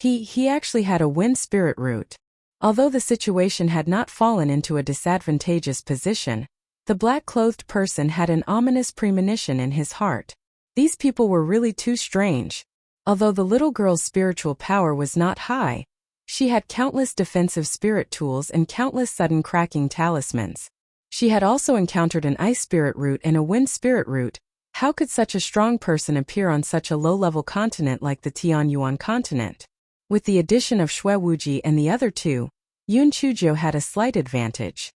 He actually had a wind spirit root. Although the situation had not fallen into a disadvantageous position, the black-clothed person had an ominous premonition in his heart. These people were really too strange. Although the little girl's spiritual power was not high, she had countless defensive spirit tools and countless sudden cracking talismans. She had also encountered an ice spirit root and a wind spirit root. How could such a strong person appear on such a low-level continent like the Tianyuan continent? With the addition of Shui Wuji and the other two, Yun Chuzhou had a slight advantage.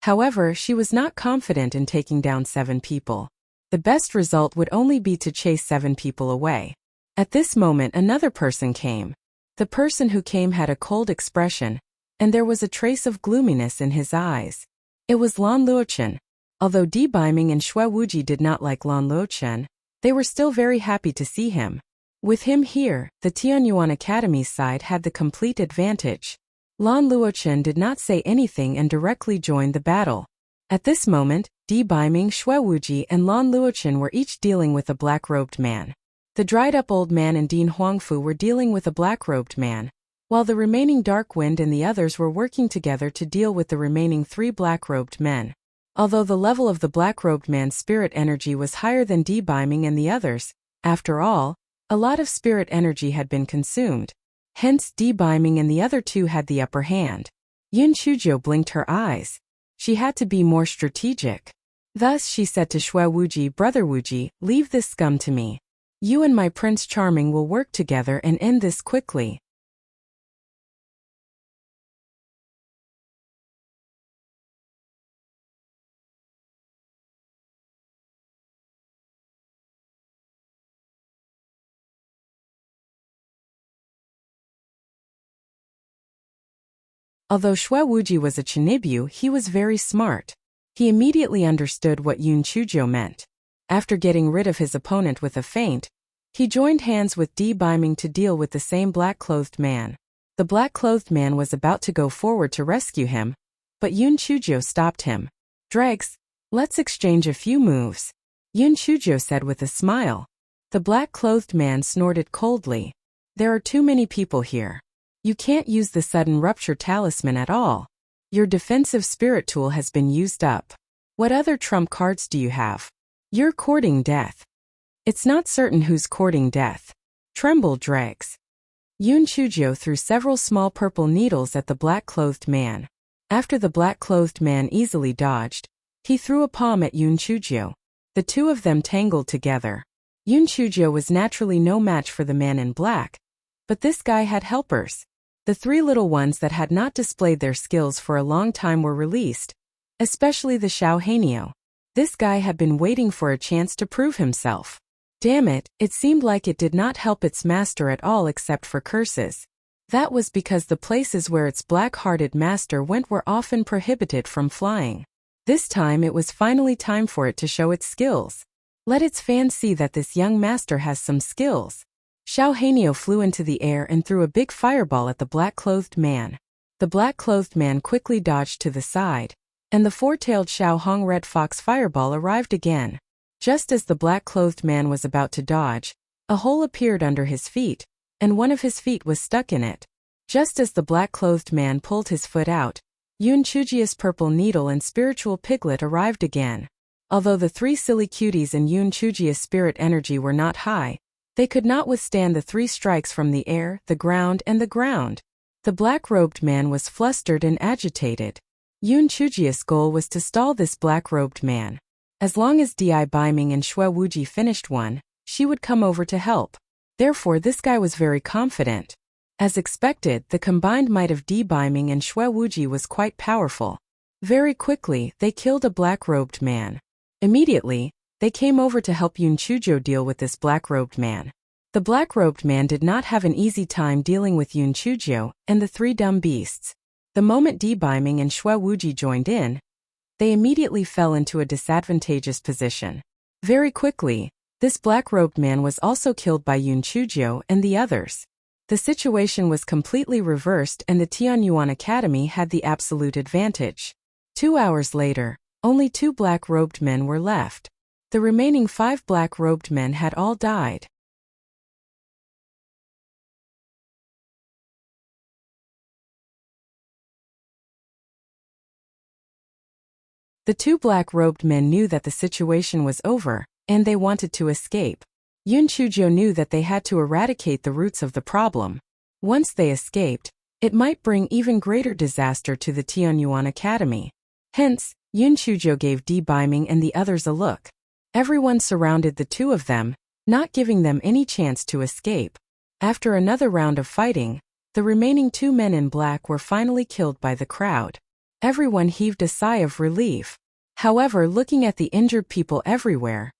However, she was not confident in taking down 7 people. The best result would only be to chase 7 people away. At this moment, another person came. The person who came had a cold expression, and there was a trace of gloominess in his eyes. It was Lan Luochen. Although Di Baiming and Shui Wuji did not like Lan Luochen, they were still very happy to see him. With him here, the Tianyuan Academy's side had the complete advantage. Lan Luochen did not say anything and directly joined the battle. At this moment, Di Baiming, Shui Wuji, and Lan Luochen were each dealing with a black-robed man. The dried-up old man and Dean Huangfu were dealing with a black-robed man, while the remaining Dark Wind and the others were working together to deal with the remaining 3 black-robed men. Although the level of the black-robed man's spirit energy was higher than Di Baiming and the others, after all, a lot of spirit energy had been consumed. Hence, Di Baiming and the other two had the upper hand. Yun Chuzhou blinked her eyes. She had to be more strategic. Thus she said to Shui Wuji, "Brother Wuji, leave this scum to me. You and my Prince Charming will work together and end this quickly." Although Shui Wuji was a Chinibyu, he was very smart. He immediately understood what Yun Chuzhou meant. After getting rid of his opponent with a feint, he joined hands with Di Baiming to deal with the same black-clothed man. The black-clothed man was about to go forward to rescue him, but Yun Chuzhou stopped him. "Dregs, let's exchange a few moves," Yun Chuzhou said with a smile. The black-clothed man snorted coldly. "There are too many people here. You can't use the sudden rupture talisman at all. Your defensive spirit tool has been used up. What other trump cards do you have? You're courting death. It's not certain who's courting death. Tremble, dregs." Yun Chuzhou threw several small purple needles at the black-clothed man. After the black-clothed man easily dodged, he threw a palm at Yun Chuzhou. The two of them tangled together. Yun Chuzhou was naturally no match for the man in black, but this guy had helpers. The 3 little ones that had not displayed their skills for a long time were released, especially the Xiao Hanio. This guy had been waiting for a chance to prove himself. Damn it, it seemed like it did not help its master at all except for curses. That was because the places where its black-hearted master went were often prohibited from flying. This time it was finally time for it to show its skills. Let its fans see that this young master has some skills. Xiao Hanyo flew into the air and threw a big fireball at the black-clothed man. The black-clothed man quickly dodged to the side, and the four-tailed Xiao Hong red fox fireball arrived again. Just as the black-clothed man was about to dodge, a hole appeared under his feet, and one of his feet was stuck in it. Just as the black-clothed man pulled his foot out, Yun Chujia's purple needle and spiritual piglet arrived again. Although the three silly cuties and Yun Chujia's spirit energy were not high, they could not withstand the three strikes from the air, the ground, and the ground. The black-robed man was flustered and agitated. Yun Chujia's goal was to stall this black-robed man. As long as Di Biming and Xue Wuji finished one, she would come over to help. Therefore this guy was very confident. As expected, the combined might of Di Biming and Xue Wuji was quite powerful. Very quickly, they killed a black-robed man. Immediately, they came over to help Yun Chuzhou deal with this black-robed man. The black-robed man did not have an easy time dealing with Yun Chuzhou and the three dumb beasts. The moment Di Biming and Xue Wuji joined in, they immediately fell into a disadvantageous position. Very quickly, this black-robed man was also killed by Yun Chuzhou and the others. The situation was completely reversed and the Tianyuan Academy had the absolute advantage. 2 hours later, only 2 black-robed men were left. The remaining 5 black-robed men had all died. The 2 black-robed men knew that the situation was over, and they wanted to escape. Yun Chuzhou knew that they had to eradicate the roots of the problem. Once they escaped, it might bring even greater disaster to the Tianyuan Academy. Hence, Yun Chuzhou gave Di Biming and the others a look. Everyone surrounded the 2 of them, not giving them any chance to escape. After another round of fighting, the remaining 2 men in black were finally killed by the crowd. Everyone heaved a sigh of relief. However, looking at the injured people everywhere,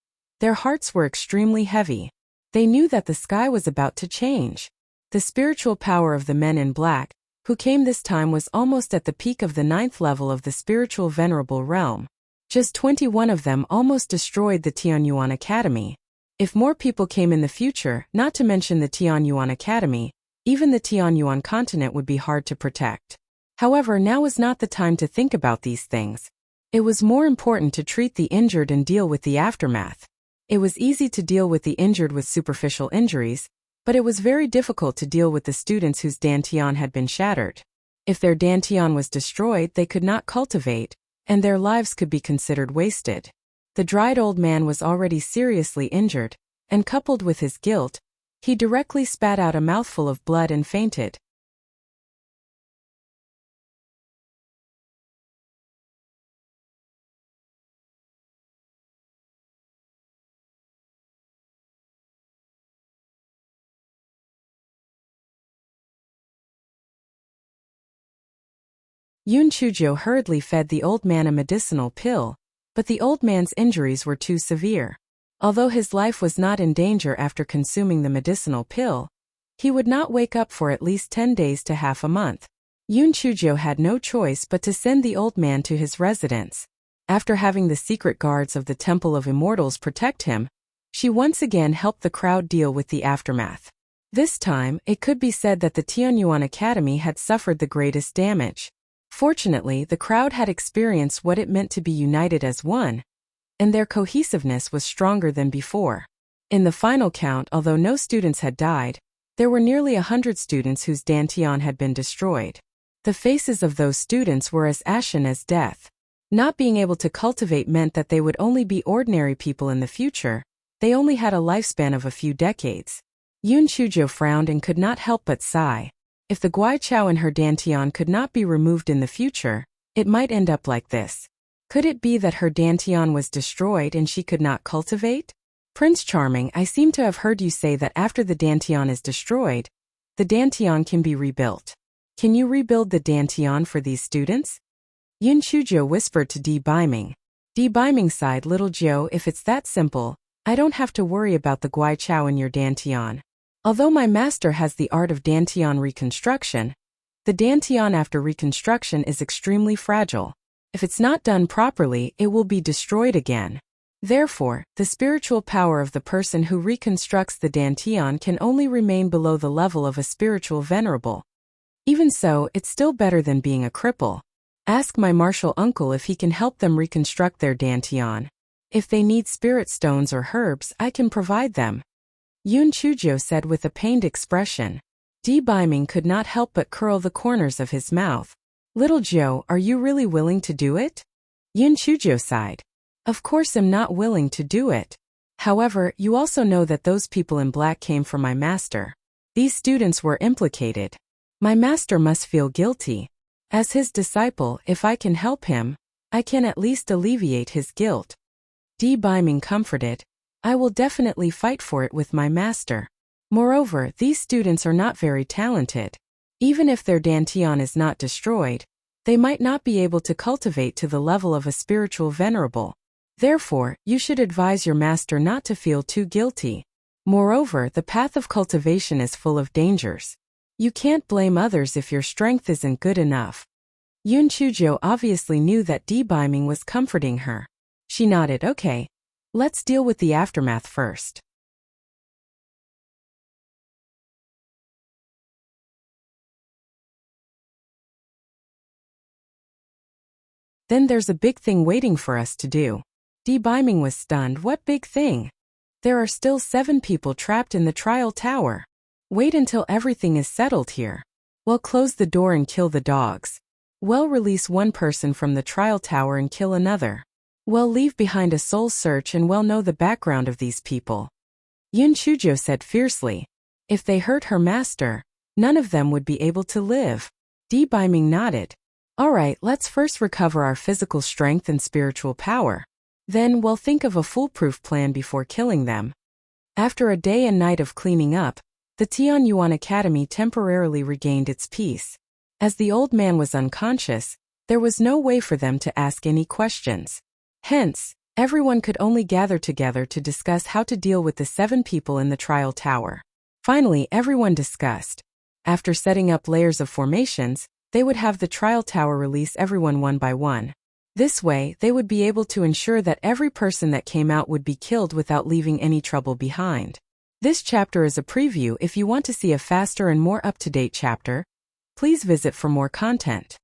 their hearts were extremely heavy. They knew that the sky was about to change. The spiritual power of the men in black, who came this time, was almost at the peak of the 9th level of the spiritual venerable realm. Just 21 of them almost destroyed the Tianyuan Academy. If more people came in the future, not to mention the Tianyuan Academy, even the Tianyuan continent would be hard to protect. However, now was not the time to think about these things. It was more important to treat the injured and deal with the aftermath. It was easy to deal with the injured with superficial injuries, but it was very difficult to deal with the students whose dantian had been shattered. If their dantian was destroyed, they could not cultivate, and their lives could be considered wasted. The dried old man was already seriously injured, and coupled with his guilt, he directly spat out a mouthful of blood and fainted. Yun Chuzhou hurriedly fed the old man a medicinal pill, but the old man's injuries were too severe. Although his life was not in danger after consuming the medicinal pill, he would not wake up for at least 10 days to half a month. Yun Chuzhou had no choice but to send the old man to his residence. After having the secret guards of the Temple of Immortals protect him, she once again helped the crowd deal with the aftermath. This time, it could be said that the Tianyuan Academy had suffered the greatest damage. Fortunately, the crowd had experienced what it meant to be united as one, and their cohesiveness was stronger than before. In the final count, although no students had died, there were nearly 100 students whose dantian had been destroyed. The faces of those students were as ashen as death. Not being able to cultivate meant that they would only be ordinary people in the future. They only had a lifespan of a few decades. Yun Chuzhou frowned and could not help but sigh. If the Guaichao in her dantian could not be removed in the future, it might end up like this. Could it be that her dantian was destroyed and she could not cultivate? Prince Charming, I seem to have heard you say that after the dantian is destroyed, the dantian can be rebuilt. Can you rebuild the dantian for these students? Yun Chuzhou whispered to Di Biming. Di Biming sighed, little Jiu, if it's that simple, I don't have to worry about the Guaichao in your dantian. Although my master has the art of dantian reconstruction, the dantian after reconstruction is extremely fragile. If it's not done properly, it will be destroyed again. Therefore, the spiritual power of the person who reconstructs the dantian can only remain below the level of a spiritual venerable. Even so, it's still better than being a cripple. Ask my martial uncle if he can help them reconstruct their dantian. If they need spirit stones or herbs, I can provide them. Yun Chujo said with a pained expression. Di Biming could not help but curl the corners of his mouth. Little Joe, are you really willing to do it? Yun Chujo sighed. Of course I'm not willing to do it. However, you also know that those people in black came from my master. These students were implicated. My master must feel guilty. As his disciple, if I can help him, I can at least alleviate his guilt. Di Biming comforted. I will definitely fight for it with my master. Moreover, these students are not very talented. Even if their dantian is not destroyed, they might not be able to cultivate to the level of a spiritual venerable. Therefore, you should advise your master not to feel too guilty. Moreover, the path of cultivation is full of dangers. You can't blame others if your strength isn't good enough. Yun Chujo obviously knew that Di Biming was comforting her. She nodded. Okay. Let's deal with the aftermath first. Then there's a big thing waiting for us to do. Di Biming was stunned. What big thing? There are still 7 people trapped in the trial tower. Wait until everything is settled here. Well, close the door and kill the dogs. Well, release one person from the trial tower and kill another. Well, leave behind a soul search and well know the background of these people. Yun Chujo said fiercely. If they hurt her master, none of them would be able to live. Di Biming nodded. Alright, let's first recover our physical strength and spiritual power. Then we'll think of a foolproof plan before killing them. After a day and night of cleaning up, the Tianyuan Academy temporarily regained its peace. As the old man was unconscious, there was no way for them to ask any questions. Hence, everyone could only gather together to discuss how to deal with the 7 people in the trial tower. Finally, everyone discussed. After setting up layers of formations, they would have the trial tower release everyone one by one. This way, they would be able to ensure that every person that came out would be killed without leaving any trouble behind. This chapter is a preview. If you want to see a faster and more up-to-date chapter, please visit for more content.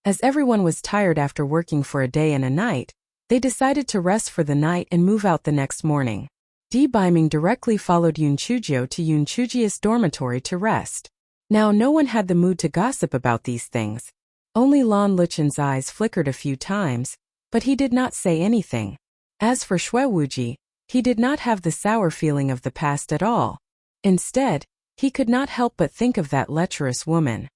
As everyone was tired after working for a day and a night, they decided to rest for the night and move out the next morning. Di Biming directly followed Yun Chujo to Yun Chujia's dormitory to rest. Now no one had the mood to gossip about these things. Only Lan Luchen's eyes flickered a few times, but he did not say anything. As for Xue Wuji, he did not have the sour feeling of the past at all. Instead, he could not help but think of that lecherous woman.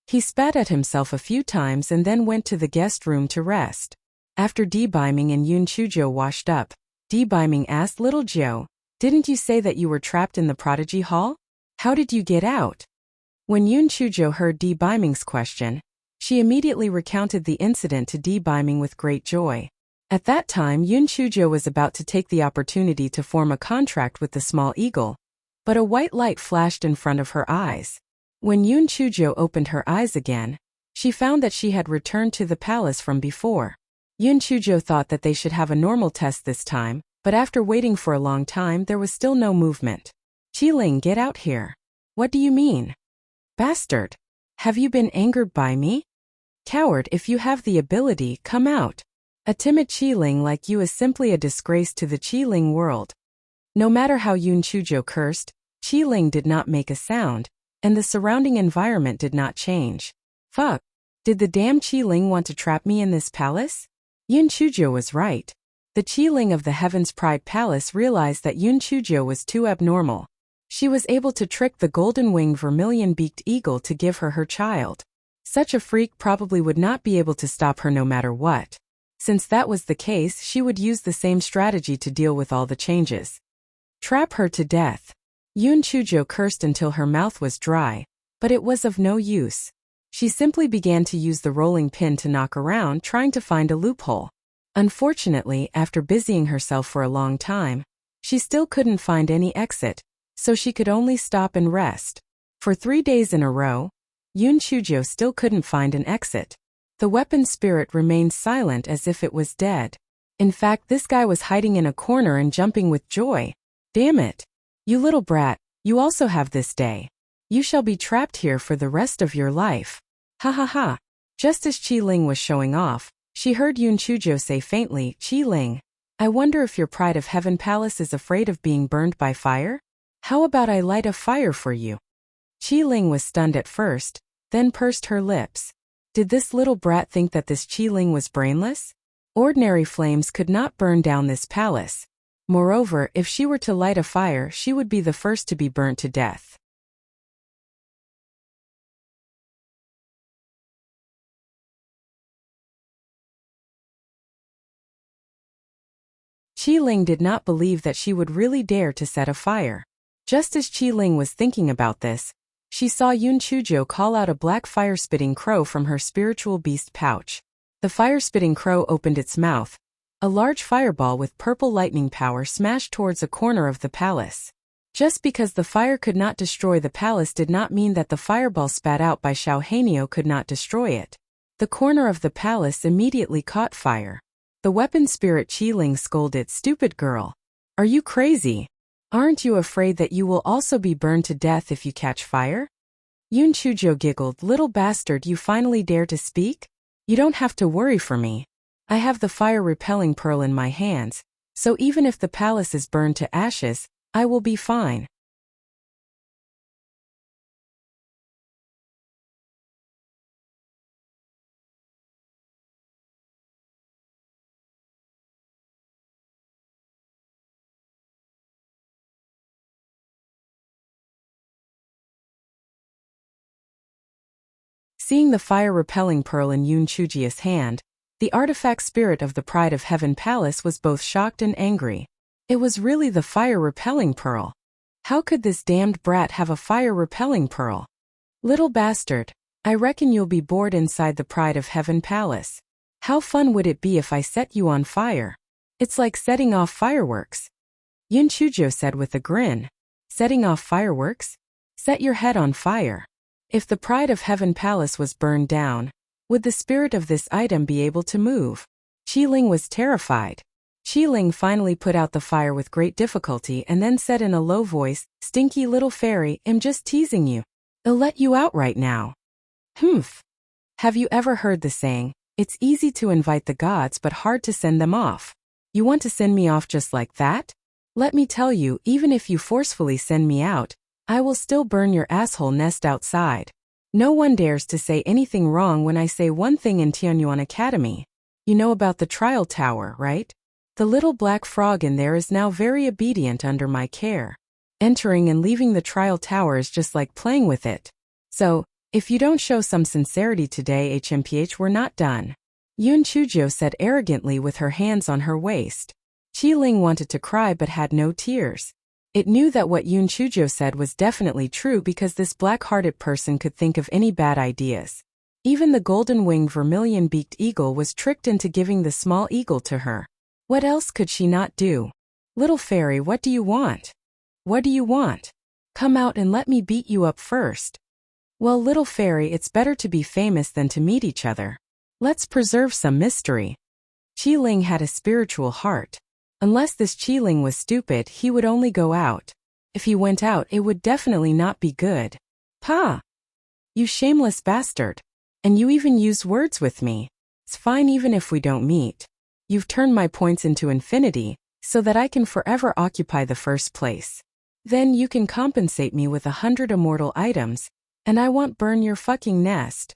He spat at himself a few times and then went to the guest room to rest. After Di Biming and Yun Chujo washed up, Di Biming asked Little Joe, "Didn't you say that you were trapped in the prodigy hall? How did you get out?" When Yun Chujo heard Di Biming's question, she immediately recounted the incident to Di Biming with great joy. At that time, Yun Chujo was about to take the opportunity to form a contract with the small eagle, but a white light flashed in front of her eyes. When Yun Chujo opened her eyes again, she found that she had returned to the palace from before. Yun Chujo thought that they should have a normal test this time, but after waiting for a long time there was still no movement. "Qiling, get out here." "What do you mean?" "Bastard. Have you been angered by me?" "Coward, if you have the ability, come out. A timid Qiling like you is simply a disgrace to the Qiling world." No matter how Yun Chujo cursed, Qiling did not make a sound, and the surrounding environment did not change. Fuck. Did the damn Qiling want to trap me in this palace? Yun Chujo was right. The Qiling of the Heaven's Pride Palace realized that Yun Chujo was too abnormal. She was able to trick the golden-winged vermilion-beaked eagle to give her her child. Such a freak probably would not be able to stop her no matter what. Since that was the case, she would use the same strategy to deal with all the changes. Trap her to death. Yun Chujo cursed until her mouth was dry, But it was of no use. She simply began to use the rolling pin to knock around, trying to find a loophole. Unfortunately, after busying herself for a long time, she still couldn't find any exit, so she could only stop and rest. For 3 days in a row, Yun Chujo still couldn't find an exit. The weapon spirit remained silent as if it was dead. In fact, this guy was hiding in a corner and jumping with joy. Damn it! You little brat, you also have this day. You shall be trapped here for the rest of your life. Ha ha ha. Just as Qi Ling was showing off, she heard Yun Chujo say faintly, Qi Ling, I wonder if your Pride of Heaven Palace is afraid of being burned by fire? How about I light a fire for you? Qi Ling was stunned at first, then pursed her lips. Did this little brat think that this Qi Ling was brainless? Ordinary flames could not burn down this palace. Moreover, if she were to light a fire, she would be the first to be burnt to death. Qi Ling did not believe that she would really dare to set a fire. Just as Qi Ling was thinking about this, she saw Yun Chujo call out a black fire-spitting crow from her spiritual beast pouch. The fire-spitting crow opened its mouth. A large fireball with purple lightning power smashed towards a corner of the palace. Just because the fire could not destroy the palace did not mean that the fireball spat out by Xiao Hanio could not destroy it. The corner of the palace immediately caught fire. The weapon spirit Qi Ling scolded, Stupid girl. Are you crazy? Aren't you afraid that you will also be burned to death if you catch fire? Yun Chujo giggled, Little bastard, you finally dare to speak? You don't have to worry for me. I have the fire-repelling pearl in my hands, so even if the palace is burned to ashes, I will be fine. Seeing the fire-repelling pearl in Yun Chujia's hand, the artifact spirit of the Pride of Heaven Palace was both shocked and angry. It was really the fire-repelling pearl. How could this damned brat have a fire-repelling pearl? Little bastard, I reckon you'll be bored inside the Pride of Heaven Palace. How fun would it be if I set you on fire? It's like setting off fireworks. Yun Chujo said with a grin. Setting off fireworks? Set your head on fire. If the Pride of Heaven Palace was burned down, would the spirit of this item be able to move? Qi Ling was terrified. Qi Ling finally put out the fire with great difficulty and then said in a low voice, Stinky little fairy, I'm just teasing you. I'll let you out right now. Humph. Have you ever heard the saying, it's easy to invite the gods but hard to send them off? You want to send me off just like that? Let me tell you, even if you forcefully send me out, I will still burn your asshole nest outside. No one dares to say anything wrong when I say one thing in Tianyuan Academy. You know about the trial tower, right? The little black frog in there is now very obedient under my care. Entering and leaving the trial tower is just like playing with it. So, if you don't show some sincerity today, HMPH, we're not done. Yun Chujo said arrogantly with her hands on her waist. Qi Ling wanted to cry but had no tears. It knew that what Yun Chujo said was definitely true because this black-hearted person could think of any bad ideas. Even the golden-winged vermilion-beaked eagle was tricked into giving the small eagle to her. What else could she not do? Little fairy, what do you want? What do you want? Come out and let me beat you up first. Well, little fairy, it's better to be famous than to meet each other. Let's preserve some mystery. Qi Ling had a spiritual heart. Unless this Qi Ling was stupid, he would only go out. If he went out, it would definitely not be good. Pa! You shameless bastard. And you even use words with me. It's fine even if we don't meet. You've turned my points into infinity, so that I can forever occupy the first place. Then you can compensate me with 100 immortal items, and I won't burn your fucking nest.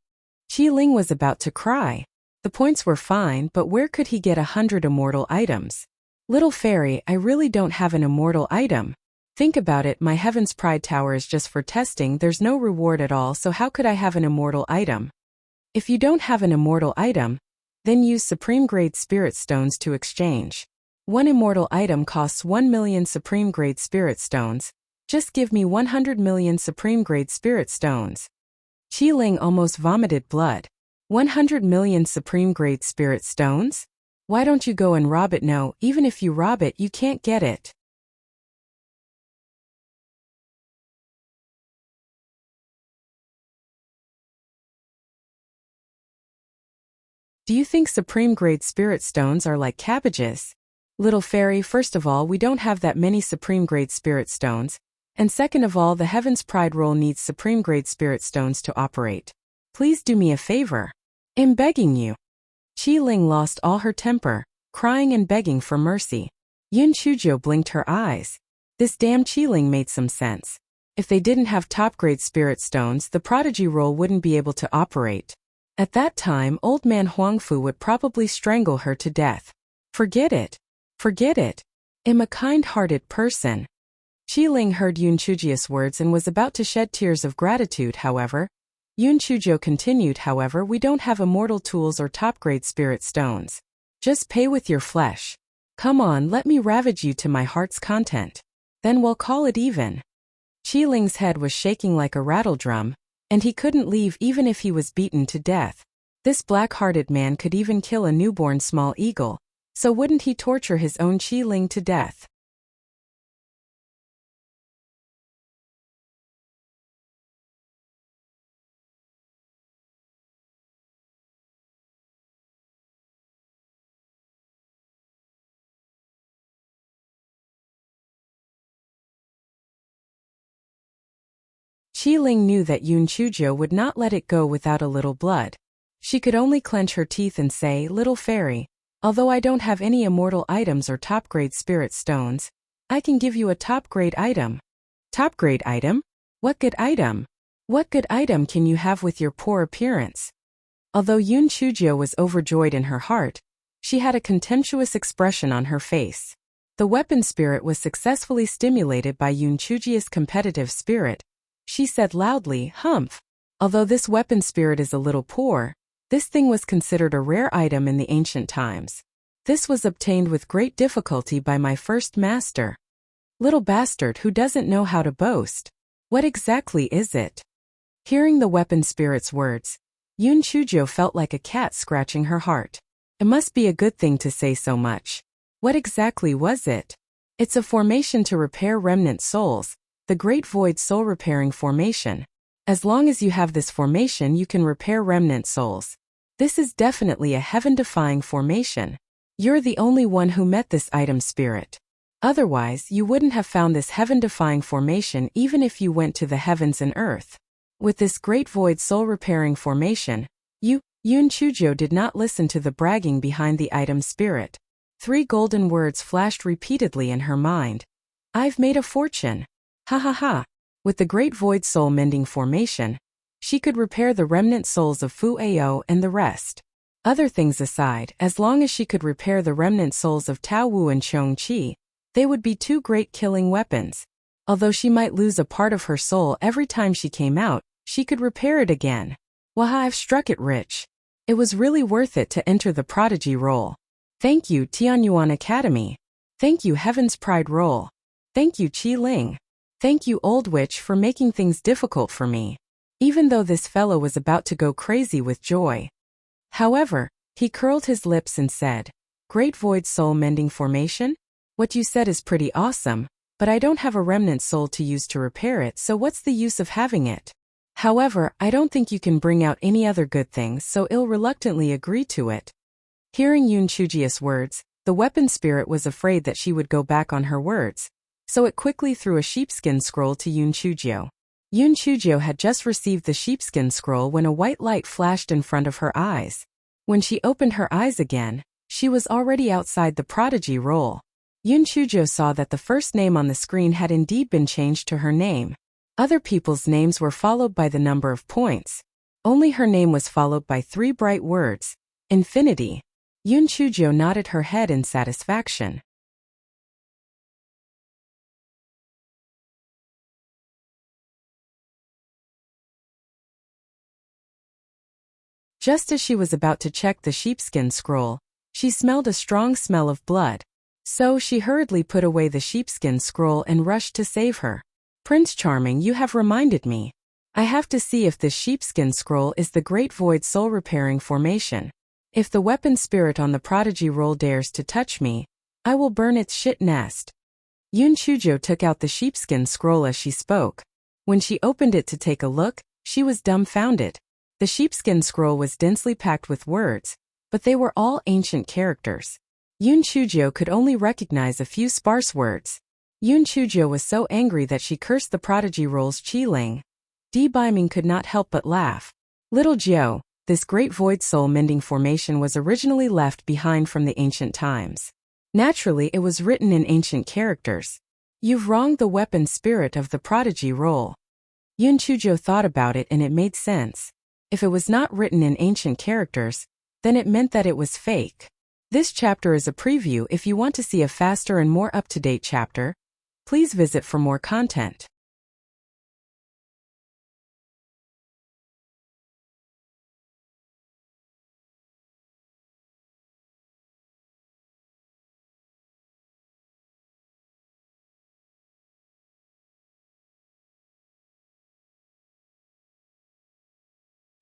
Qi Ling was about to cry. The points were fine, but where could he get 100 immortal items? Little fairy, I really don't have an immortal item. Think about it, my Heaven's Pride Tower is just for testing, there's no reward at all, so how could I have an immortal item? If you don't have an immortal item, then use Supreme Grade Spirit Stones to exchange. One immortal item costs 1 million Supreme Grade Spirit Stones. Just give me 100 million Supreme Grade Spirit Stones. Qi Ling almost vomited blood. 100 million supreme-grade spirit stones? Why don't you go and rob it? No, even if you rob it, you can't get it. Do you think supreme-grade spirit stones are like cabbages? Little fairy, first of all, we don't have that many supreme-grade spirit stones, and second of all, the Heaven's Pride roll needs supreme-grade spirit stones to operate. Please do me a favor. I'm begging you. Qi Ling lost all her temper, crying and begging for mercy. Yun Chujiu blinked her eyes. This damn Qi Ling made some sense. If they didn't have top-grade spirit stones, the prodigy roll wouldn't be able to operate. At that time, old man Huangfu would probably strangle her to death. Forget it. Forget it. I'm a kind-hearted person. Qi Ling heard Yun Chujiu's words and was about to shed tears of gratitude. However, Yun Chujiu continued, however, we don't have immortal tools or top-grade spirit stones. Just pay with your flesh. Come on, let me ravage you to my heart's content. Then we'll call it even. Qi Ling's head was shaking like a rattledrum, and he couldn't leave even if he was beaten to death. This black-hearted man could even kill a newborn small eagle, so wouldn't he torture his own Qi Ling to death? Qi Ling knew that Yun Chujiu would not let it go without a little blood. She could only clench her teeth and say, little fairy, although I don't have any immortal items or top-grade spirit stones, I can give you a top-grade item. Top-grade item? What good item? What good item can you have with your poor appearance? Although Yun Chujiu was overjoyed in her heart, she had a contemptuous expression on her face. The weapon spirit was successfully stimulated by Yun Chujiu's competitive spirit. She said loudly, humph. Although this weapon spirit is a little poor, this thing was considered a rare item in the ancient times. This was obtained with great difficulty by my first master. Little bastard who doesn't know how to boast. What exactly is it? Hearing the weapon spirit's words, Yun Chujiu felt like a cat scratching her heart. It must be a good thing to say so much. What exactly was it? It's a formation to repair remnant souls, the Great Void Soul Repairing Formation. As long as you have this formation, you can repair remnant souls. This is definitely a heaven-defying formation. You're the only one who met this item spirit. Otherwise, you wouldn't have found this heaven-defying formation even if you went to the heavens and earth. With this Great Void Soul Repairing Formation, Yun Chujiu did not listen to the bragging behind the item spirit. 3 golden words flashed repeatedly in her mind. I've made a fortune. Ha ha ha. With the Great Void Soul Mending Formation, she could repair the remnant souls of Fu Ao and the rest. Other things aside, as long as she could repair the remnant souls of Tao Wu and Chong Qi, they would be 2 great killing weapons. Although she might lose a part of her soul every time she came out, she could repair it again. Waha, I've struck it rich. It was really worth it to enter the prodigy role. Thank you, Tianyuan Academy. Thank you, Heaven's Pride role. Thank you, Qi Ling. Thank you, Old Witch, for making things difficult for me. Even though this fellow was about to go crazy with joy. However, he curled his lips and said, Great Void Soul Mending Formation? What you said is pretty awesome, but I don't have a remnant soul to use to repair it, so what's the use of having it? However, I don't think you can bring out any other good things, so I'll reluctantly agree to it. Hearing Yun Chujiu's words, the weapon spirit was afraid that she would go back on her words, so it quickly threw a sheepskin scroll to Yun Chujiu. Yun Chujiu had just received the sheepskin scroll when a white light flashed in front of her eyes. When she opened her eyes again, she was already outside the prodigy role. Yun Chujiu saw that the first name on the screen had indeed been changed to her name. Other people's names were followed by the number of points. Only her name was followed by 3 bright words. Infinity. Yun Chujiu nodded her head in satisfaction. Just as she was about to check the sheepskin scroll, she smelled a strong smell of blood. So she hurriedly put away the sheepskin scroll and rushed to save her. Prince Charming, you have reminded me. I have to see if this sheepskin scroll is the Great Void soul repairing formation. If the weapon spirit on the prodigy roll dares to touch me, I will burn its shit nest. Yun Chujo took out the sheepskin scroll as she spoke. When she opened it to take a look, she was dumbfounded. The sheepskin scroll was densely packed with words, but they were all ancient characters. Yun Chujo could only recognize a few sparse words. Yun Chujo was so angry that she cursed the prodigy roll's Chi-Ling. Di Baiming could not help but laugh. Little Jiao, this great void soul mending formation was originally left behind from the ancient times. Naturally, it was written in ancient characters. You've wronged the weapon spirit of the prodigy roll. Yun Chujo thought about it and it made sense. If it was not written in ancient characters, then it meant that it was fake. This chapter is a preview. If you want to see a faster and more up-to-date chapter, please visit for more content.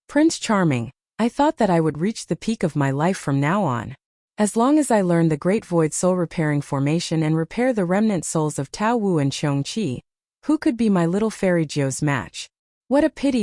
Prince Charming, I thought that I would reach the peak of my life from now on. As long as I learn the Great Void soul repairing formation and repair the remnant souls of Tao Wu and Chong Qi, who could be my little fairy Jiao's match? What a pity,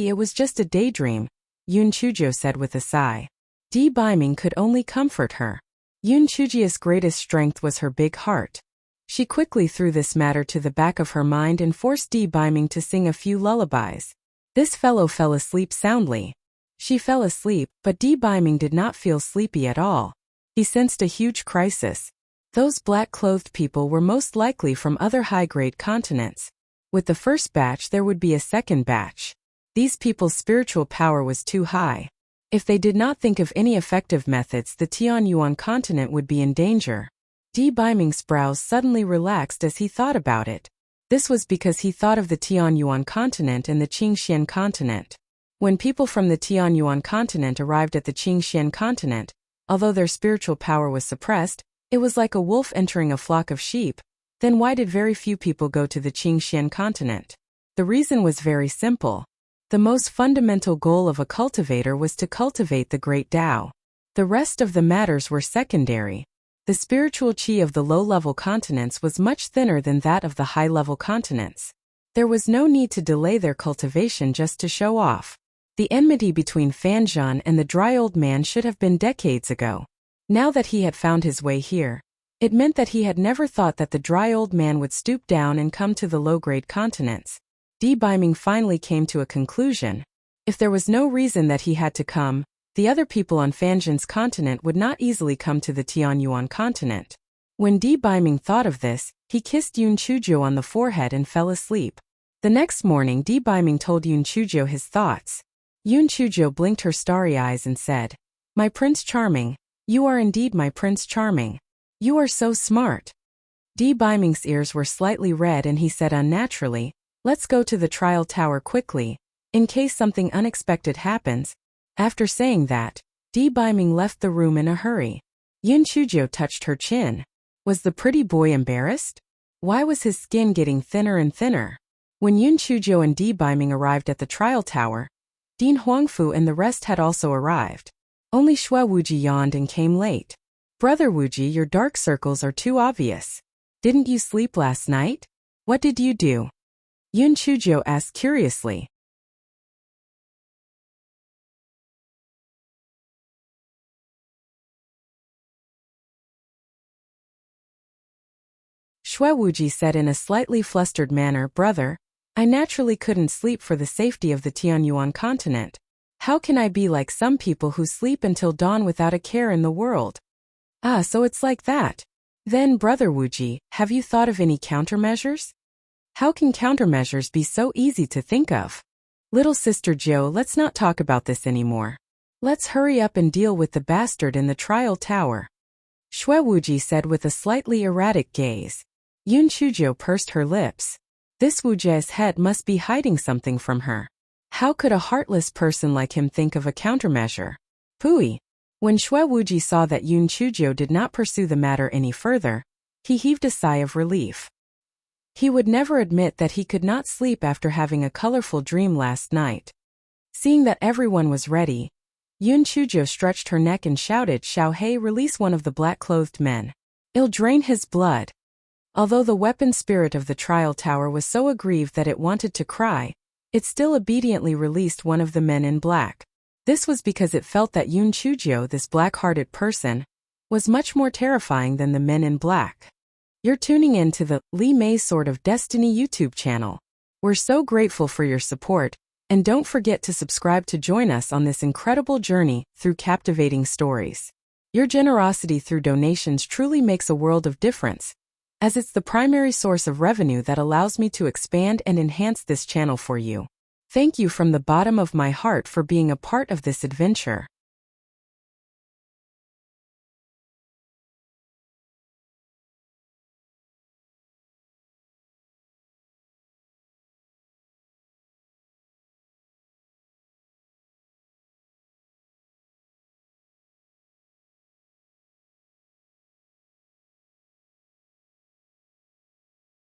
it was just a daydream, Yun Chujo said with a sigh. Di Baiming could only comfort her. Yun Chujia's greatest strength was her big heart. She quickly threw this matter to the back of her mind and forced Di Baiming to sing a few lullabies. This fellow fell asleep soundly. She fell asleep, but Di Baiming did not feel sleepy at all. He sensed a huge crisis. Those black-clothed people were most likely from other high-grade continents. With the first batch there would be a second batch. These people's spiritual power was too high. If they did not think of any effective methods, the Tianyuan continent would be in danger. Di Baiming's brows suddenly relaxed as he thought about it. This was because he thought of the Tianyuan continent and the Qingxian continent. When people from the Tianyuan continent arrived at the Qingxian continent, although their spiritual power was suppressed, it was like a wolf entering a flock of sheep. Then why did very few people go to the Qingxian continent? The reason was very simple. The most fundamental goal of a cultivator was to cultivate the great Tao. The rest of the matters were secondary. The spiritual qi of the low-level continents was much thinner than that of the high-level continents. There was no need to delay their cultivation just to show off. The enmity between Fanzhan and the dry old man should have been decades ago. Now that he had found his way here, it meant that he had never thought that the dry old man would stoop down and come to the low-grade continents. Di Baiming finally came to a conclusion. If there was no reason that he had to come, the other people on Fanzhan's continent would not easily come to the Tianyuan continent. When Di Baiming thought of this, he kissed Yun Chujo on the forehead and fell asleep. The next morning Di Baiming told Yun Chujo his thoughts. Yun Chujo blinked her starry eyes and said, "My Prince Charming, you are indeed my Prince Charming. You are so smart." Di Baiming's ears were slightly red and he said unnaturally, "Let's go to the trial tower quickly, in case something unexpected happens." After saying that, Di Baiming left the room in a hurry. Yun Chujo touched her chin. Was the pretty boy embarrassed? Why was his skin getting thinner and thinner? When Yun Chujo and Di Baiming arrived at the trial tower, Dean Huangfu and the rest had also arrived. Only Xue Wuji yawned and came late. "Brother Wuji, your dark circles are too obvious. Didn't you sleep last night? What did you do?" Yun Chujo asked curiously. Xue Wuji said in a slightly flustered manner, "Brother, I naturally couldn't sleep for the safety of the Tianyuan continent. How can I be like some people who sleep until dawn without a care in the world?" "Ah, so it's like that. Then, Brother Wuji, have you thought of any countermeasures? How can countermeasures be so easy to think of?" "Little Sister Jiao, let's not talk about this anymore. Let's hurry up and deal with the bastard in the trial tower," Xue Wuji said with a slightly erratic gaze. Yun Chujo pursed her lips. This Wuji's head must be hiding something from her. How could a heartless person like him think of a countermeasure? Pooey. When Xue Wuji saw that Yun Chujo did not pursue the matter any further, he heaved a sigh of relief. He would never admit that he could not sleep after having a colorful dream last night. Seeing that everyone was ready, Yun Chujo stretched her neck and shouted, "Xiao Hei, release one of the black-clothed men. I'll drain his blood." Although the weapon spirit of the trial tower was so aggrieved that it wanted to cry, it still obediently released one of the men in black. This was because it felt that Yun Chujo, this black-hearted person, was much more terrifying than the men in black. You're tuning in to the Li Mei Sword of Destiny YouTube channel. We're so grateful for your support, and don't forget to subscribe to join us on this incredible journey through captivating stories. Your generosity through donations truly makes a world of difference, as it's the primary source of revenue that allows me to expand and enhance this channel for you. Thank you from the bottom of my heart for being a part of this adventure.